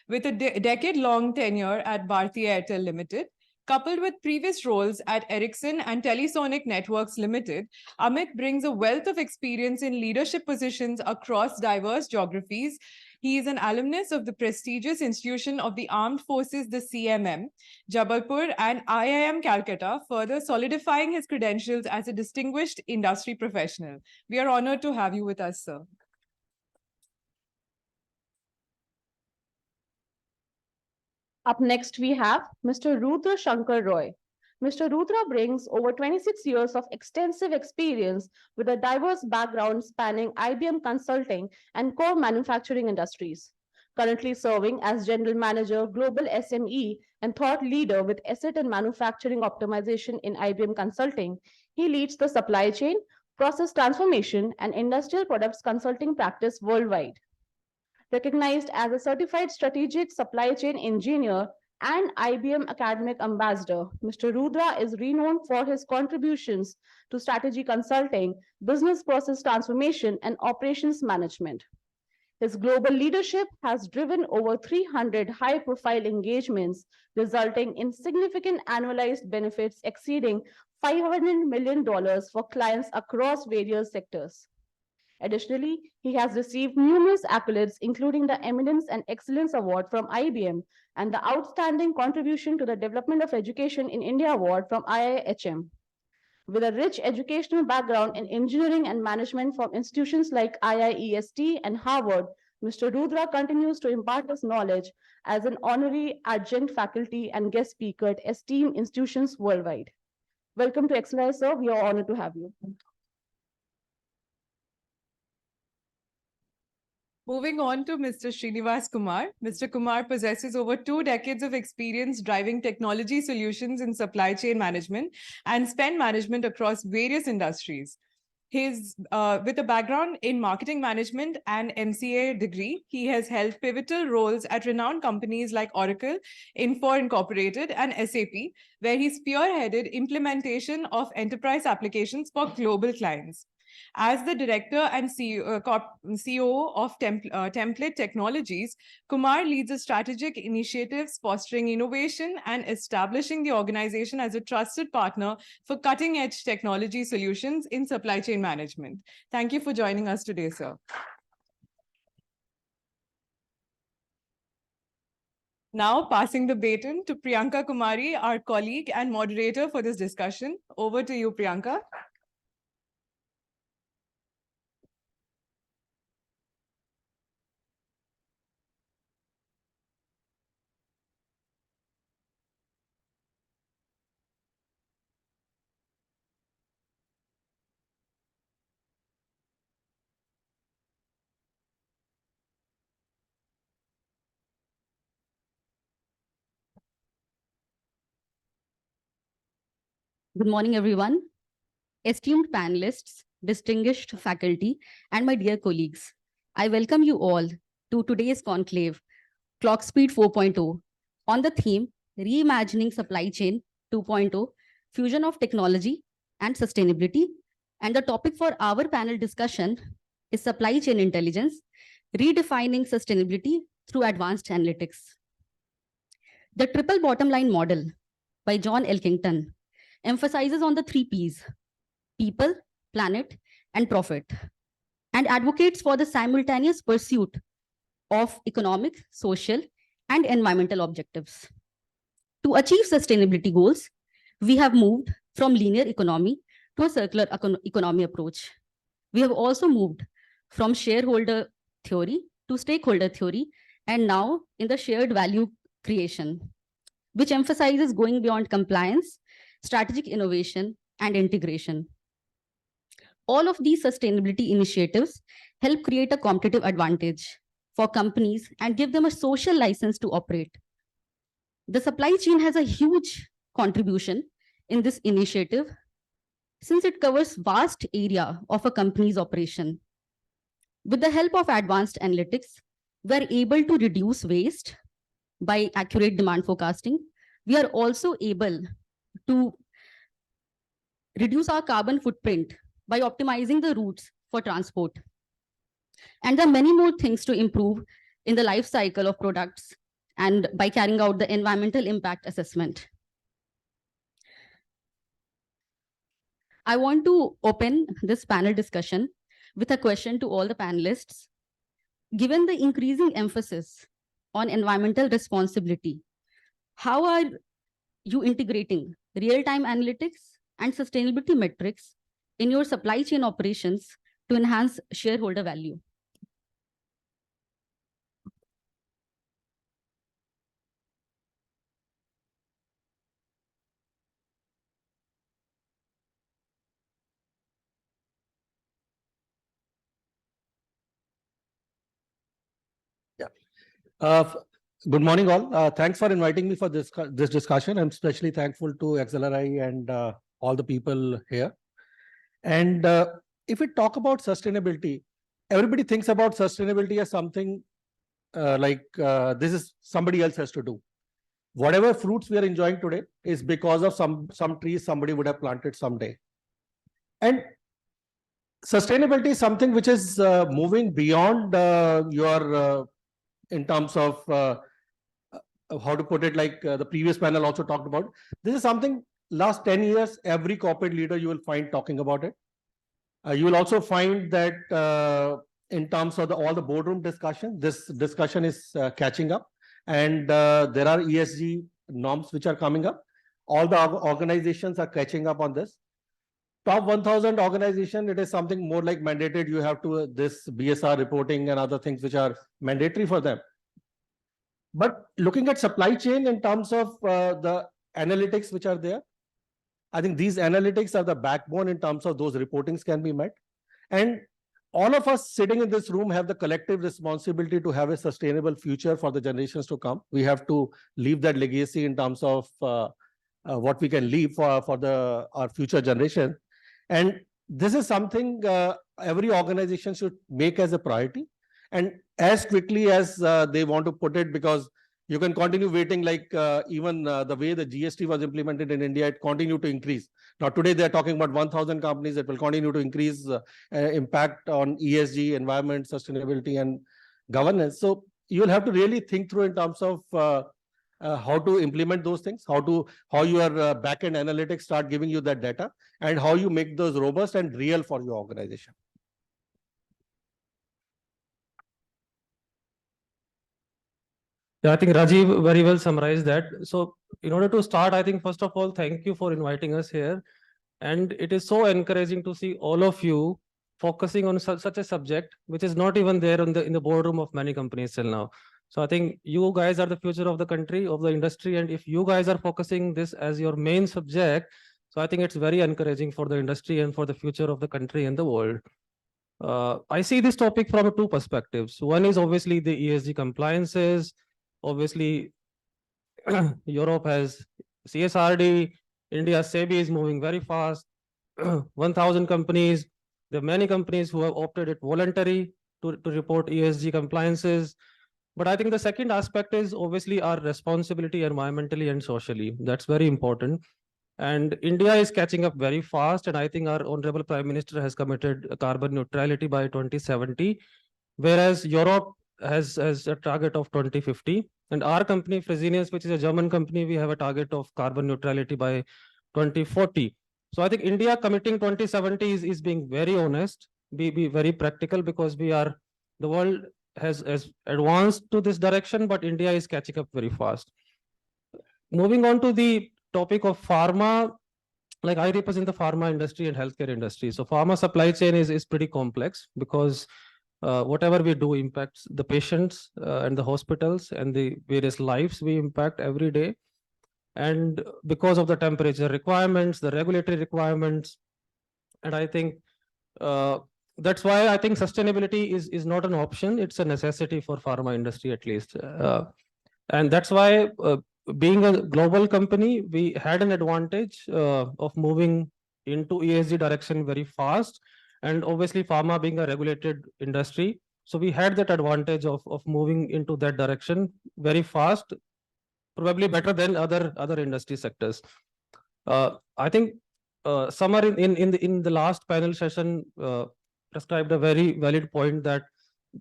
Speaker 1: With a decade-long tenure at Bharti Airtel Limited, coupled with previous roles at Ericsson and Telesonic Networks Limited, Amit brings a wealth of experience in leadership positions across diverse geographies. He is an alumnus of the prestigious institution of the Armed Forces, the CMM, Jabalpur, and IIM Calcutta, further solidifying his credentials as a distinguished industry professional. We are honored to have you with us, sir.
Speaker 2: Up next, we have Mr. Rudra Shankar Roy. Mr. Rudra brings over 26 years of extensive experience with a diverse background spanning IBM consulting and core manufacturing industries. Currently serving as General Manager, Global SME, and thought leader with asset and manufacturing optimization in IBM Consulting, he leads the supply chain, process transformation, and industrial products consulting practice worldwide. Recognized as a certified strategic supply chain engineer and IBM academic ambassador, Mr. Rudra is renowned for his contributions to strategy consulting, business process transformation, and operations management. His global leadership has driven over 300 high-profile engagements, resulting in significant annualized benefits exceeding $500 million for clients across various sectors. Additionally, he has received numerous accolades, including the Eminence and Excellence Award from IBM and the Outstanding Contribution to the Development of Education in India Award from IIHM. With a rich educational background in engineering and management from institutions like IIEST and Harvard, Mr. Rudra continues to impart his knowledge as an honorary adjunct faculty and guest speaker at esteemed institutions worldwide. Welcome to XLRI, sir. We are honored to have you.
Speaker 1: Moving on to Mr. Srinivas Kumar. Mr. Kumar possesses over 2 decades of experience driving technology solutions in supply chain management and spend management across various industries. With a background in marketing management and MCA degree, he has held pivotal roles at renowned companies like Oracle, Infor Incorporated, and SAP, where he spearheaded implementation of enterprise applications for global clients. As the director and CEO of Template Technologies, Kumar leads strategic initiatives fostering innovation and establishing the organization as a trusted partner for cutting-edge technology solutions in supply chain management. Thank you for joining us today, sir. Now passing the baton to Priyanka Kumari, our colleague and moderator for this discussion. Over to you, Priyanka.
Speaker 12: Good morning, everyone. Esteemed panelists, distinguished faculty, and my dear colleagues, I welcome you all to today's conclave, Clockspeed 4.0, on the theme Reimagining Supply Chain 2.0, Fusion of Technology and Sustainability. And the topic for our panel discussion is Supply Chain Intelligence, Redefining Sustainability through Advanced Analytics. The triple bottom line model by John Elkington emphasizes on the 3 Ps: people, planet, and profit, and advocates for the simultaneous pursuit of economic, social, and environmental objectives. To achieve sustainability goals, we have moved from linear economy to a circular economy approach. We have also moved from shareholder theory to stakeholder theory, and now in the shared value creation, which emphasizes going beyond compliance, strategic innovation, and integration. All of these sustainability initiatives help create a competitive advantage for companies and give them a social license to operate. The supply chain has a huge contribution in this initiative since it covers vast area of a company's operation. With the help of advanced analytics, we are able to reduce waste by accurate demand forecasting. We are also able to reduce our carbon footprint by optimizing the routes for transport. And there are many more things to improve in the life cycle of products and by carrying out the environmental impact assessment. I want to open this panel discussion with a question to all the panelists. Given the increasing emphasis on environmental responsibility, how are you integrating real-time analytics and sustainability metrics in your supply chain operations to enhance shareholder value?
Speaker 13: Good morning, all. Thanks for inviting me for this discussion. I'm especially thankful to XLRI and all the people here. And if we talk about sustainability, everybody thinks about sustainability as something this is somebody else has to do. Whatever fruits we are enjoying today is because of some trees somebody would have planted someday. And sustainability is something which is moving beyond your in terms of how to put it, like the previous panel also talked about. This is something last 10 years, every corporate leader you will find talking about it. You will also find that in terms of all the boardroom discussion, this discussion is catching up, and there are ESG norms which are coming up. All the organizations are catching up on this. Top 1000 organization, it is something more like mandated. You have to this BSR reporting and other things which are mandatory for them. But looking at supply chain in terms of the analytics which are there, I think these analytics are the backbone in terms of those reportings can be met. And all of us sitting in this room have the collective responsibility to have a sustainable future for the generations to come. We have to leave that legacy in terms of what we can leave for our future generation. And this is something every organization should make as a priority, and as quickly as they want to put it, because you can continue waiting, like even the way the GST was implemented in India, it continued to increase. Now today they're talking about 1000 companies. It will continue to increase impact on ESG, environment, sustainability and governance. So you'll have to really think through in terms of how to implement those things, how your backend analytics start giving you that data, and how you make those robust and real for your organization.
Speaker 6: Yeah, I think Rajiv very well summarized that. So in order to start, I think first of all, thank you for inviting us here. And it is so encouraging to see all of you focusing on such a subject, which is not even there in the boardroom of many companies till now. So I think you guys are the future of the country, of the industry. And if you guys are focusing this as your main subject, so I think it's very encouraging for the industry and for the future of the country and the world. I see this topic from two perspectives. One is obviously the ESG compliances. Obviously, Europe has CSRD, India SEBI is moving very fast. 1000 companies. There are many companies who have opted it voluntary to report ESG compliances. But I think the second aspect is obviously our responsibility environmentally and socially. That's very important. And India is catching up very fast. And I think our Honorable Prime Minister has committed carbon neutrality by 2070, whereas Europe has a target of 2050. And our company, Fresenius, which is a German company, we have a target of carbon neutrality by 2040. So I think India committing 2070 is being very honest, be very practical, because the world has advanced to this direction, but India is catching up very fast. Moving on to the topic of pharma, like I represent the pharma industry and healthcare industry. So pharma supply chain is pretty complex, because whatever we do impacts the patients and the hospitals and the various lives we impact every day. And because of the temperature requirements, the regulatory requirements, and I think that's why I think sustainability is not an option. It's a necessity for pharma industry, at least. And that's why being a global company, we had an advantage of moving into ESG direction very fast. And obviously pharma being a regulated industry, so we had that advantage of moving into that direction very fast, probably better than other industry sectors. I think Samar in the last panel session prescribed a very valid point that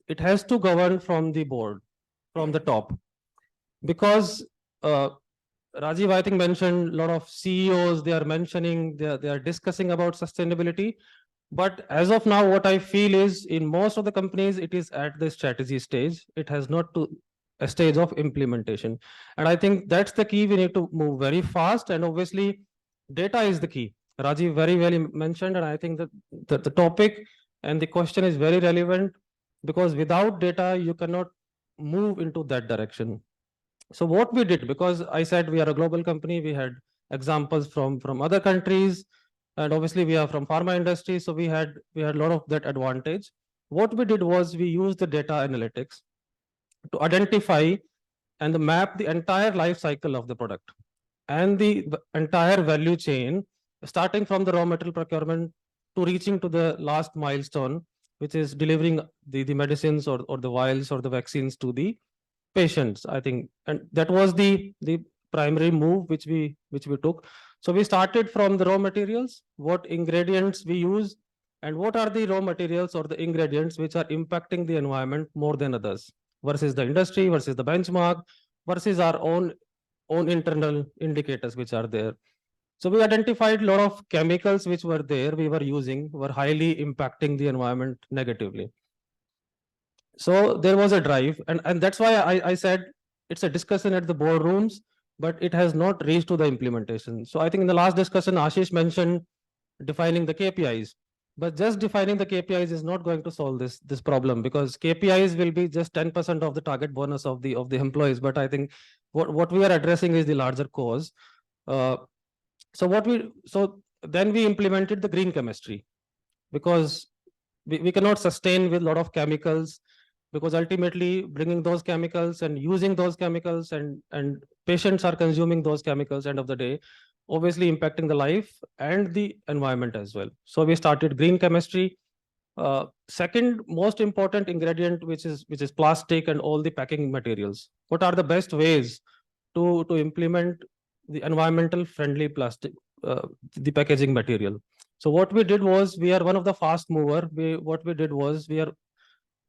Speaker 6: it has to govern from the board, from the top, because Rajiv, I think, mentioned a lot of CEOs, they are mentioning, they are discussing about sustainability. But as of now, what I feel is in most of the companies, it is at the strategy stage. It has not to a stage of implementation. And I think that's the key. We need to move very fast. And obviously, data is the key. Rajiv very well mentioned. And I think that the topic and the question is very relevant, because without data, you cannot move into that direction. So what we did, because I said we are a global company, we had examples from other countries. And obviously we are from pharma industry, so we had a lot of that advantage. What we did was we used the data analytics to identify and map the entire life cycle of the product and the entire value chain, starting from the raw material procurement to reaching to the last milestone, which is delivering the medicines or the vials or the vaccines to the patients, I think. And that was the primary move which we took. So we started from the raw materials, what ingredients we use, and what are the raw materials or the ingredients which are impacting the environment more than others, versus the industry, versus the benchmark, versus our own internal indicators which are there. So we identified a lot of chemicals which were there, we were using, were highly impacting the environment negatively. So there was a drive, and that's why I said it's a discussion at the boardrooms, but it has not reached to the implementation. So I think in the last discussion, Ashish mentioned defining the KPIs, but just defining the KPIs is not going to solve this problem, because KPIs will be just 10% of the target bonus of the employees. But I think what we are addressing is the larger cause. So then we implemented the green chemistry, because we cannot sustain with a lot of chemicals, because ultimately bringing those chemicals and using those chemicals and patients are consuming those chemicals end of the day, obviously impacting the life and the environment as well. So we started green chemistry. Second most important ingredient, which is plastic and all the packing materials. What are the best ways to implement the environmental friendly plastic, the packaging material? So what we did was, we are one of the fast mover. We are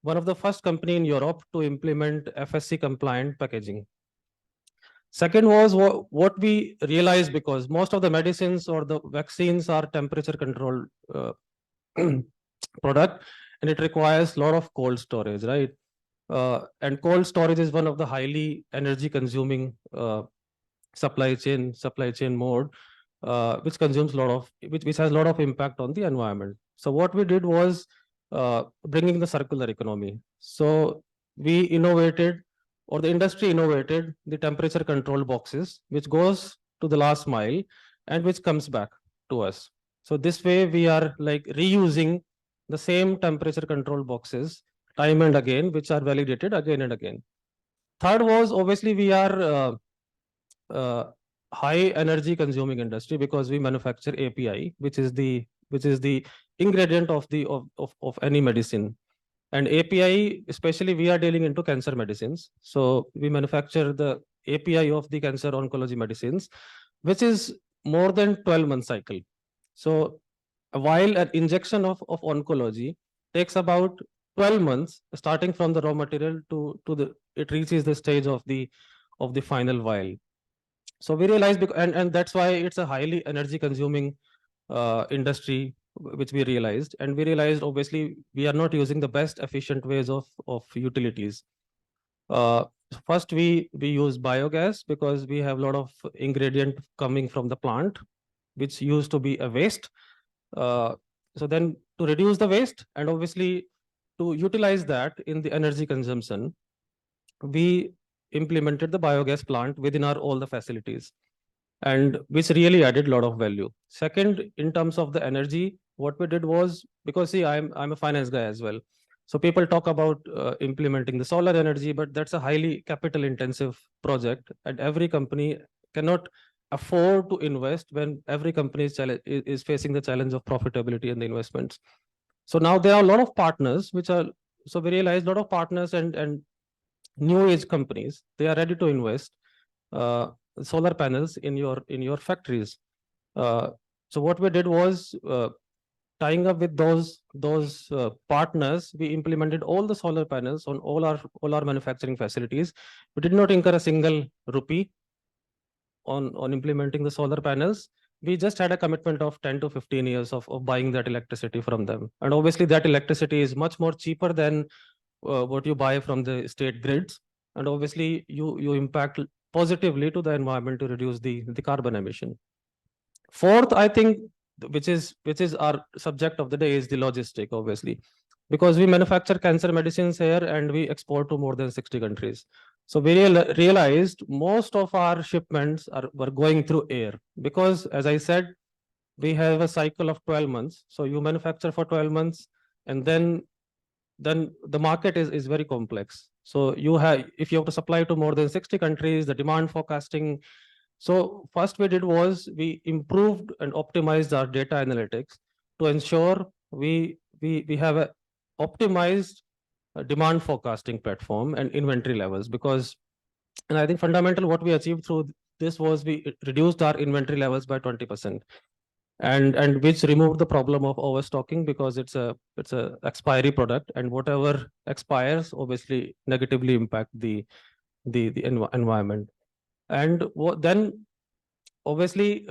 Speaker 6: one of the first company in Europe to implement FSC compliant packaging. Second was what we realized, because most of the medicines or the vaccines are temperature controlled product, and it requires a lot of cold storage, right? And cold storage is one of the highly energy consuming supply chain mode, which consumes a lot of, which has a lot of impact on the environment. So what we did was bringing the circular economy. So we innovated, or the industry innovated, the temperature control boxes, which goes to the last mile and which comes back to us. So this way we are like reusing the same temperature control boxes time and again, which are validated again and again. Third was, obviously we are high energy consuming industry, because we manufacture API, which is the ingredient of any medicine. And API, especially we are dealing into cancer medicines. So we manufacture the API of the cancer oncology medicines, which is more than 12-month cycle. So while an injection of oncology takes about 12 months, starting from the raw material to it reaches the stage of the final vial. So we realized, and that's why it's a highly energy consuming industry, which we realized. And we realized, obviously, we are not using the best efficient ways of utilities. First, we use biogas, because we have a lot of ingredient coming from the plant, which used to be a waste. So then to reduce the waste, and obviously to utilize that in the energy consumption, we implemented the biogas plant within all the facilities, and which really added a lot of value. Second, in terms of the energy, what we did was, because see, I'm a finance guy as well. So people talk about implementing the solar energy, but that's a highly capital intensive project, and every company cannot afford to invest when every company is facing the challenge of profitability and the investments. So now there are a lot of partners so we realized a lot of partners and new age companies, they are ready to invest solar panels in your factories. So what we did was, tying up with those partners, we implemented all the solar panels on all our manufacturing facilities. We did not incur a single rupee on implementing the solar panels. We just had a commitment of 10 to 15 years of buying that electricity from them. And obviously that electricity is much more cheaper than what you buy from the state grids. And obviously you impact positively to the environment to reduce the carbon emission. Fourth, I think, which is our subject of the day, is the logistic, obviously, because we manufacture cancer medicines here and we export to more than 60 countries. So we realized most of our shipments were going through air, because as I said, we have a cycle of 12 months. So you manufacture for 12 months, and then the market is very complex. So if you have to supply to more than 60 countries, the demand forecasting. So first we did was, we improved and optimized our data analytics to ensure we have a optimized demand forecasting platform and inventory levels. Because, and I think fundamental what we achieved through this was, we reduced our inventory levels by 20%. And which removed the problem of overstocking, because it's a expiry product, and whatever expires obviously negatively impact the environment. And then obviously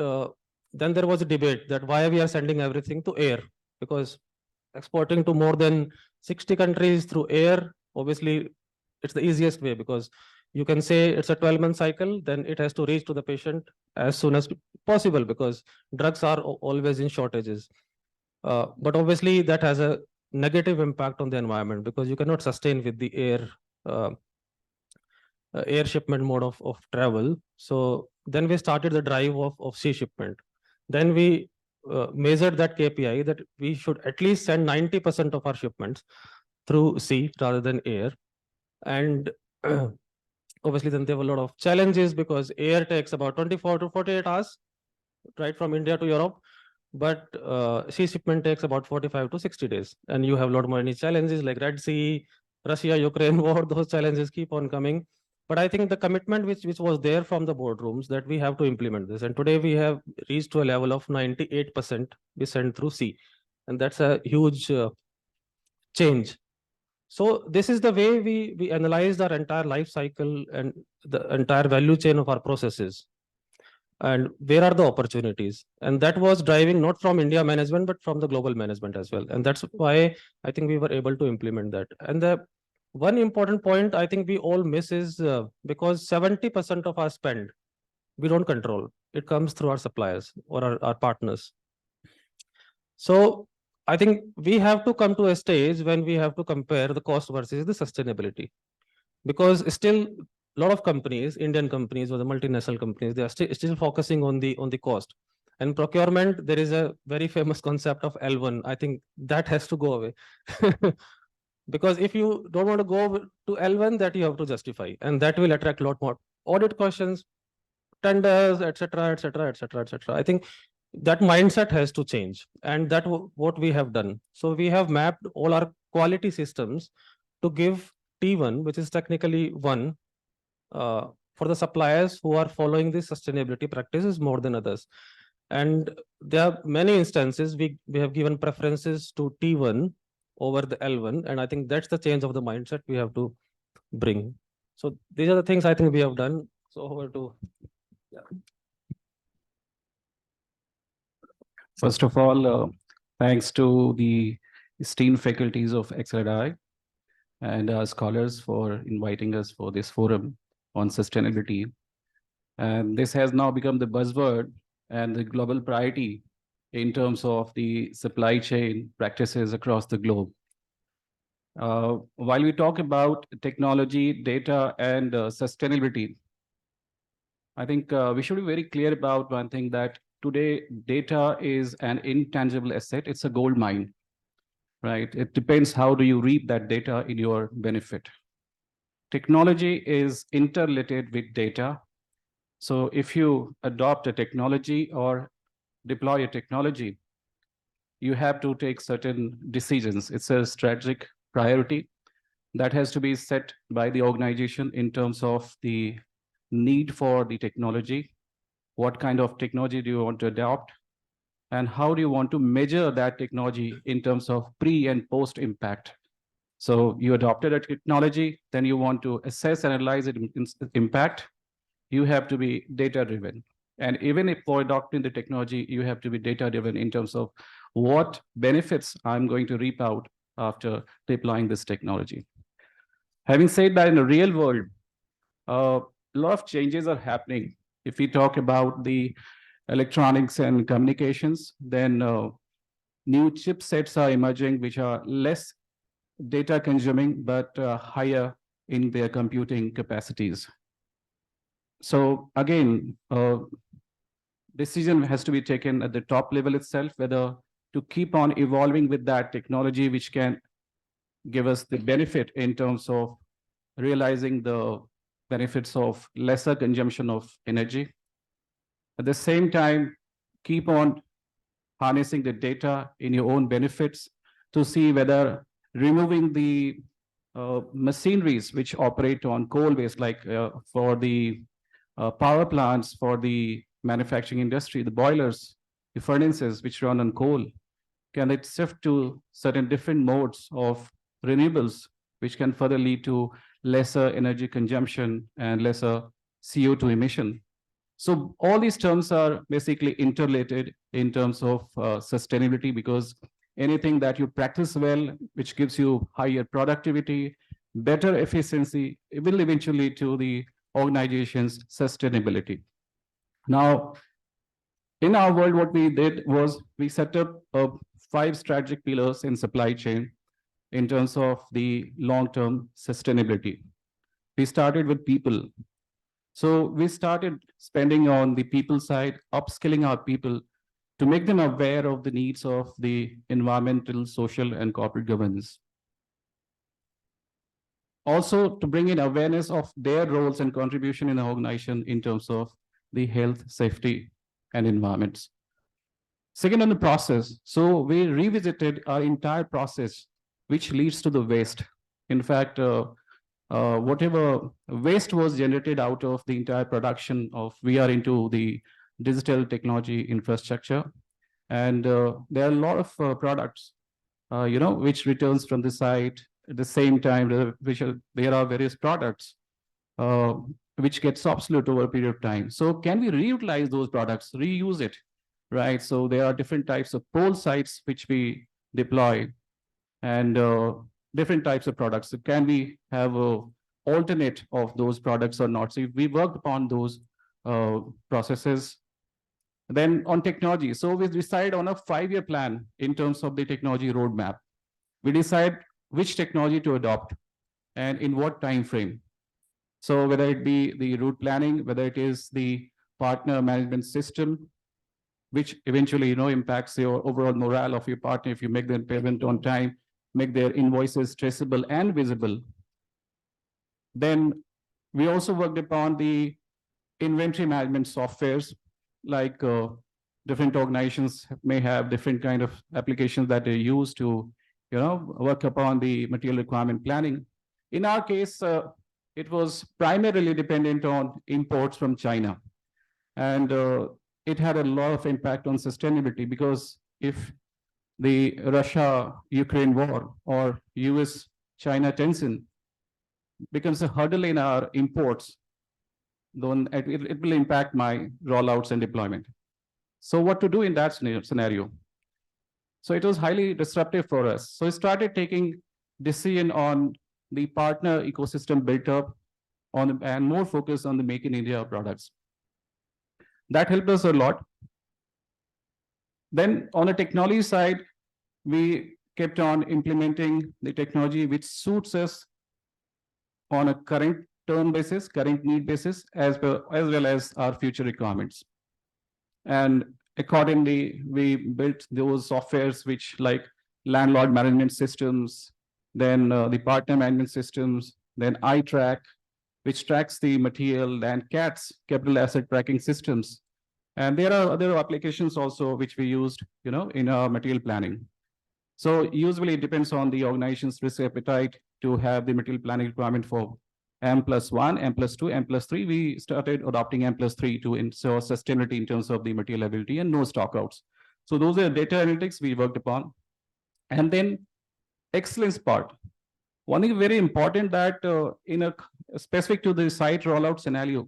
Speaker 6: then there was a debate that why we are sending everything to air, because exporting to more than 60 countries through air, obviously it's the easiest way, because you can say it's a 12-month cycle, then it has to reach to the patient as soon as possible, because drugs are always in shortages. But obviously that has a negative impact on the environment, because you cannot sustain with the air shipment mode of travel. So then we started the drive of sea shipment. Then we measured that KPI that we should at least send 90% of our shipments through sea rather than air. And obviously then there were a lot of challenges, because air takes about 24 to 48 hours, right, from India to Europe. But sea shipment takes about 45 to 60 days. And you have a lot more any challenges like Red Sea, Russia, Ukraine war, those challenges keep on coming. But I think the commitment which was there from the boardrooms, that we have to implement this. And today we have reached to a level of 98% we send through sea. And that's a huge change. So this is the way we analyzed our entire life cycle and the entire value chain of our processes. And where are the opportunities? And that was driving not from India management, but from the global management as well. And that's why I think we were able to implement that. And the one important point I think we all miss is because 70% of our spend, we don't control. It comes through our suppliers or our partners. So I think we have to come to a stage when we have to compare the cost versus the sustainability. Because still a lot of companies, Indian companies or the multinational companies, they are still focusing on the cost. And procurement, there is a very famous concept of L1. I think that has to go away. Because if you don't want to go to L1, that you have to justify, and that will attract a lot more audit questions, tenders, etc., etc., etc., etc. I think that mindset has to change, and that what we have done. So we have mapped all our quality systems to give T1, which is technically one, for the suppliers who are following these sustainability practices more than others. And there are many instances we have given preferences to T1 over the L1, and I think that's the change of the mindset we have to bring. So these are the things I think we have done. So over to
Speaker 14: First of all, thanks to the esteemed faculties of XLRI and our scholars for inviting us for this forum on sustainability. And this has now become the buzzword and the global priority in terms of the supply chain practices across the globe. While we talk about technology, data, and sustainability, I think we should be very clear about one thing, that today data is an intangible asset. It's a gold mine, right? It depends how do you reap that data in your benefit. Technology is interrelated with data. So if you adopt a technology or deploy a technology, you have to take certain decisions. It's a strategic priority that has to be set by the organization in terms of the need for the technology. What kind of technology do you want to adopt? And how do you want to measure that technology in terms of pre and post impact? So you adopted a technology, then you want to assess and analyze its impact. You have to be data driven. And even if for adopting the technology, you have to be data driven in terms of what benefits I'm going to reap out after deploying this technology. Having said that, in the real world, a lot of changes are happening. If we talk about the electronics and communications, then new chipsets are emerging, which are less data consuming, but higher in their computing capacities. So again, decision has to be taken at the top level itself, whether to keep on evolving with that technology, which can give us the benefit in terms of realizing the benefits of lesser consumption of energy. At the same time, keep on harnessing the data in your own benefits to see whether removing the machineries which operate on coal base, like for the power plants, for the manufacturing industry, the boilers, the furnaces which run on coal, can it shift to certain different modes of renewables, which can further lead to lesser energy consumption and lesser CO2 emission. So all these terms are basically interrelated in terms of sustainability, because anything that you practice well, which gives you higher productivity, better efficiency, it will eventually lead to the organization's sustainability. Now, in our world, what we did was we set up 5 strategic pillars in supply chain in terms of the long-term sustainability. We started with people. So we started spending on the people side, upskilling our people to make them aware of the needs of the environmental, social, and corporate governance. Also, to bring in awareness of their roles and contribution in the organization in terms of the health, safety, and environments. Second, on the process. So we revisited our entire process, which leads to the waste. In fact, whatever waste was generated out of the entire production of, we are into the digital technology infrastructure. And there are a lot of products, which returns from the site at the same time, there are various products which gets obsolete over a period of time. So can we reutilize those products, reuse it, right? So there are different types of pole sites which we deploy, and different types of products. So can we have a alternate of those products or not? So we worked upon those processes. Then on technology, so we decide on a 5-year plan in terms of the technology roadmap. We decide which technology to adopt and in what time frame. So whether it be the route planning, whether it is the partner management system, which eventually impacts your overall morale of your partner if you make their payment on time, make their invoices traceable and visible. Then we also worked upon the inventory management softwares, like different organizations may have different kind of applications that they use to work upon the material requirement planning. In our case, it was primarily dependent on imports from China. And it had a lot of impact on sustainability, because if the Russia-Ukraine war or US-China tension becomes a hurdle in our imports, then it will impact my rollouts and deployment. So what to do in that scenario? So it was highly disruptive for us. So we started taking decision on the partner ecosystem built up on, and more focus on the Make in India products. That helped us a lot. Then on the technology side, we kept on implementing the technology which suits us on a current term basis, current need basis, as well as our future requirements. And accordingly, we built those softwares which, like landlord management systems, then the partner management systems, then iTrack, which tracks the material, and CATS, capital asset tracking systems. And there are other applications also which we used, in our material planning. So usually it depends on the organization's risk appetite to have the material planning requirement for M+1, M+2, M+3. We started adopting M+3 to ensure sustainability in terms of the material availability and no stockouts. So those are data analytics we worked upon. And then excellence part. One thing very important that in a specific to the site rollout scenario,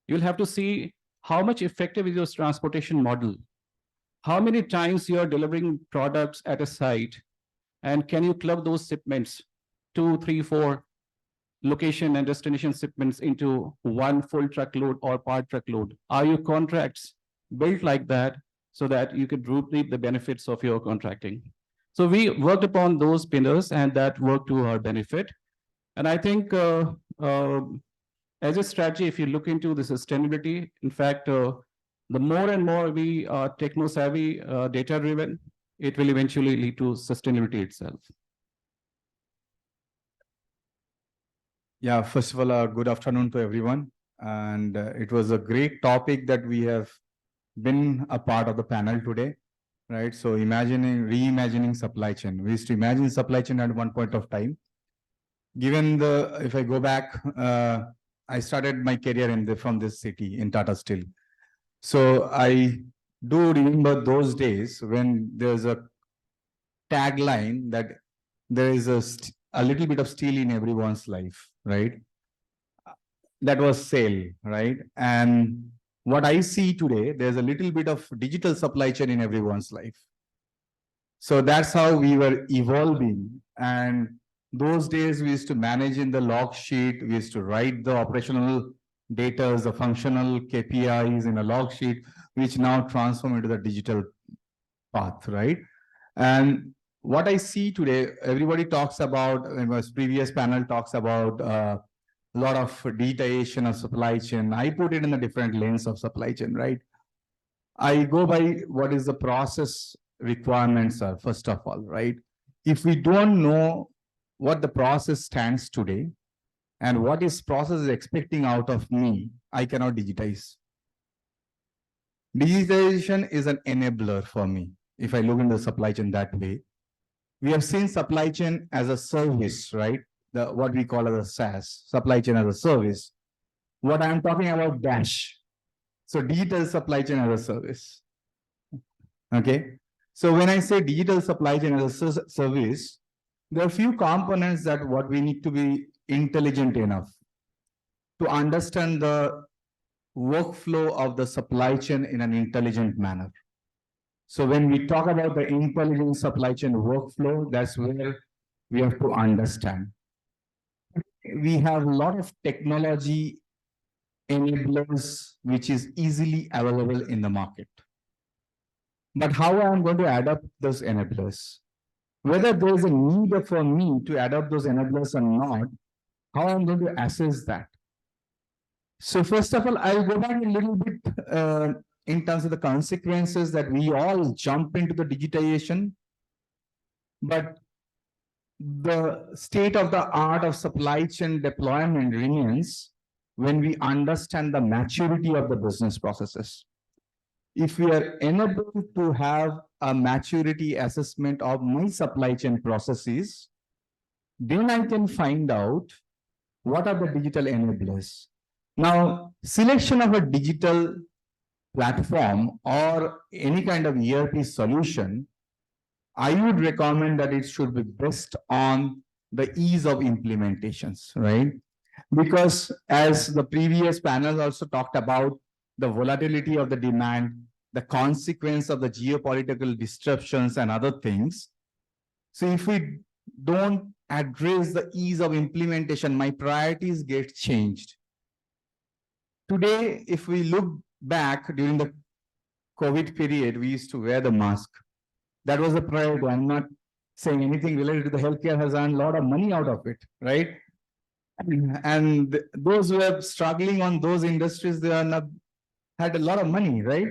Speaker 14: you'll have to see how much effective is your transportation model. How many times you are delivering products at a site, and can you club those shipments, 2, 3, 4 location and destination shipments into one full truckload or part truckload? Are your contracts built like that so that you could reap the benefits of your contracting? So we worked upon those pillars, and that worked to our benefit. And I think as a strategy, if you look into the sustainability, in fact, the more and more we are techno-savvy, data-driven, it will eventually lead to sustainability itself.
Speaker 15: Yeah, first of all, good afternoon to everyone. And it was a great topic that we have been a part of the panel today, right? So reimagining supply chain. We used to imagine supply chain at one point of time. If I go back, I started my career from this city in Tata Steel. So I do remember those days when there's a tagline that there is a little bit of steel in everyone's life, right? That was SAIL, right? And what I see today, there's a little bit of digital supply chain in everyone's life. So that's how we were evolving. And those days we used to manage in the log sheet, we used to write the operational data, the functional KPIs in a log sheet, which now transform into the digital path, right? And what I see today, everybody talks about, previous panel talks about a lot of digitization of supply chain. I put it in a different lens of supply chain, right? I go by what is the process requirements are, first of all, right? If we don't know what the process stands today and what is process is expecting out of me, I cannot digitize. Digitization is an enabler for me. If I look into the supply chain that way, we have seen supply chain as a service, right? What we call as a SaaS, supply chain as a service. What I'm talking about, Dash. So digital supply chain as a service. Okay. So when I say digital supply chain as a service, there are a few components that what we need to be intelligent enough to understand the workflow of the supply chain in an intelligent manner. So when we talk about the intelligent supply chain workflow, that's where we have to understand. We have a lot of technology enablers which is easily available in the market. But how I'm going to adapt those enablers? Whether there is a need for me to adopt those enablers or not, how I'm going to assess that? So first of all, I'll go back a little bit in terms of the consequences that we all jump into the digitization. But the state of the art of supply chain deployment remains when we understand the maturity of the business processes. If we are enabled to have a maturity assessment of my supply chain processes, then I can find out what are the digital enablers. Now, selection of a digital platform or any kind of ERP solution, I would recommend that it should be based on the ease of implementations, right? Because as the previous panel also talked about the volatility of the demand, the consequence of the geopolitical disruptions and other things. So if we don't address the ease of implementation, my priorities get changed. Today, if we look back during the COVID period, we used to wear the mask. That was a priority. I'm not saying anything related to the healthcare has earned a lot of money out of it, right? And those who are struggling on those industries, they are not, had a lot of money, right?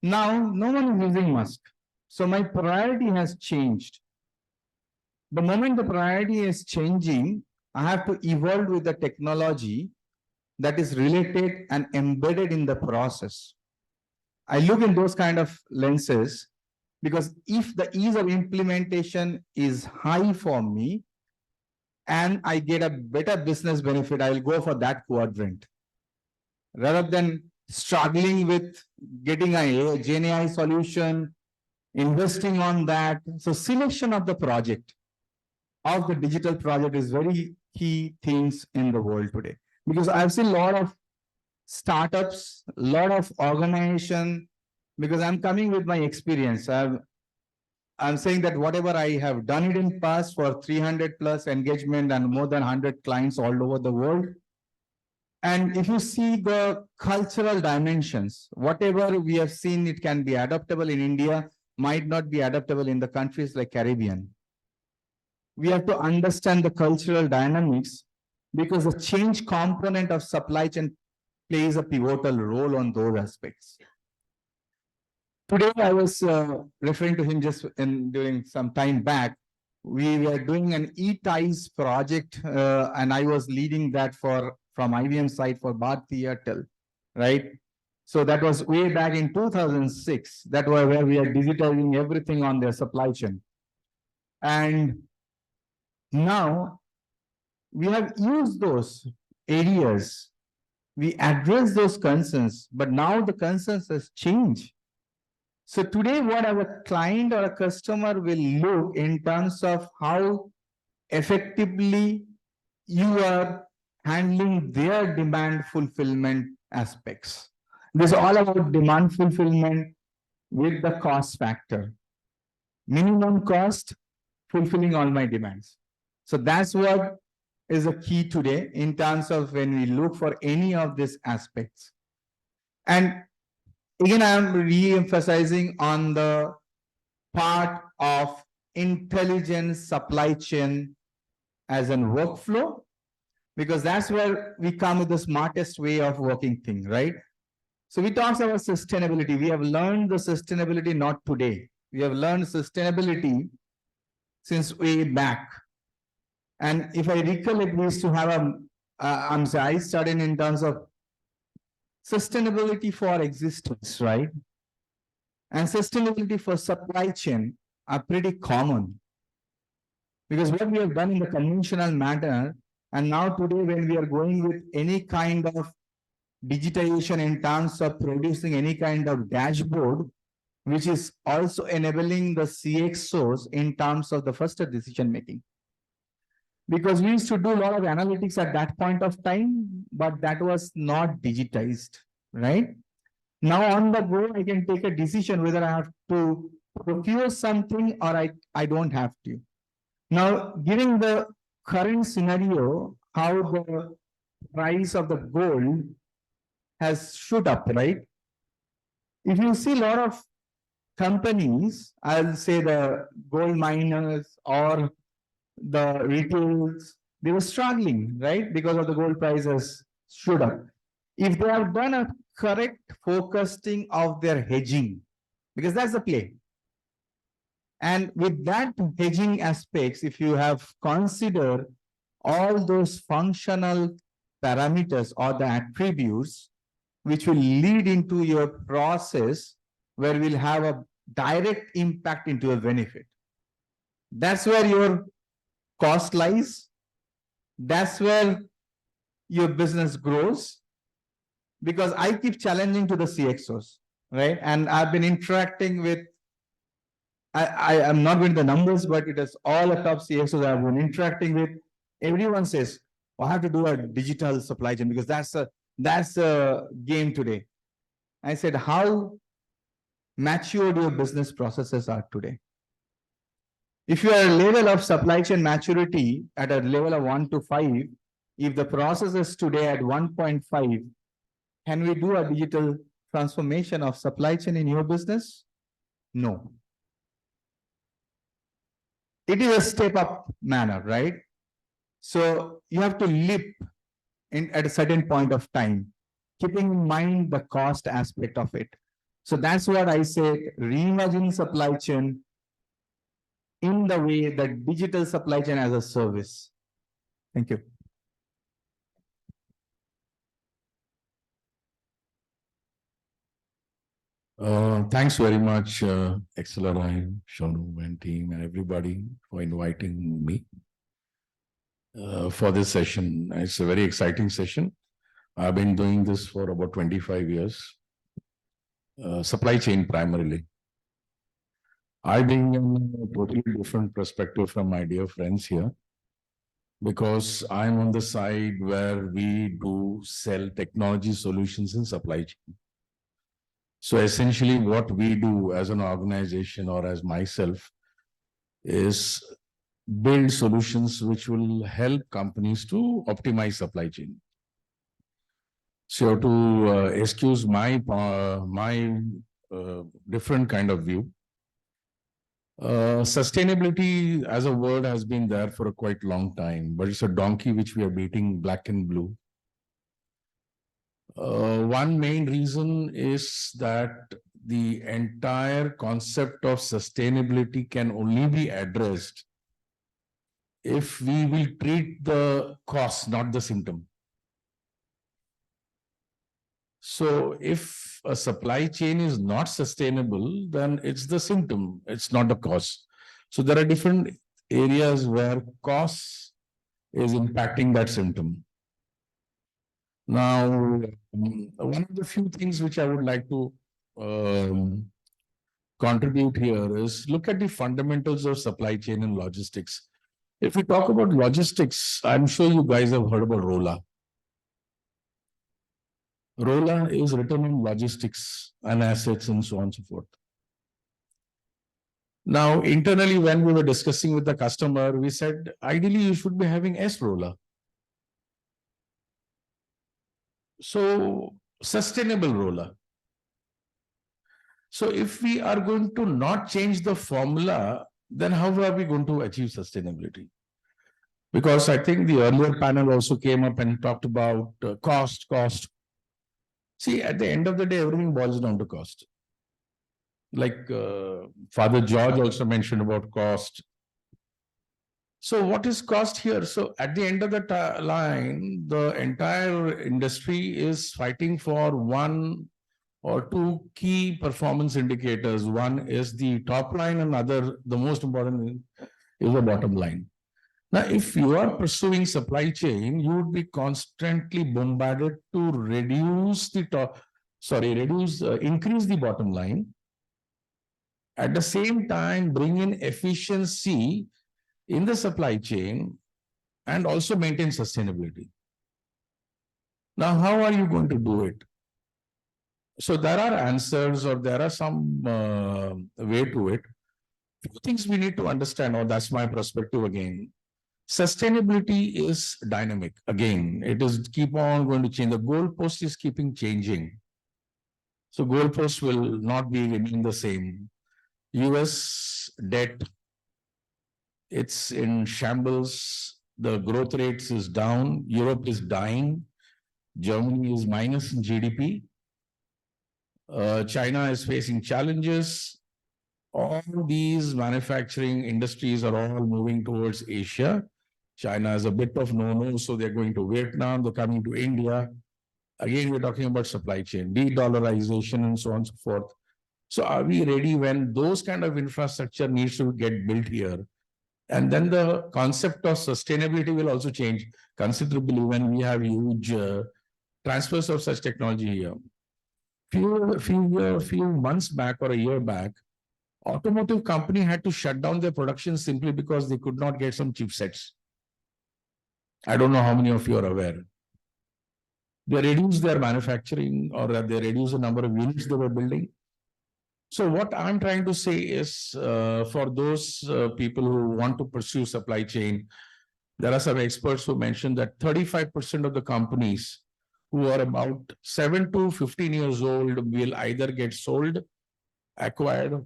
Speaker 15: Now, no one is using mask. So my priority has changed. The moment the priority is changing, I have to evolve with the technology that is related and embedded in the process. I look in those kind of lenses because if the ease of implementation is high for me and I get a better business benefit, I will go for that quadrant. Rather than struggling with getting a GenAI solution, investing on that. So selection of the project, of the digital project is very key things in the world today. Because I've seen a lot of startups, a lot of organization, because I'm coming with my experience. I'm saying that whatever I have done it in past for 300 plus engagement and more than 100 clients all over the world. And if you see the cultural dimensions, whatever we have seen, it can be adaptable in India, might not be adaptable in the countries like Caribbean. We have to understand the cultural dynamics because the change component of supply chain plays a pivotal role on those aspects. Today, I was referring to him just during some time back. We were doing an e-ties project and I was leading that from IBM side for Bharti Airtel, right? So that was way back in 2006. That was where we are digitizing everything on their supply chain. And now we have used those areas. We address those concerns, but now the concerns has changed. So today, what our client or a customer will look in terms of how effectively you are handling their demand fulfillment aspects. This is all about demand fulfillment with the cost factor. Minimum cost, fulfilling all my demands. So that's what is the key today in terms of when we look for any of these aspects. And again, I am re-emphasizing on the part of intelligent supply chain as a workflow, because that's where we come with the smartest way of working thing, right? So we talked about sustainability. We have learned the sustainability not today. We have learned sustainability since way back. And if I recollect, we used to have I studied in terms of sustainability for existence, right? And sustainability for supply chain are pretty common. Because what we have done in the conventional manner, and now today when we are going with any kind of digitization in terms of producing any kind of dashboard, which is also enabling the CXOs in terms of the faster decision making. Because we used to do a lot of analytics at that point of time, but that was not digitized, right? Now on the go, I can take a decision whether I have to procure something or I don't have to. Now, given the current scenario, how the price of the gold has shoot up, right? If you see a lot of companies, I'll say the gold miners or the retails, they were struggling, right? Because of the gold prices shoot up. If they have done a correct focusing of their hedging, because that's the play. And with that hedging aspects, if you have considered all those functional parameters or the attributes, which will lead into your process where we'll have a direct impact into a benefit. That's where your cost lies. That's where your business grows. Because I keep challenging to the CXOs, right? And I've been interacting with, I am not going to the numbers, but it is all the top CXOs I've been interacting with. Everyone says, well, I have to do a digital supply chain because that's a game today. I said, how matured your business processes are today? If you are a level of supply chain maturity at a level of 1 to 5, if the process is today at 1.5, can we do a digital transformation of supply chain in your business? No. It is a step up manner, right? So you have to leap in at a certain point of time, keeping in mind the cost aspect of it. So that's what I say, reimagine supply chain in the way that digital supply chain as a service. Thank you.
Speaker 16: Thanks very much, XLRI, Shonu and team and everybody for inviting me for this session. It's a very exciting session. I've been doing this for about 25 years, supply chain primarily. I bring in a totally different perspective from my dear friends here, because I'm on the side where we do sell technology solutions in supply chain. So essentially what we do as an organization or as myself is build solutions which will help companies to optimize supply chain. So to excuse my different kind of view, sustainability as a word has been there for a quite long time, but it's a donkey which we are beating black and blue. One main reason is that the entire concept of sustainability can only be addressed if we will treat the cause, not the symptom. So if a supply chain is not sustainable, then it's the symptom, it's not the cause. So there are different areas where cause is impacting that symptom. Now, one of the few things which I would like to contribute here is look at the fundamentals of supply chain and logistics. If we talk about logistics, I'm sure you guys have heard about ROLA. ROLA is return on logistics and assets and so on and so forth. Now, internally, when we were discussing with the customer, we said, ideally, you should be having S-ROLA. So, sustainable ROLA. So, if we are going to not change the formula, then how are we going to achieve sustainability? Because I think the earlier panel also came up and talked about cost. See, at the end of the day, everything boils down to cost. Like Father George also mentioned about cost. So what is cost here? So at the end of the line, the entire industry is fighting for one or two key performance indicators. One is the top line, and the most important is the bottom line. Now, if you are pursuing supply chain, you would be constantly bombarded to increase the bottom line. At the same time, bring in efficiency in the supply chain and also maintain sustainability. Now, how are you going to do it? So there are answers, or there are some way to it. Few things we need to understand, or that's my perspective again. Sustainability is dynamic. Again, it is keep on going to change. The goalpost is keeping changing. So goalposts will not be remain the same. US debt, it's in shambles. The growth rates is down. Europe is dying. Germany is minus in GDP. China is facing challenges. All these manufacturing industries are all moving towards Asia. China is a bit of no-no, so they're going to Vietnam, they're coming to India. Again, we're talking about supply chain, de-dollarization and so on and so forth. So are we ready when those kind of infrastructure needs to get built here? And then the concept of sustainability will also change considerably when we have huge transfers of such technology here. Few months back or a year back, automotive company had to shut down their production simply because they could not get some chipsets. I don't know how many of you are aware. They reduced their manufacturing, or they reduced the number of units they were building. So what I'm trying to say is, for those people who want to pursue supply chain, there are some experts who mentioned that 35% of the companies who are about 7 to 15 years old will either get sold, acquired,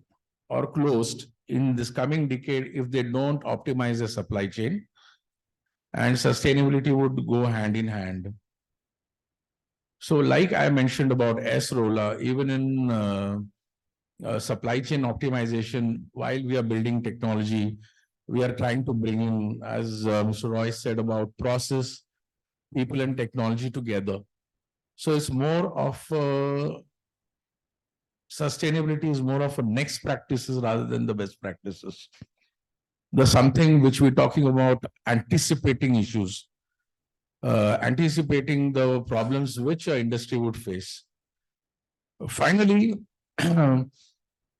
Speaker 16: or closed in this coming decade if they don't optimize the supply chain. And sustainability would go hand in hand. So like I mentioned about S-ROLA, even in supply chain optimization, while we are building technology, we are trying to bring in, as Mr. Roy said, about process, people and technology together. So it's more of sustainability is more of a next practices rather than the best practices. There's something which we're talking about anticipating issues, anticipating the problems which our industry would face. Finally,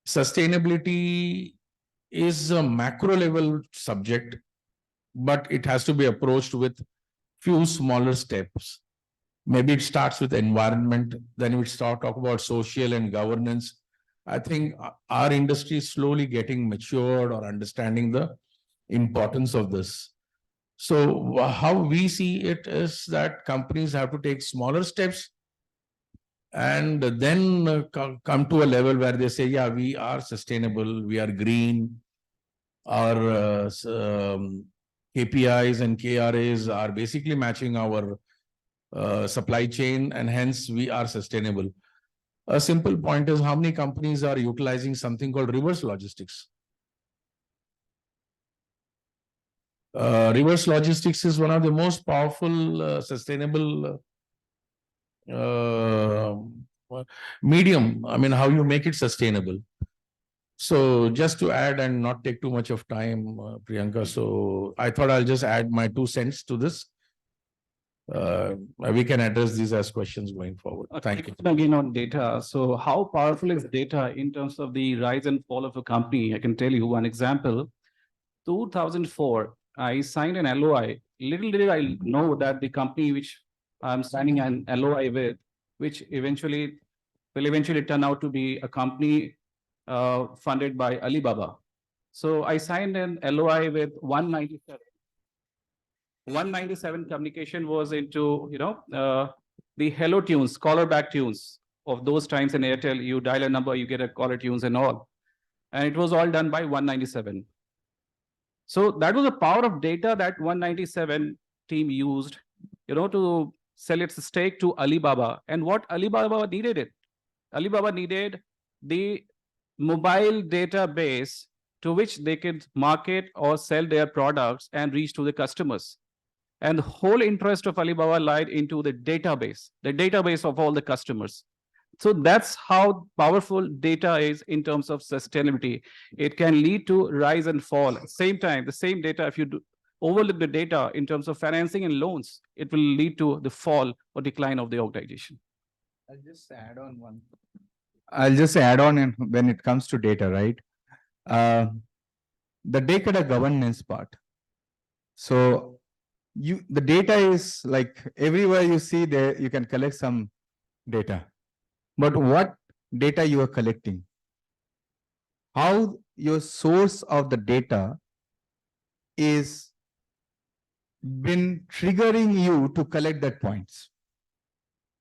Speaker 16: sustainability is a macro level subject, but it has to be approached with few smaller steps. Maybe it starts with environment, then we start talk about social and governance. I think our industry is slowly getting matured or understanding the importance of this. So how we see it is that companies have to take smaller steps and then come to a level where they say, yeah, we are sustainable, we are green, our KPIs and KRAs are basically matching our supply chain, and hence we are sustainable. A simple point is how many companies are utilizing something called reverse logistics. Reverse logistics is one of the most powerful sustainable medium. I mean, how you make it sustainable. So just to add and not take too much of time, Priyanka, so I thought I'll just add my 2 cents to this. We can address these as questions going forward. Thank you.
Speaker 14: Again on data. So how powerful is data in terms of the rise and fall of a company? I can tell you one example. 2004, I signed an LOI. Little did I know that the company which I'm signing an LOI with which will eventually turn out to be a company funded by Alibaba. So I signed an LOI with 197. 197 communication was into, the hello tunes, caller back tunes of those times in Airtel. You dial a number, you get a caller tunes and all. And it was all done by 197. So that was the power of data that 197 team used, to sell its stake to Alibaba. And what Alibaba needed it? Alibaba needed the mobile database to which they could market or sell their products and reach to the customers. And the whole interest of Alibaba lied into the database of all the customers. So that's how powerful data is in terms of sustainability. It can lead to rise and fall. Same time, the same data, if you overlook the data in terms of financing and loans, it will lead to the fall or decline of the organization.
Speaker 15: I'll just add on one. I'll just add on when it comes to data, right? The data governance part. So the data is like everywhere you see there, you can collect some data. But what data you are collecting? How your source of the data is been triggering you to collect that points.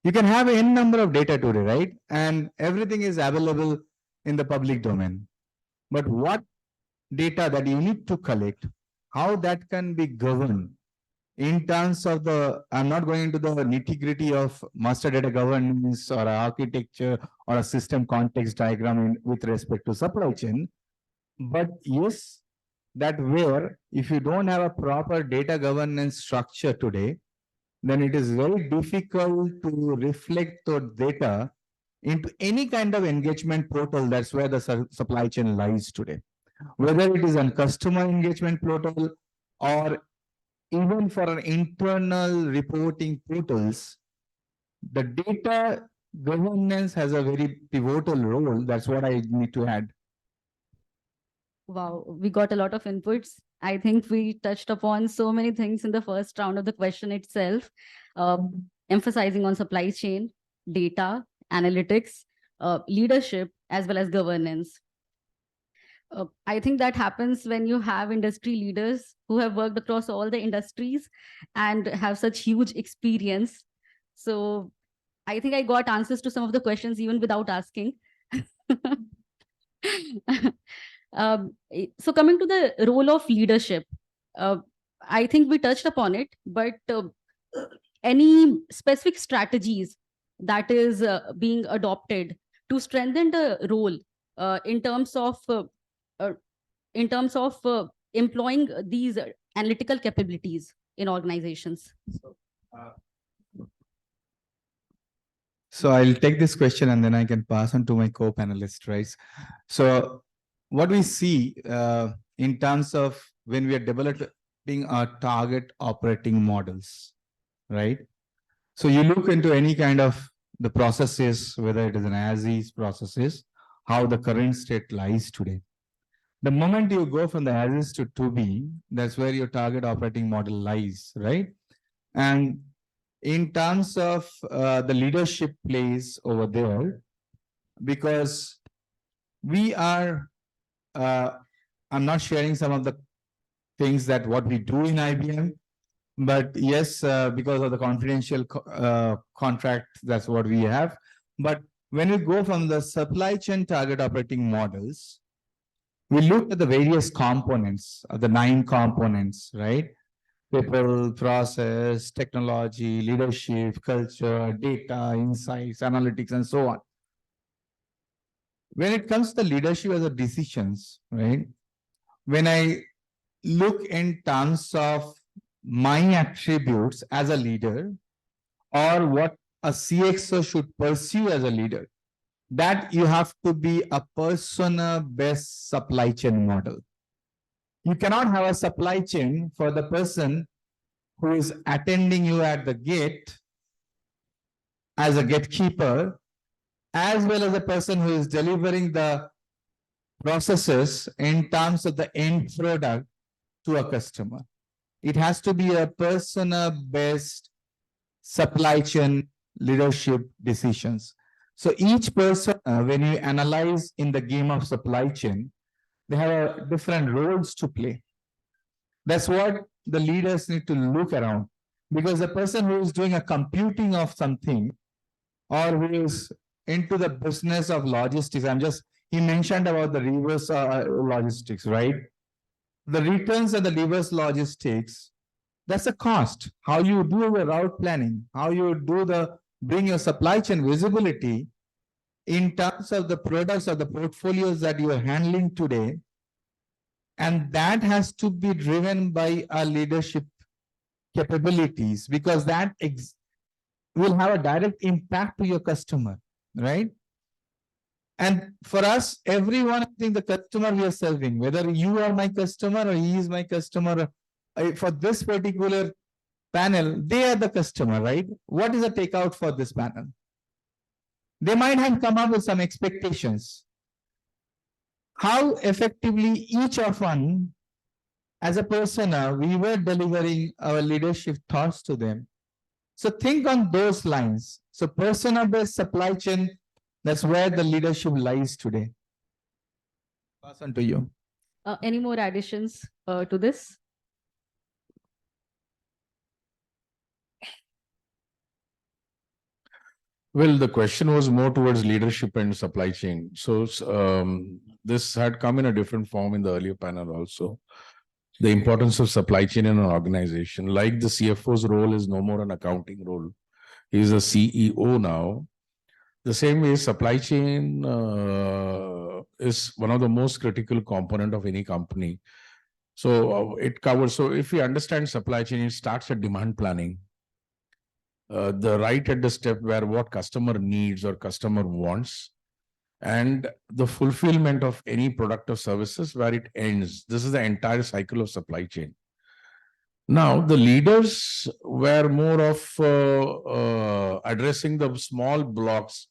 Speaker 15: You can have n number of data today, right? And everything is available in the public domain. But what data that you need to collect, how that can be governed in terms of I'm not going into the nitty-gritty of master data governance or architecture or a system context diagram with respect to supply chain. But yes, that where if you don't have a proper data governance structure today, then it is very difficult to reflect the data into any kind of engagement portal. That's where the supply chain lies today. Whether it is a customer engagement portal or even for an internal reporting portals, the data governance has a very pivotal role. That's what I need to add.
Speaker 12: Wow, we got a lot of inputs. I think we touched upon so many things in the first round of the question itself, emphasizing on supply chain, data, analytics, leadership, as well as governance. I think that happens when you have industry leaders who have worked across all the industries and have such huge experience. So I think I got answers to some of the questions even without asking. So coming to the role of leadership, I think we touched upon it, but any specific strategies that is being adopted to strengthen the role in terms of employing these analytical capabilities in organizations?
Speaker 15: So I'll take this question and then I can pass on to my co-panelists, right? So what we see in terms of when we are developing our target operating models, right? So you look into any kind of the processes, whether it is an as-is processes, how the current state lies today. The moment you go from the as-is to to-be, that's where your target operating model lies, right? And in terms of the leadership plays over there, because we are, I'm not sharing some of the things that what we do in IBM, but yes, because of the confidential contract, that's what we have. But when we go from the supply chain target operating models, we look at the various components of the 9 components, right? People, process, technology, leadership, culture, data, insights, analytics, and so on. When it comes to leadership as a decisions, right? When I look in terms of my attributes as a leader or what a CXO should pursue as a leader, that you have to be a persona-based supply chain model. You cannot have a supply chain for the person who is attending you at the gate as a gatekeeper, as well as the person who is delivering the processes in terms of the end product to a customer. It has to be a persona-based supply chain leadership decisions. So each person, when you analyze in the game of supply chain, they have different roles to play. That's what the leaders need to look around, because the person who is doing a computing of something or who is into the business of logistics, he mentioned about the reverse logistics, right? The returns and the reverse logistics, that's a cost. How you do your route planning, how you bring your supply chain visibility in terms of the products or the portfolios that you are handling today. And that has to be driven by our leadership capabilities, because that will have a direct impact to your customer, right? And for us, everyone, I think the customer we are serving, whether you are my customer or he is my customer, for this particular panel, they are the customer, right? What is the takeout for this panel? They might have come up with some expectations. How effectively each of us, as a persona, we were delivering our leadership thoughts to them. So think on those lines. So persona-based supply chain, that's where the leadership lies today. Pass on to you.
Speaker 12: Any more additions to this?
Speaker 16: Well, the question was more towards leadership and supply chain. So this had come in a different form in the earlier panel also. The importance of supply chain in an organization, like the CFO's role is no more an accounting role. He's a CEO now. The same way, supply chain is one of the most critical component of any company. So it covers, so if we understand supply chain, it starts at demand planning. The right at the step where what customer needs or customer wants, and the fulfillment of any product or services where it ends. This is the entire cycle of supply chain. Now, the leaders were more of addressing the small blocks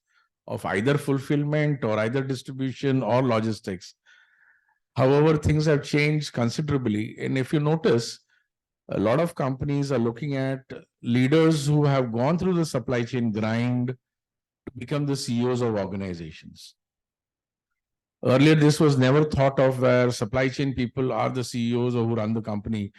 Speaker 16: of either fulfillment or either distribution or logistics. However, things have changed considerably. And if you notice, a lot of companies are looking at leaders who have gone through the supply chain grind to become the CEOs of organizations. Earlier, this was never thought of, where supply chain people are the CEOs or who run the company,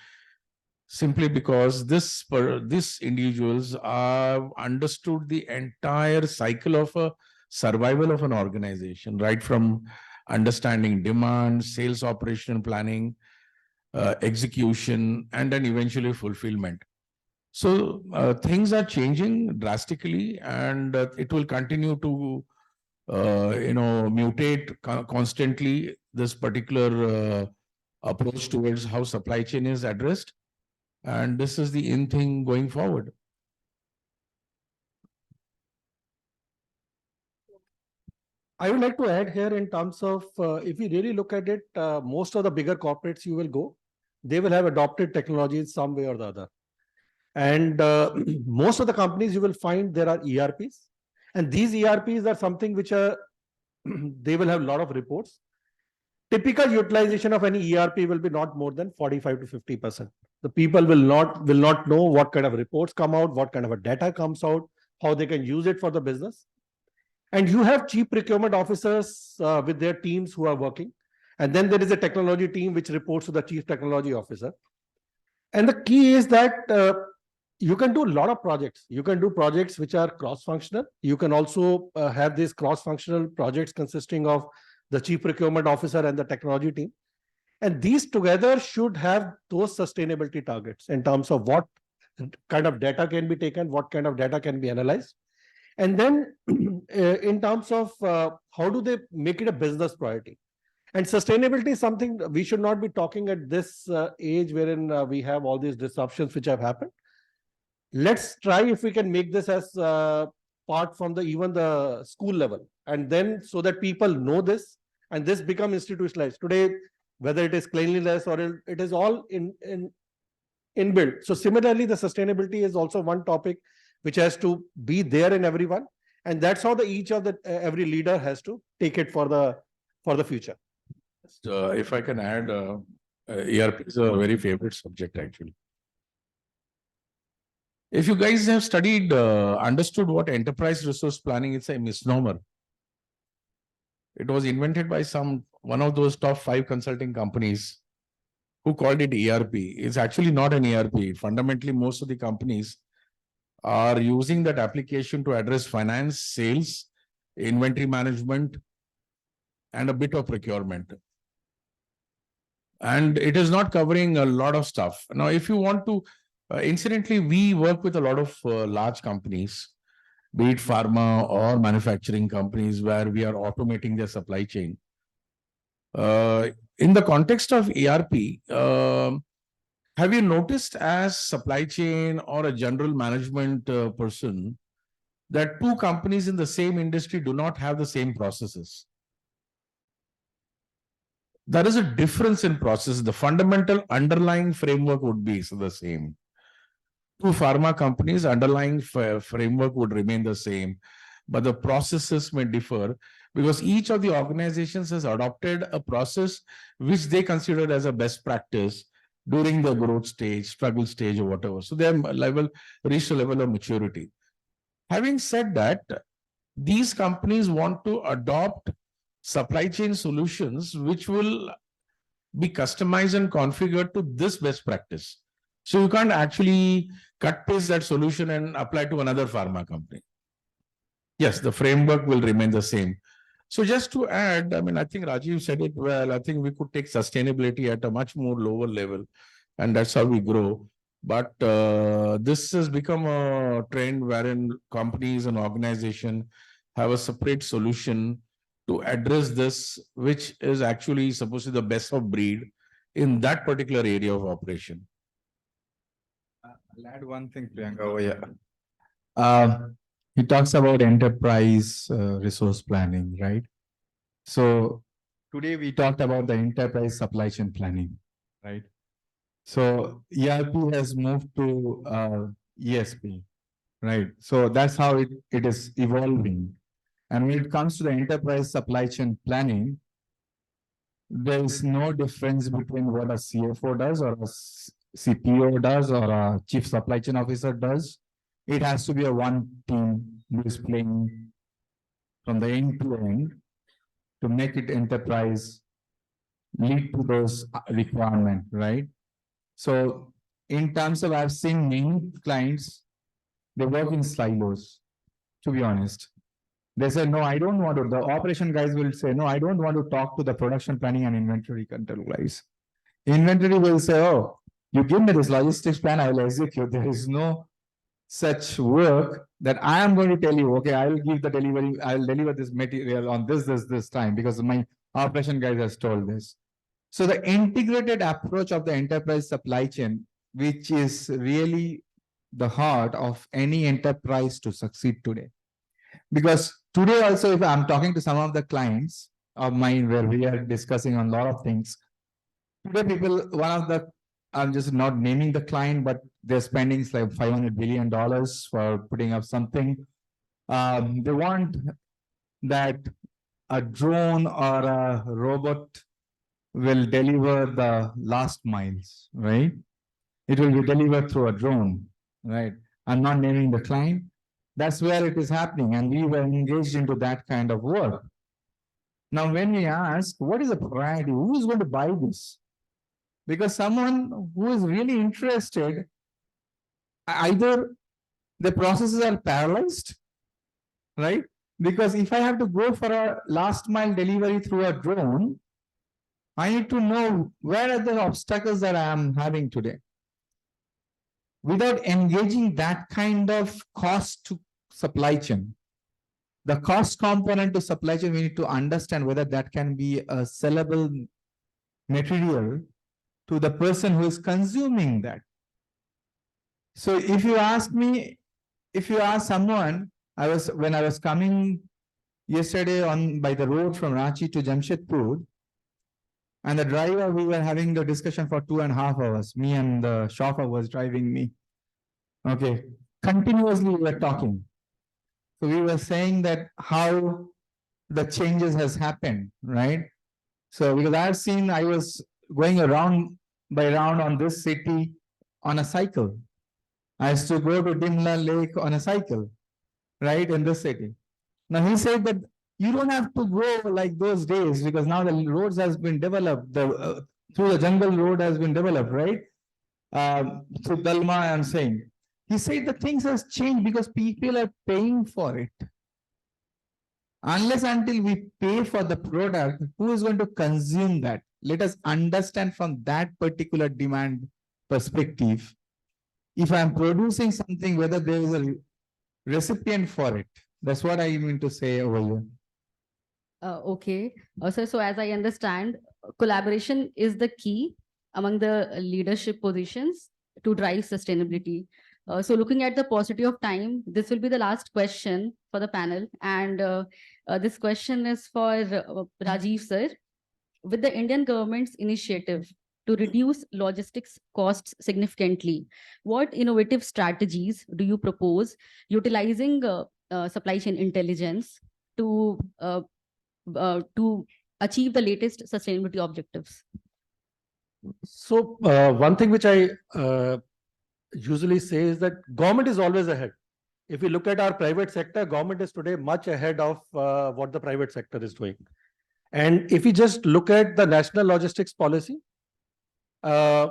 Speaker 16: simply because these individuals have understood the entire cycle of a survival of an organization, right from understanding demand, sales operation planning, execution, and then eventually fulfillment. So things are changing drastically, and it will continue to mutate constantly, this particular approach towards how supply chain is addressed. And this is the in thing going forward.
Speaker 13: I would like to add here in terms of, if you really look at it, most of the bigger corporates you will go, they will have adopted technology in some way or the other. And most of the companies you will find there are ERPs. And these ERPs are something which are, they will have a lot of reports. Typical utilization of any ERP will be not more than 45 to 50%. The people will not know what kind of reports come out, what kind of a data comes out, how they can use it for the business. And you have chief procurement officers with their teams who are working. And then there is a technology team which reports to the chief technology officer. And the key is that you can do a lot of projects. You can do projects which are cross-functional. You can also have these cross-functional projects consisting of the chief procurement officer and the technology team. And these together should have those sustainability targets in terms of what kind of data can be taken, what kind of data can be analyzed. And then in terms of how do they make it a business priority? And sustainability is something we should not be talking at this age wherein we have all these disruptions which have happened. Let's try if we can make this as part from even the school level, and then so that people know this and this become institutionalized. Today, whether it is cleanliness or it is all inbuilt. So similarly, the sustainability is also one topic which has to be there in everyone, and that's how every leader has to take it for the future.
Speaker 16: If I can add, ERP is a very favorite subject actually. If you guys have studied, understood what enterprise resource planning is, a misnomer. It was invented by one of those top 5 consulting companies who called it ERP. It's actually not an ERP. Fundamentally, most of the companies are using that application to address finance, sales, inventory management, and a bit of procurement. And it is not covering a lot of stuff. Now, if you want to, incidentally, we work with a lot of large companies, be it pharma or manufacturing companies, where we are automating their supply chain. In the context of ERP, have you noticed as supply chain or a general management person that 2 companies in the same industry do not have the same processes? There is a difference in process. The fundamental underlying framework would be the same. 2 pharma companies, underlying framework would remain the same, but the processes may differ because each of the organizations has adopted a process which they consider as a best practice during the growth stage, struggle stage, or whatever. So they have reached a level of maturity. Having said that, these companies want to adopt supply chain solutions which will be customized and configured to this best practice. So you can't actually cut paste that solution and apply to another pharma company. Yes, the framework will remain the same. So just to add, I mean, I think Rajiv said it well. I think we could take sustainability at a much more lower level, and that's how we grow. But this has become a trend wherein companies and organizations have a separate solution to address this, which is actually supposed to be the best of breed in that particular area of operation.
Speaker 15: I'll add one thing, Priyanka, over here. He talks about enterprise resource planning, right? So today we talked about the enterprise supply chain planning, right? So ERP has moved to ESP, right? So that's how it is evolving. And when it comes to the enterprise supply chain planning, there is no difference between what a CFO does or a CPO does or a chief supply chain officer does. It has to be a one team who is playing from the end to end to make it enterprise lead to those requirements, right? So in terms of, I've seen many clients, they work in silos, to be honest. They say, no, I don't want to, the operation guys will say, no, I don't want to talk to the production planning and inventory control guys. Inventory will say, oh, you give me this logistics plan, I will execute. There is no such work that I am going to tell you, okay, I will give the delivery, I will deliver this material on this time because my operation guys has told this. So the integrated approach of the enterprise supply chain, which is really the heart of any enterprise to succeed today. Because today also, if I'm talking to some of the clients of mine where we are discussing on a lot of things, today people, one of the, I'm just not naming the client, but they're spending like $500 billion for putting up something. They want that a drone or a robot will deliver the last miles, right? It will be delivered through a drone, right? I'm not naming the client. That's where it is happening. And we were engaged into that kind of work. Now, when we ask, what is the priority? Who is going to buy this? Because someone who is really interested, either the processes are paralyzed, right? Because if I have to go for a last mile delivery through a drone, I need to know where are the obstacles that I am having today. Without engaging that kind of cost to supply chain, the cost component to supply chain, we need to understand whether that can be a sellable material to the person who is consuming that. So if you ask me, if you ask someone, when I was coming yesterday by the road from Ranchi to Jamshedpur, and the driver, we were having the discussion for 2.5 hours. Me and the chauffeur was driving me. Okay, continuously we were talking. So we were saying that how the changes has happened, right? So because I've seen, I was going around by round on this city on a cycle. I used to go to Dimla Lake on a cycle, right, in this city. Now he said that you don't have to go like those days because now the roads has been developed, through the jungle road has been developed, right? Through Dalma, I'm saying. He said the things has changed because people are paying for it. Unless until we pay for the product, who is going to consume that? Let us understand from that particular demand perspective. If I'm producing something, whether there is a recipient for it. That's what I mean to say over here.
Speaker 12: Okay. So as I understand, collaboration is the key among the leadership positions to drive sustainability. So looking at the paucity of time, this will be the last question for the panel. And this question is for Rajiv sir. With the Indian government's initiative to reduce logistics costs significantly, what innovative strategies do you propose utilizing supply chain intelligence to achieve the latest sustainability objectives?
Speaker 13: So one thing which I usually say is that government is always ahead. If we look at our private sector, government is today much ahead of what the private sector is doing. And if we just look at the national logistics policy, right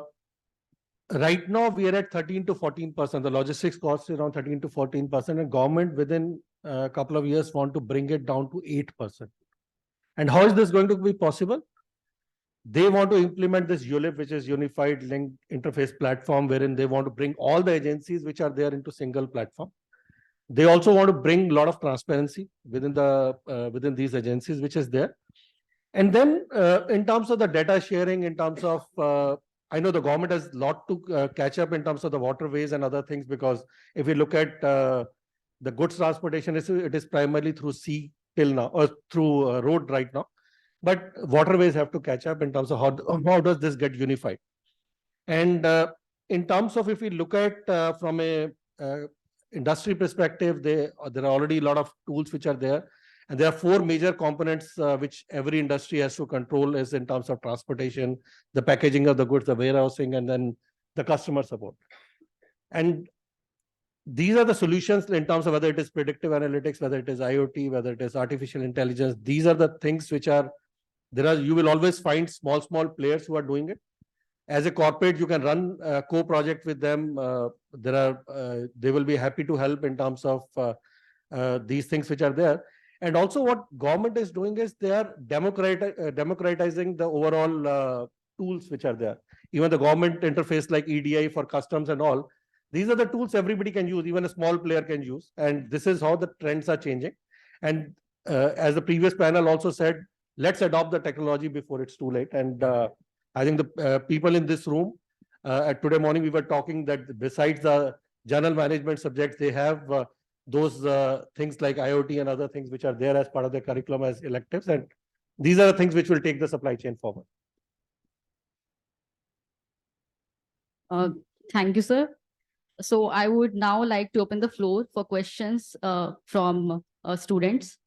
Speaker 13: now we are at 13 to 14%. The logistics cost is around 13 to 14%, and government within a couple of years want to bring it down to 8%. And how is this going to be possible? They want to implement this ULIP, which is Unified Link Interface Platform, wherein they want to bring all the agencies which are there into single platform. They also want to bring a lot of transparency within within these agencies, which is there. And then in terms of the data sharing, in terms of, I know the government has a lot to catch up in terms of the waterways and other things, because if we look at the goods transportation, it is primarily through sea till now, or through road right now. But waterways have to catch up in terms of how does this get unified. And in terms of, if we look at from a industry perspective, there are already a lot of tools which are there. And there are four major components which every industry has to control, is in terms of transportation, the packaging of the goods, the warehousing, and then the customer support. And these are the solutions in terms of whether it is predictive analytics, whether it is IoT, whether it is artificial intelligence. These are the things which are, you will always find small players who are doing it. As a corporate, you can run a co-project with them. They will be happy to help in terms of these things which are there. And also what government is doing is they are democratizing the overall tools which are there. Even the government interface like EDI for customs and all, these are the tools everybody can use, even a small player can use. And this is how the trends are changing. And as the previous panel also said, let's adopt the technology before it's too late. And I think the people in this room, today morning we were talking that besides the general management subjects, they have those things like IoT and other things which are there as part of their curriculum as electives. And these are the things which will take the supply chain forward.
Speaker 12: Thank you, sir. So I would now like to open the floor for questions from students.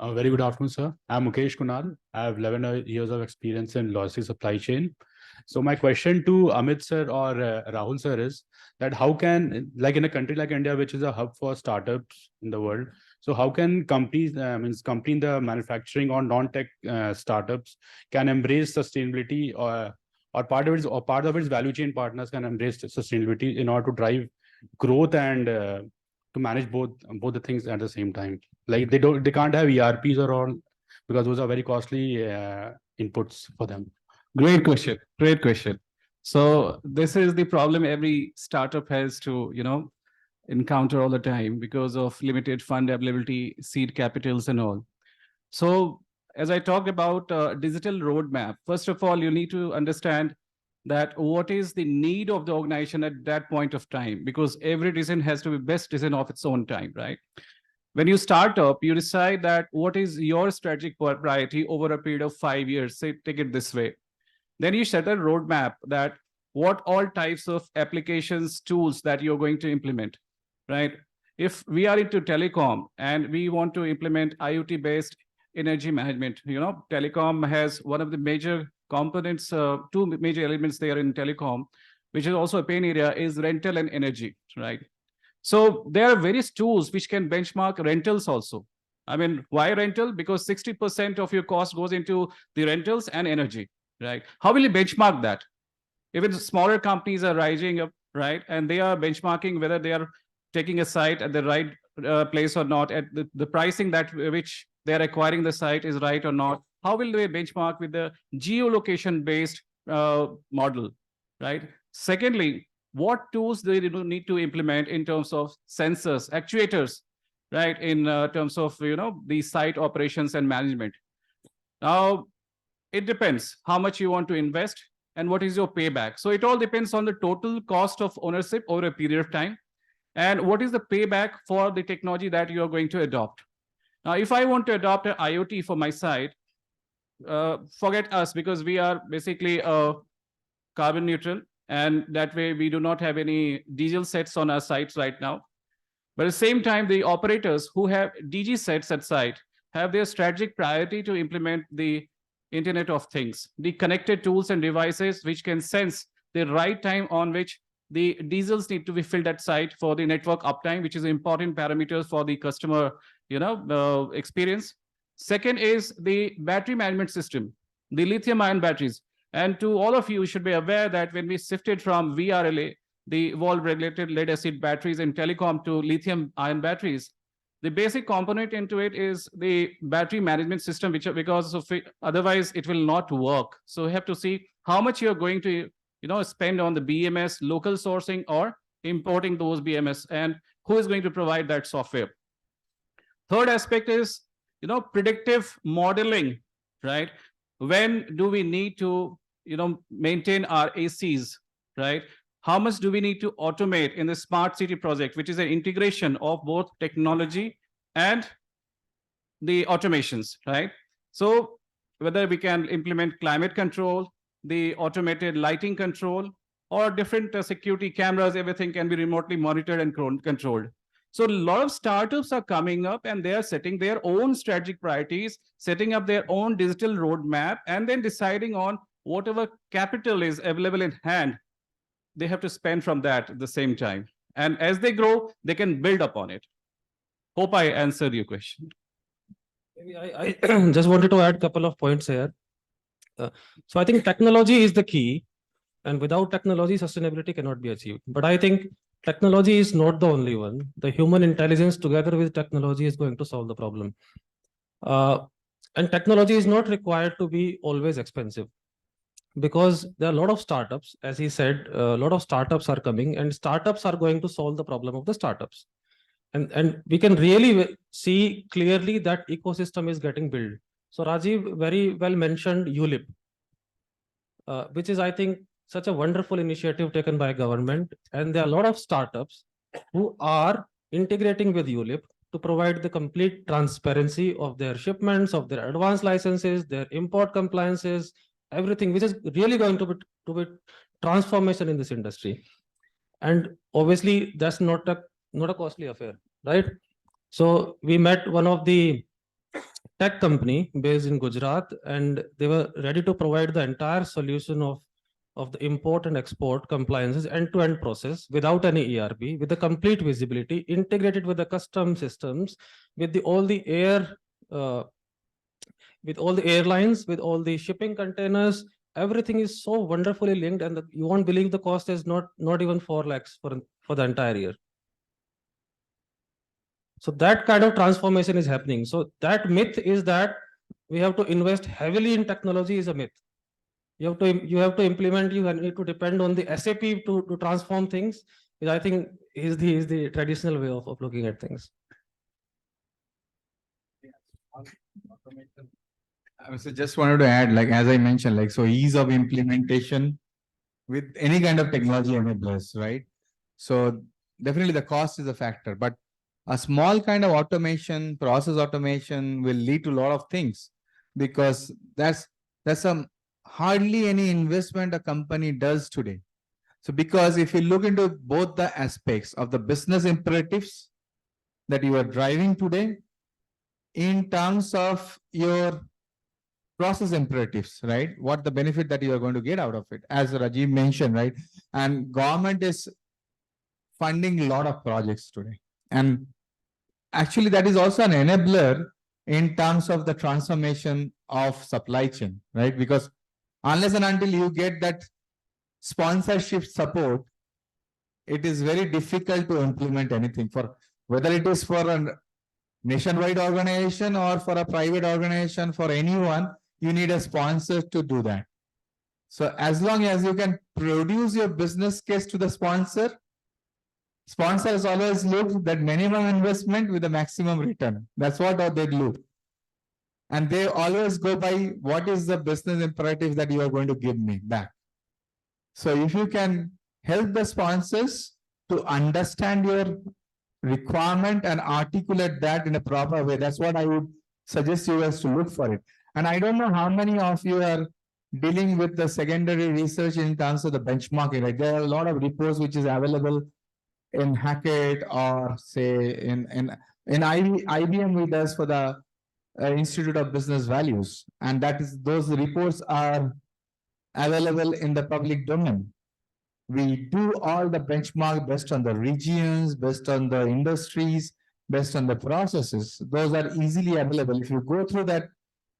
Speaker 14: Very good afternoon, sir. I'm Mukesh Kunal. I have 11 years of experience in logistics supply chain. So my question to Amit sir or Rahul sir is that how can, like in a country like India, which is a hub for startups in the world, so how can companies, company in the manufacturing or non-tech startups can embrace sustainability, or part of its value chain partners can embrace sustainability in order to drive growth and to manage both the things at the same time? Like they can't have ERPs or all, because those are very costly inputs for them.
Speaker 17: Great question. Great question. So this is the problem every startup has to, encounter all the time because of limited fund availability, seed capitals and all. So as I talked about digital roadmap, first of all, you need to understand that what is the need of the organization at that point of time, because every decision has to be best decision of its own time, right? When you start up, you decide that what is your strategic priority over a period of 5 years, say, take it this way. Then you set a roadmap that what all types of applications, tools that you're going to implement, right? If we are into telecom and we want to implement IoT-based energy management, telecom has one of the major components, two major elements there in telecom.
Speaker 14: which is also a pain area, is rental and energy, right? So there are various tools which can benchmark rentals also. I mean, why rental? Because 60% of your cost goes into the rentals and energy, right? How will you benchmark that? Even smaller companies are rising up, right? And they are benchmarking whether they are taking a site at the right place or not, at the pricing that which they are acquiring the site is right or not. How will they benchmark with the geolocation based model, right? Secondly, what tools they need to implement in terms of sensors, actuators, right? In terms of, the site operations and management. Now, it depends how much you want to invest and what is your payback. So it all depends on the total cost of ownership over a period of time and what is the payback for the technology that you are going to adopt. Now, if I want to adopt an IoT for my site, forget us, because we are basically carbon neutral, and that way we do not have any diesel sets on our sites right now. But at the same time, the operators who have DG sets at site have their strategic priority to implement the Internet of Things, the connected tools and devices which can sense the right time on which the diesels need to be filled at site for the network uptime, which is important parameters for the customer, experience. Second is the battery management system, the lithium-ion batteries. And to all of you should be aware that when we shifted from VRLA, the wall-regulated lead-acid batteries in telecom, to lithium-ion batteries, the basic component into it is the battery management system, which because of it, otherwise it will not work. So we have to see how much you're going to, spend on the BMS, local sourcing, or importing those BMS, and who is going to provide that software. Third aspect is, predictive modeling, right? When do we need to, maintain our ACs, right? How much do we need to automate in the smart city project, which is an integration of both technology and the automations, right? So whether we can implement climate control, the automated lighting control, or different security cameras, everything can be remotely monitored and controlled. So a lot of startups are coming up and they are setting their own strategic priorities, setting up their own digital roadmap, and then deciding on whatever capital is available in hand, they have to spend from that at the same time. And as they grow, they can build upon it. Hope I answered your question.
Speaker 6: Maybe I just wanted to add a couple of points here. So I think technology is the key, and without technology, sustainability cannot be achieved. But I think technology is not the only one. The human intelligence together with technology is going to solve the problem. And technology is not required to be always expensive, because there are a lot of startups, as he said, a lot of startups are coming, and startups are going to solve the problem of the startups. And we can really see clearly that ecosystem is getting built. So Rajiv very well mentioned ULIP, which is, I think, such a wonderful initiative taken by government. And there are a lot of startups who are integrating with ULIP to provide the complete transparency of their shipments, of their advanced licenses, their import compliances, everything, which is really going to be transformation in this industry. And obviously that's not a costly affair, right? So we met one of the tech company based in Gujarat, and they were ready to provide the entire solution of the import and export compliances end-to-end process without any ERP, with the complete visibility, integrated with the custom systems, with all the airlines, with all the shipping containers. Everything is so wonderfully linked, and you won't believe the cost is not even 4 lakhs for the entire year. So that kind of transformation is happening. So that myth is that we have to invest heavily in technology is a myth. You have to implement, you need to depend on the SAP to transform things, which I think is the traditional way of looking at things.
Speaker 15: I just wanted to add, as I mentioned, so ease of implementation with any kind of technology enablers, right? So definitely the cost is a factor, but a small kind of automation, process automation will lead to a lot of things, because that's hardly any investment a company does today. So because if you look into both the aspects of the business imperatives that you are driving today, in terms of your process imperatives, right? What the benefit that you are going to get out of it, as Rajiv mentioned, right? And government is funding a lot of projects today. And actually that is also an enabler in terms of the transformation of supply chain, right? Because unless and until you get that sponsorship support, it is very difficult to implement anything, for whether it is for a nationwide organization or for a private organization, for anyone, you need a sponsor to do that. So as long as you can produce your business case to the sponsor, sponsors always look that minimum investment with the maximum return. That's what they look. And they always go by what is the business imperative that you are going to give me back. So if you can help the sponsors to understand your requirement and articulate that in a proper way, that's what I would suggest you guys to look for it. And I don't know how many of you are dealing with the secondary research in terms of the benchmarking. Like there are a lot of reports which is available in Hackett or say in IBM we does for the Institute of Business Values, and that is those reports are available in the public domain. We do all the benchmark based on the regions, based on the industries, based on the processes. Those are easily available. If you go through that,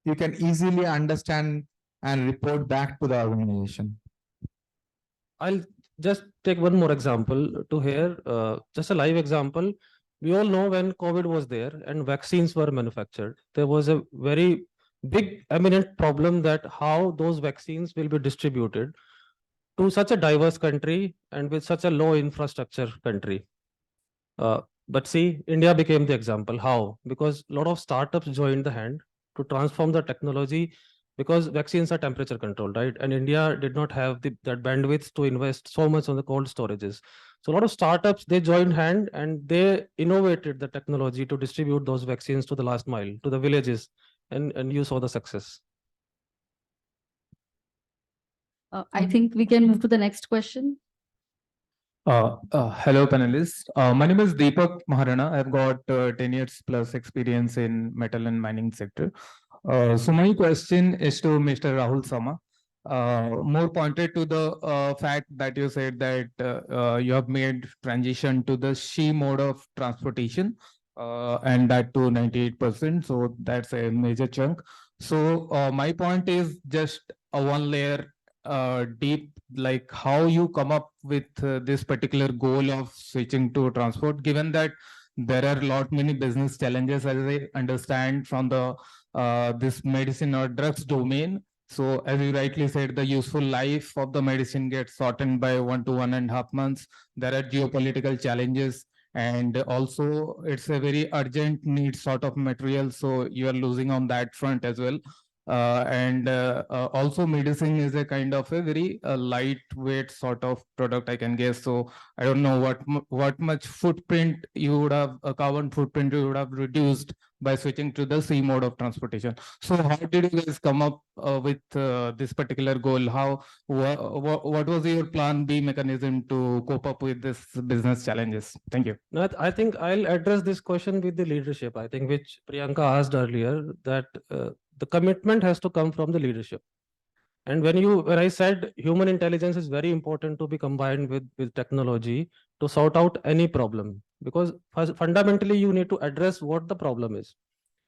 Speaker 15: you can easily understand and report back to the organization.
Speaker 6: I'll just take one more example to here, just a live example. We all know when COVID was there and vaccines were manufactured, there was a very big eminent problem that how those vaccines will be distributed to such a diverse country and with such a low infrastructure country. But see, India became the example. How? Because a lot of startups joined the hand to transform the technology, because vaccines are temperature controlled, right? And India did not have that bandwidth to invest so much on the cold storages. So a lot of startups, they joined hand and they innovated the technology to distribute those vaccines to the last mile, to the villages, and you saw the success.
Speaker 12: I think we can move to the next question.
Speaker 18: Hello, panelists. My name is Deepak Maharana. I've got 10 years plus experience in metal and mining sector. So my question is to Mr. Rahul Sama. More pointed to the fact that you said that you have made transition to the sea mode of transportation, and that to 98%. So that's a major chunk. So my point is just a one layer deep, like how you come up with this particular goal of switching to transport, given that there are a lot many business challenges, as I understand, from the this medicine or drugs domain. So as you rightly said, the useful life of the medicine gets shortened by 1 to 1.5 months. There are geopolitical challenges, and also it's a very urgent need sort of material. So you are losing on that front as well. Also medicine is a kind of a very lightweight sort of product, I can guess. So I don't know what much footprint you would have, a carbon footprint you would have reduced by switching to the sea mode of transportation. So how did you guys come up with this particular goal? What was your plan B mechanism to cope up with this business challenges? Thank you.
Speaker 6: No, I think I'll address this question with the leadership, I think, which Priyanka asked earlier, that the commitment has to come from the leadership. And when I said human intelligence is very important to be combined with technology to sort out any problem, because fundamentally you need to address what the problem is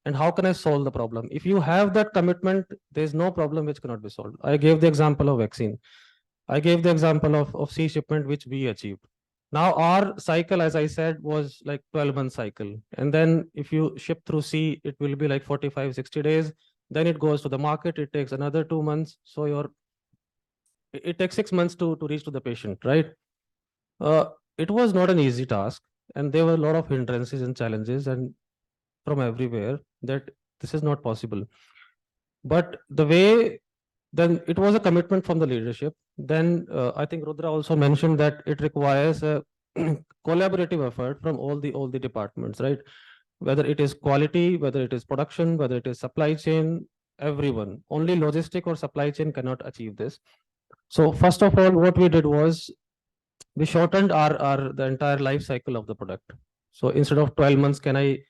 Speaker 6: and how can I solve the problem. If you have that commitment, there's no problem which cannot be solved. I gave the example of vaccine. I gave the example of sea shipment, which we achieved. Now our cycle, as I said, was like 12-month cycle. And then if you ship through sea, it will be like 45, 60 days. Then it goes to the market. It takes another 2 months. So it takes 6 months to reach to the patient, right? It was not an easy task. And there were a lot of hindrances and challenges and from everywhere that this is not possible. But the way, then it was a commitment from the leadership. Then I think Rudra also mentioned that it requires a collaborative effort from all the departments, right? Whether it is quality, whether it is production, whether it is supply chain, everyone. Only logistic or supply chain cannot achieve this. So first of all, what we did was we shortened the entire life cycle of the product. So instead of 12 months, can I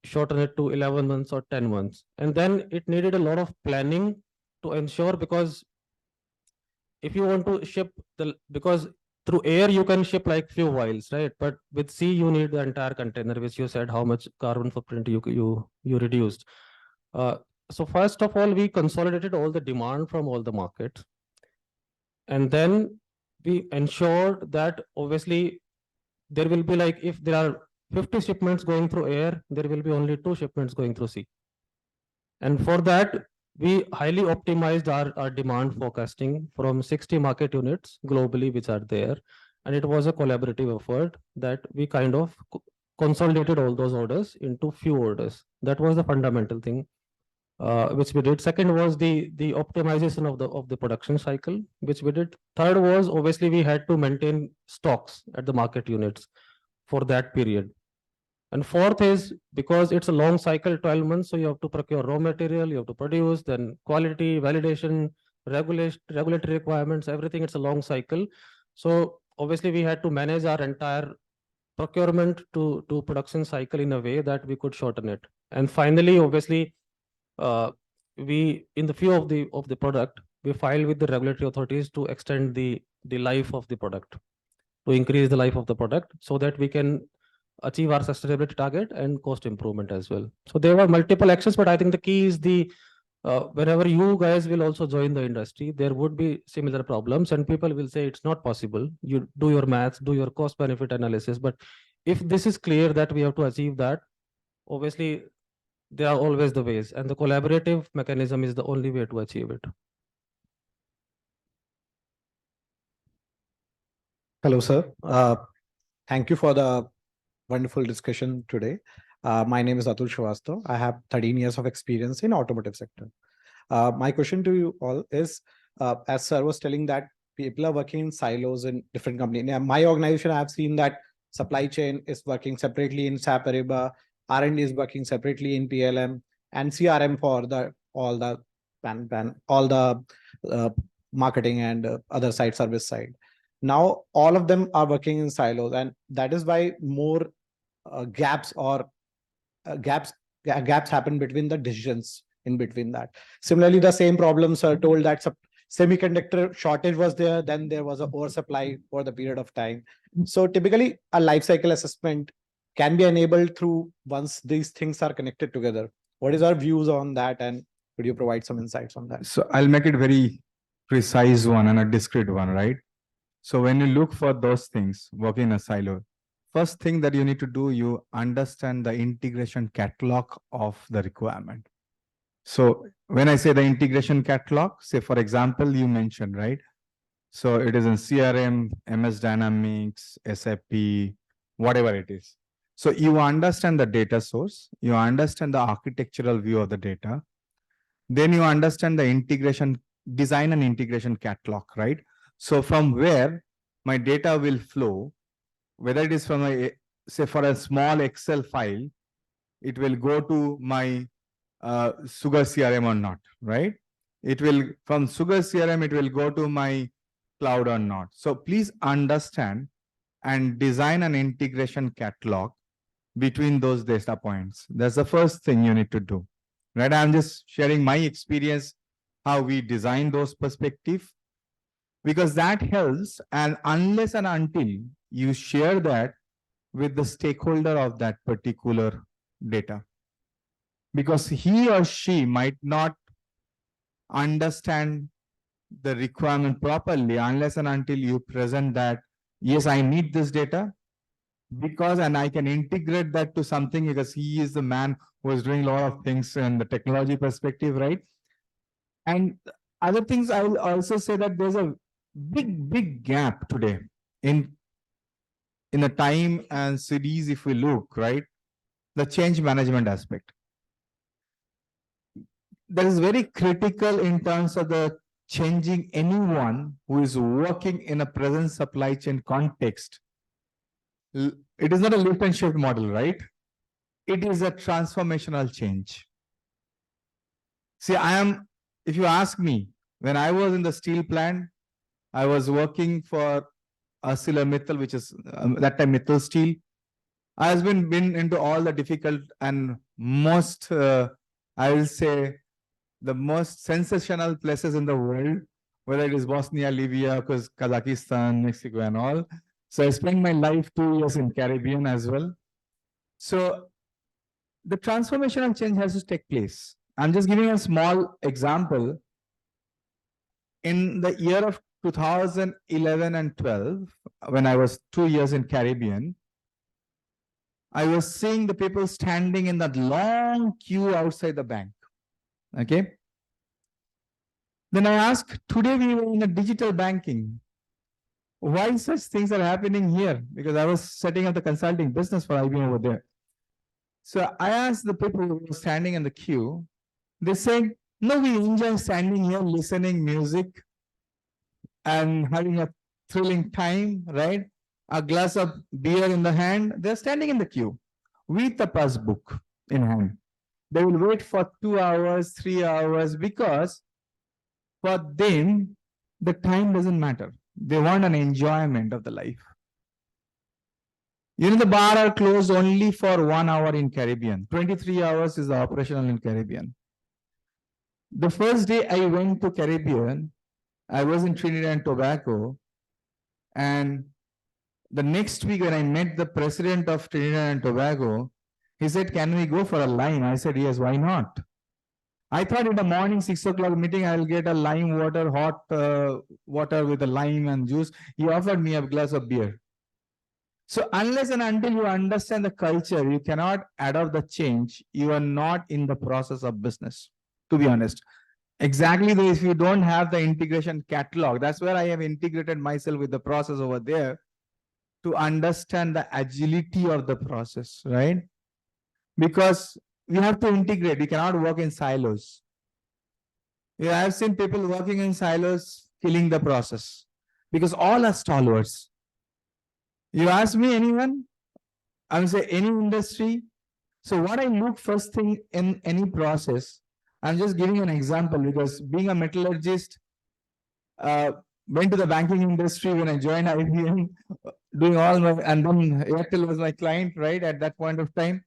Speaker 19: shorten it to 11 months or 10 months. And then it needed a lot of planning to ensure, because if you want to ship because through air you can ship like few vials, right? But with sea you need the entire container, which you said how much carbon footprint you reduced. So first of all, we consolidated all the demand from all the markets, and then we ensured that obviously there will be, like, if there are 50 shipments going through air, there will be only 2 shipments going through sea. And for that, we highly optimized our demand forecasting from 60 market units globally, which are there. And it was a collaborative effort that we kind of consolidated all those orders into few orders. That was the fundamental thing which we did. Second was the optimization of the production cycle, which we did. Third was, obviously we had to maintain stocks at the market units for that period. And fourth is, because it's a long cycle, 12 months, so you have to procure raw material, you have to produce, then quality, validation, regulatory requirements, everything. It's a long cycle. So obviously we had to manage our entire procurement to production cycle in a way that we could shorten it. And finally, obviously, we, in the few of the product, we filed with the regulatory authorities to extend the life of the product, to increase the life of the product, so that we can achieve our sustainability target and cost improvement as well. So there were multiple actions, but I think the key is whenever you guys will also join the industry, there would be similar problems and people will say it's not possible. You do your maths, do your cost benefit analysis. But if this is clear that we have to achieve that, obviously there are always the ways, and the collaborative mechanism is the only way to achieve it.
Speaker 20: Hello, sir. Thank you for the wonderful discussion today. My name is Atul Shrivastava. I have 13 years of experience in automotive sector. My question to you all is, as sir was telling that people are working in silos in different companies. Now, my organization, I have seen that supply chain is working separately in SAP Ariba, R&D is working separately in PLM, and CRM for all the marketing and other side service side. Now all of them are working in silos, and that is why more gaps happen between the decisions in between that. Similarly, the same problems are told that semiconductor shortage was there, then there was an oversupply for the period of time. So typically a life cycle assessment can be enabled through once these things are connected together. What is our views on that, and could you provide some insights on that?
Speaker 15: So I'll make it very precise one and a discrete one, right? So when you look for those things, working in a silo, first thing that you need to do, you understand the integration catalog of the requirement. So when I say the integration catalog, say for example, you mentioned, right? So it is in CRM, MS Dynamics, SAP, whatever it is. So you understand the data source, you understand the architectural view of the data, then you understand the integration, design and integration catalog, right? So from where my data will flow, whether it is from a, say for a small Excel file, it will go to my Sugar CRM or not, right? It will, from Sugar CRM, it will go to my cloud or not. So please understand and design an integration catalog between those data points. That's the first thing you need to do, right? I'm just sharing my experience, how we design those perspectives, because that helps. And unless and until you share that with the stakeholder of that particular data, because he or she might not understand the requirement properly unless and until you present that, yes, I need this data because, and I can integrate that to something, because he is the man who is doing a lot of things in the technology perspective, right? And other things, I will also say that there's a big gap today in the time and series. If we look, right, the change management aspect, that is very critical in terms of the changing anyone who is working in a present supply chain context. It is not a lift and shift model, right? It is a transformational change. See, if you ask me, when I was in the steel plant, I was working for ArcelorMittal, which is that time Mittal Steel. I have been into all the difficult and most, I will say, the most sensational places in the world, whether it is Bosnia, Libya, Kazakhstan, Mexico, and all. So I spent my life 2 years in Caribbean as well. So the transformational change has to take place. I'm just giving a small example. In the year of 2011 and 12, when I was 2 years in Caribbean, I was seeing the people standing in that long queue outside the bank. Okay. Then I asked, today we were in a digital banking. Why such things are happening here? Because I was setting up the consulting business for IBM over there. So I asked the people who were standing in the queue, they said, no, we enjoy standing here, listening music and having a thrilling time, right? A glass of beer in the hand. They're standing in the queue with a passbook in hand. They will wait for 2 hours, 3 hours, because for them, the time doesn't matter. They want an enjoyment of the life. You know, the bar are closed only for 1 hour in Caribbean. 23 hours is the operational in Caribbean. The first day I went to Caribbean, I was in Trinidad and Tobago. And the next week when I met the president of Trinidad and Tobago, he said, can we go for a lime? I said, yes, why not? I thought in the morning 6 o'clock meeting, I'll get a lime water, hot water with a lime and juice. He offered me a glass of beer. So unless and until you understand the culture, you cannot adopt the change. You are not in the process of business, to be honest. Exactly, if you don't have the integration catalog, that's where I have integrated myself with the process over there to understand the agility of the process, right? Because we have to integrate. You cannot work in silos. Yeah, I've seen people working in silos, killing the process because all are stalwarts. You ask me anyone, I will say any industry. So what I look first thing in any process, I'm just giving an example because being a metallurgist, went to the banking industry when I joined IBM, doing all my, and then Airtel was my client, right, at that point of time.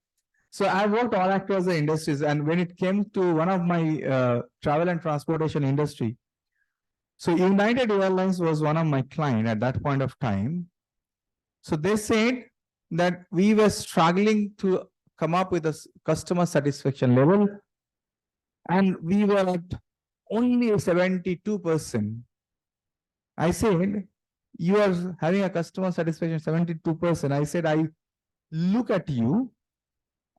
Speaker 15: So I worked all across the industries. And when it came to one of my travel and transportation industry, so United Airlines was one of my client at that point of time. So they said that we were struggling to come up with a customer satisfaction level. And we were at only 72%. I said, you are having a customer satisfaction 72%. I said, I look at you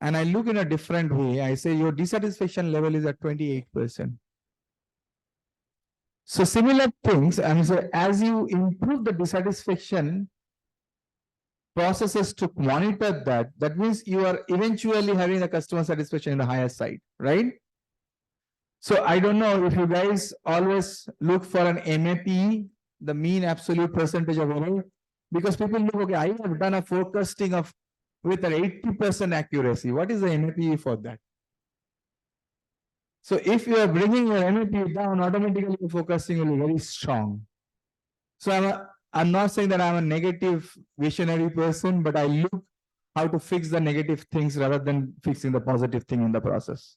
Speaker 15: and I look in a different way. I say your dissatisfaction level is at 28%. So similar things, and so as you improve the dissatisfaction processes to monitor that, that means you are eventually having the customer satisfaction in the higher side, right? So I don't know if you guys always look for an MAP, the mean absolute percentage of error, because people look, okay, I have done a forecasting of with an 80% accuracy. What is the MAP for that? So if you are bringing your MAP down, automatically your forecasting will be very strong. So I'm not saying that I'm a negative visionary person, but I look how to fix the negative things rather than fixing the positive thing in the process.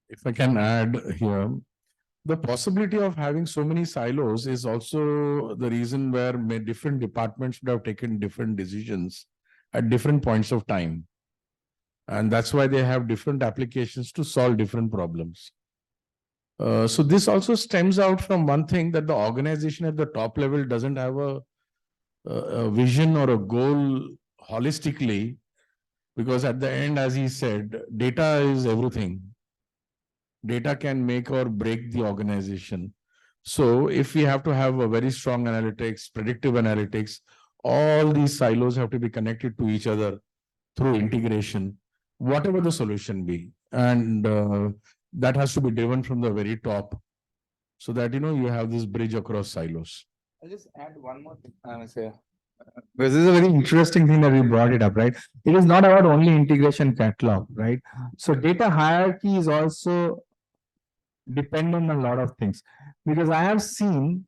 Speaker 16: If I can add here, the possibility of having so many silos is also the reason where different departments would have taken different decisions at different points of time. And that's why they have different applications to solve different problems. So this also stems out from one thing, that the organization at the top level doesn't have a vision or a goal holistically, because at the end, as he said, data is everything. Data can make or break the organization. So if we have to have a very strong analytics, predictive analytics, all these silos have to be connected to each other through integration, whatever the solution be. And that has to be driven from the very top, so that, you know, you have this bridge across silos.
Speaker 15: I'll just add one more thing. This is a very interesting thing that we brought it up, right? It is not about only integration catalog, right? So data hierarchy is also dependent on a lot of things, because I have seen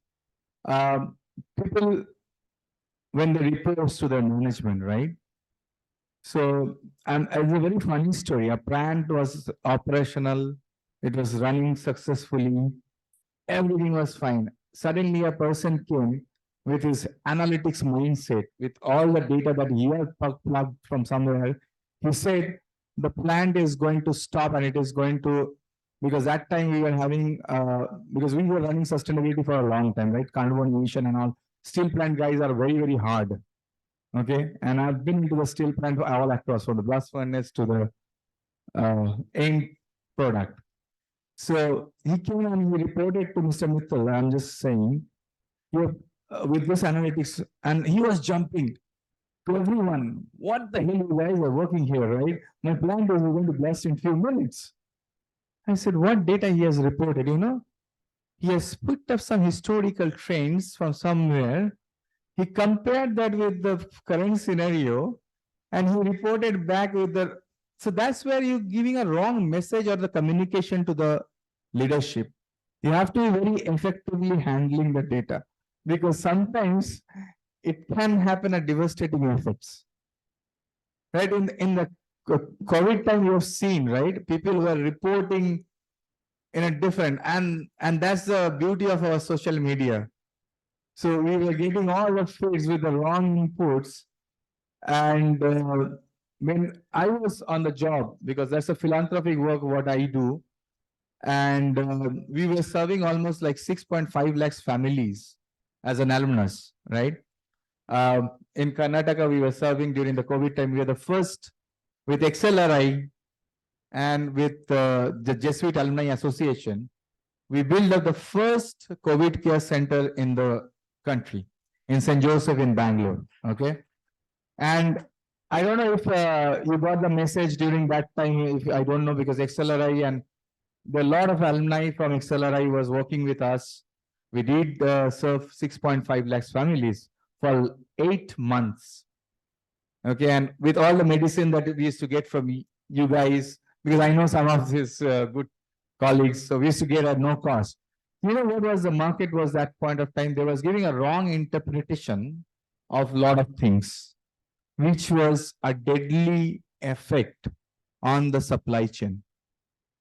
Speaker 15: people when they report to their management, right?
Speaker 18: So, and it's a very funny story. A plant was operational, it was running successfully, everything was fine. Suddenly, a person came with his analytics mindset, with all the data that he had plugged from somewhere. He said, the plant is going to stop and it is going to, because that time we were having, because we were running sustainability for a long time, right? Carbon emission and all. Steel plant guys are very, very hard. Okay. And I've been into the steel plant all across, from the blast furnace to the end product. So he came and he reported to Mr. Mittal, I'm just saying, with this analytics, and he was jumping to everyone. What the hell you guys are working here, right? My plant is going to blast in few minutes. I said, what data he has reported, He has picked up some historical trends from somewhere. He compared that with the current scenario and he reported back with the, so that's where you're giving a wrong message or the communication to the leadership. You have to be very effectively handling the data because sometimes it can happen at devastating effects. Right? In the COVID time, you have seen, right? People were reporting in a different, and that's the beauty of our social media. So we were getting all the feeds with the wrong inputs. And when I was on the job, because that's a philanthropic work, what I do, and we were serving almost like 6.5 lakhs families as an alumnus, right? In Karnataka, we were serving during the COVID time. We were the first with XLRI and with the Jesuit Alumni Association. We built up the first COVID care center in the country in St. Joseph in Bangalore. Okay. And I don't know if you got the message during that time. If I don't know, because XLRI and a lot of alumni from XLRI was working with us. We did serve 6.5 lakhs families for 8 months. Okay, and with all the medicine that we used to get from you guys, because I know some of these good colleagues, so we used to get at no cost. You know what was the market was that point of time? They was giving a wrong interpretation of a lot of things, which was a deadly effect on the supply chain.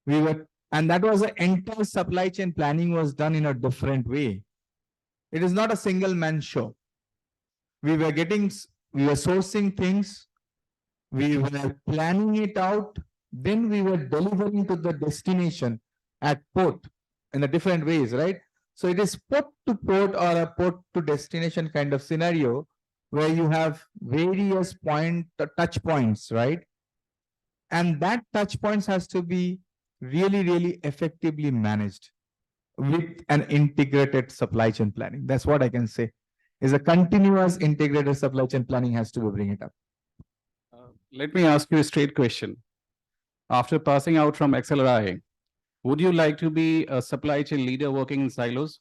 Speaker 18: And that was the entire supply chain planning was done in a different way. It is not a single man show. We were sourcing things, we were planning it out, then we were delivering to the destination at port in the different ways, right? So it is port to port or a port to destination kind of scenario where you have various touch points, right? And that touch points has to be really, really effectively managed with an integrated supply chain planning. That's what I can say. Is a continuous integrated supply chain planning has to bring it up.
Speaker 14: Let me ask you a straight question. After passing out from XLRI, would you like to be a supply chain leader working in silos?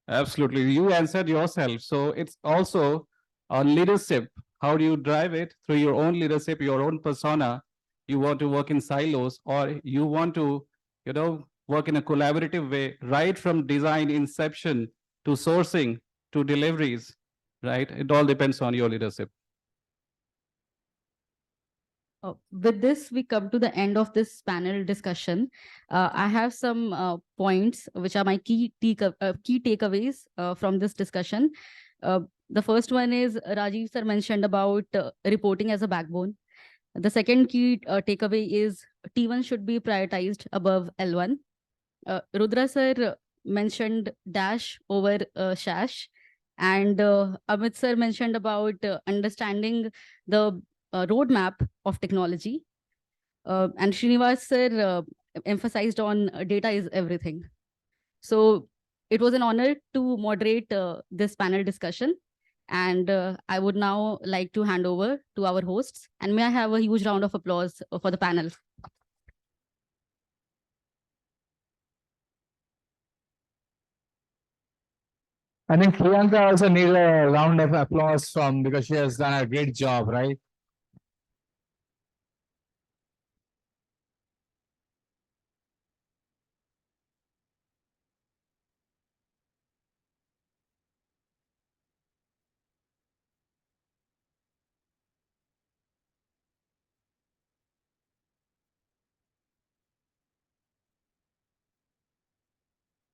Speaker 14: Absolutely. You answered yourself. So it's also a leadership. How do you drive it? Through your own leadership, your own persona. You want to work in silos, or you want to, work in a collaborative way, right from design inception to sourcing to deliveries, right? It all depends on your leadership.
Speaker 12: With this, we come to the end of this panel discussion. I have some points which are my key takeaways from this discussion. The first one is Rajiv sir mentioned about reporting as a backbone. The second key takeaway is T1 should be prioritized above L1. Rudra sir mentioned dash over shash, and Amit sir mentioned about understanding the roadmap of technology. And Srinivas sir emphasized on data is everything. So it was an honor to moderate this panel discussion. And I would now like to hand over to our hosts. And may I have a huge round of applause for the panel.
Speaker 18: I think Priyanka also needs a round of applause because she has done a great job, right?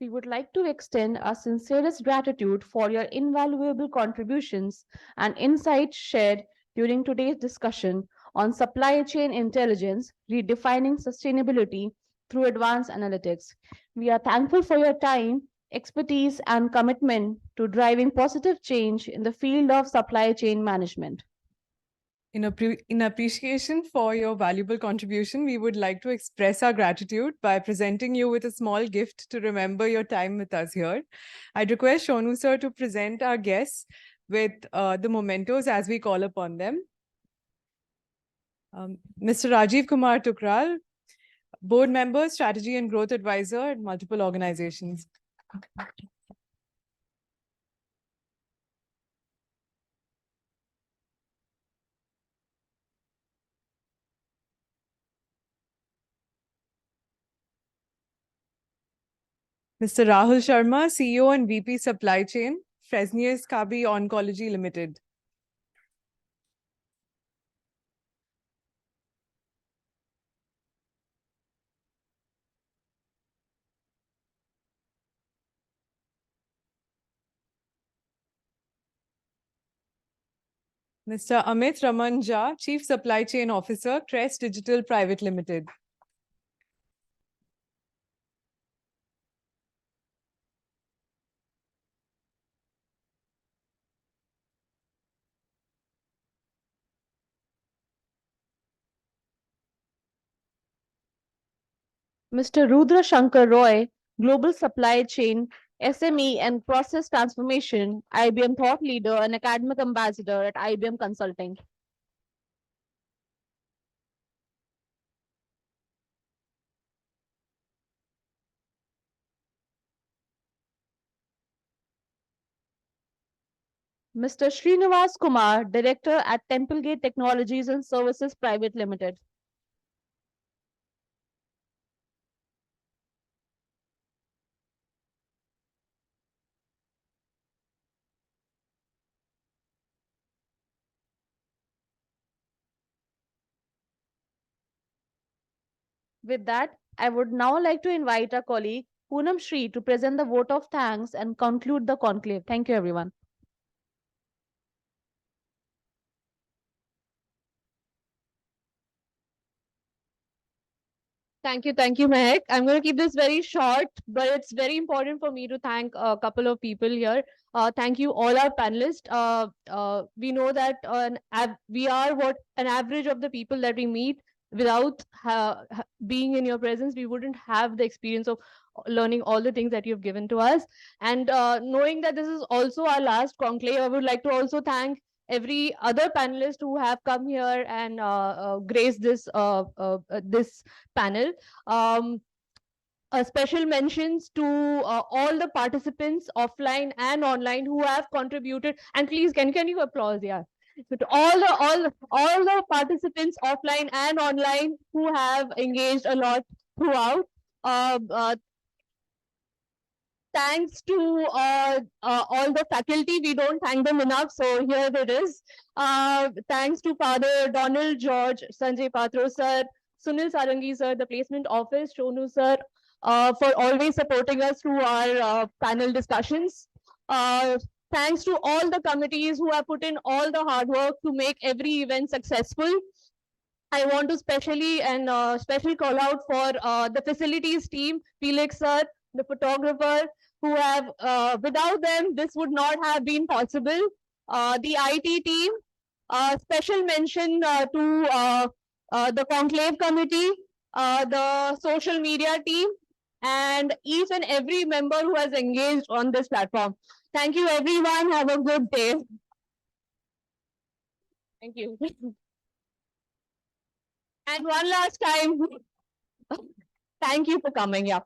Speaker 2: we would like to extend our sincerest gratitude for your invaluable contributions and insights shared during today's discussion on supply chain intelligence, redefining sustainability through advanced analytics. We are thankful for your time, expertise, and commitment to driving positive change in the field of supply chain management.
Speaker 1: In appreciation for your valuable contribution, we would like to express our gratitude by presenting you with a small gift to remember your time with us here. I'd request Shonu sir to present our guests with the mementos as we call upon them. Mr. Rajiv Kumar Tukral, board member, strategy and growth advisor at multiple organizations. Mr. Rahul Sharma, CEO and VP Supply Chain, Fresenius Kabi Oncology Limited. Mr. Amit Raman Jha, Chief Supply Chain Officer, Crest Digital Private Limited.
Speaker 2: Mr. Rudra Shankar Roy, Global Supply Chain, SME and Process Transformation, IBM Thought Leader and Academic Ambassador at IBM Consulting. Mr. Srinivas Kumar, Director at Templegate Technologies and Services Private Limited. With that, I would now like to invite our colleague Poonam Shri to present the vote of thanks and conclude the conclave. Thank you, everyone.
Speaker 21: Thank you, Mehak. I'm going to keep this very short, but it's very important for me to thank a couple of people here. Thank you, all our panelists. We know that we are what an average of the people that we meet. Without being in your presence, we wouldn't have the experience of learning all the things that you've given to us. And knowing that this is also our last conclave, I would like to also thank every other panelist who have come here and graced this panel. Special mentions to all the participants offline and online who have contributed. And please, can you applause? Yeah. So to all the participants offline and online who have engaged a lot throughout. Thanks to all the faculty. We don't thank them enough, so here it is. Thanks to Father Donald George, Sanjay Patro sir, Sunil Sarangi sir, the placement office, Shonu sir, for always supporting us through our panel discussions. Thanks to all the committees who have put in all the hard work to make every event successful. I want to specially call out for the facilities team, Felix sir, the photographer, who have, without them, this would not have been possible. The IT team, special mention to the Conclave committee, the social media team, and each and every member who has engaged on this platform. Thank you, everyone. Have a good day. Thank you. And one last time, thank you for coming. Yeah.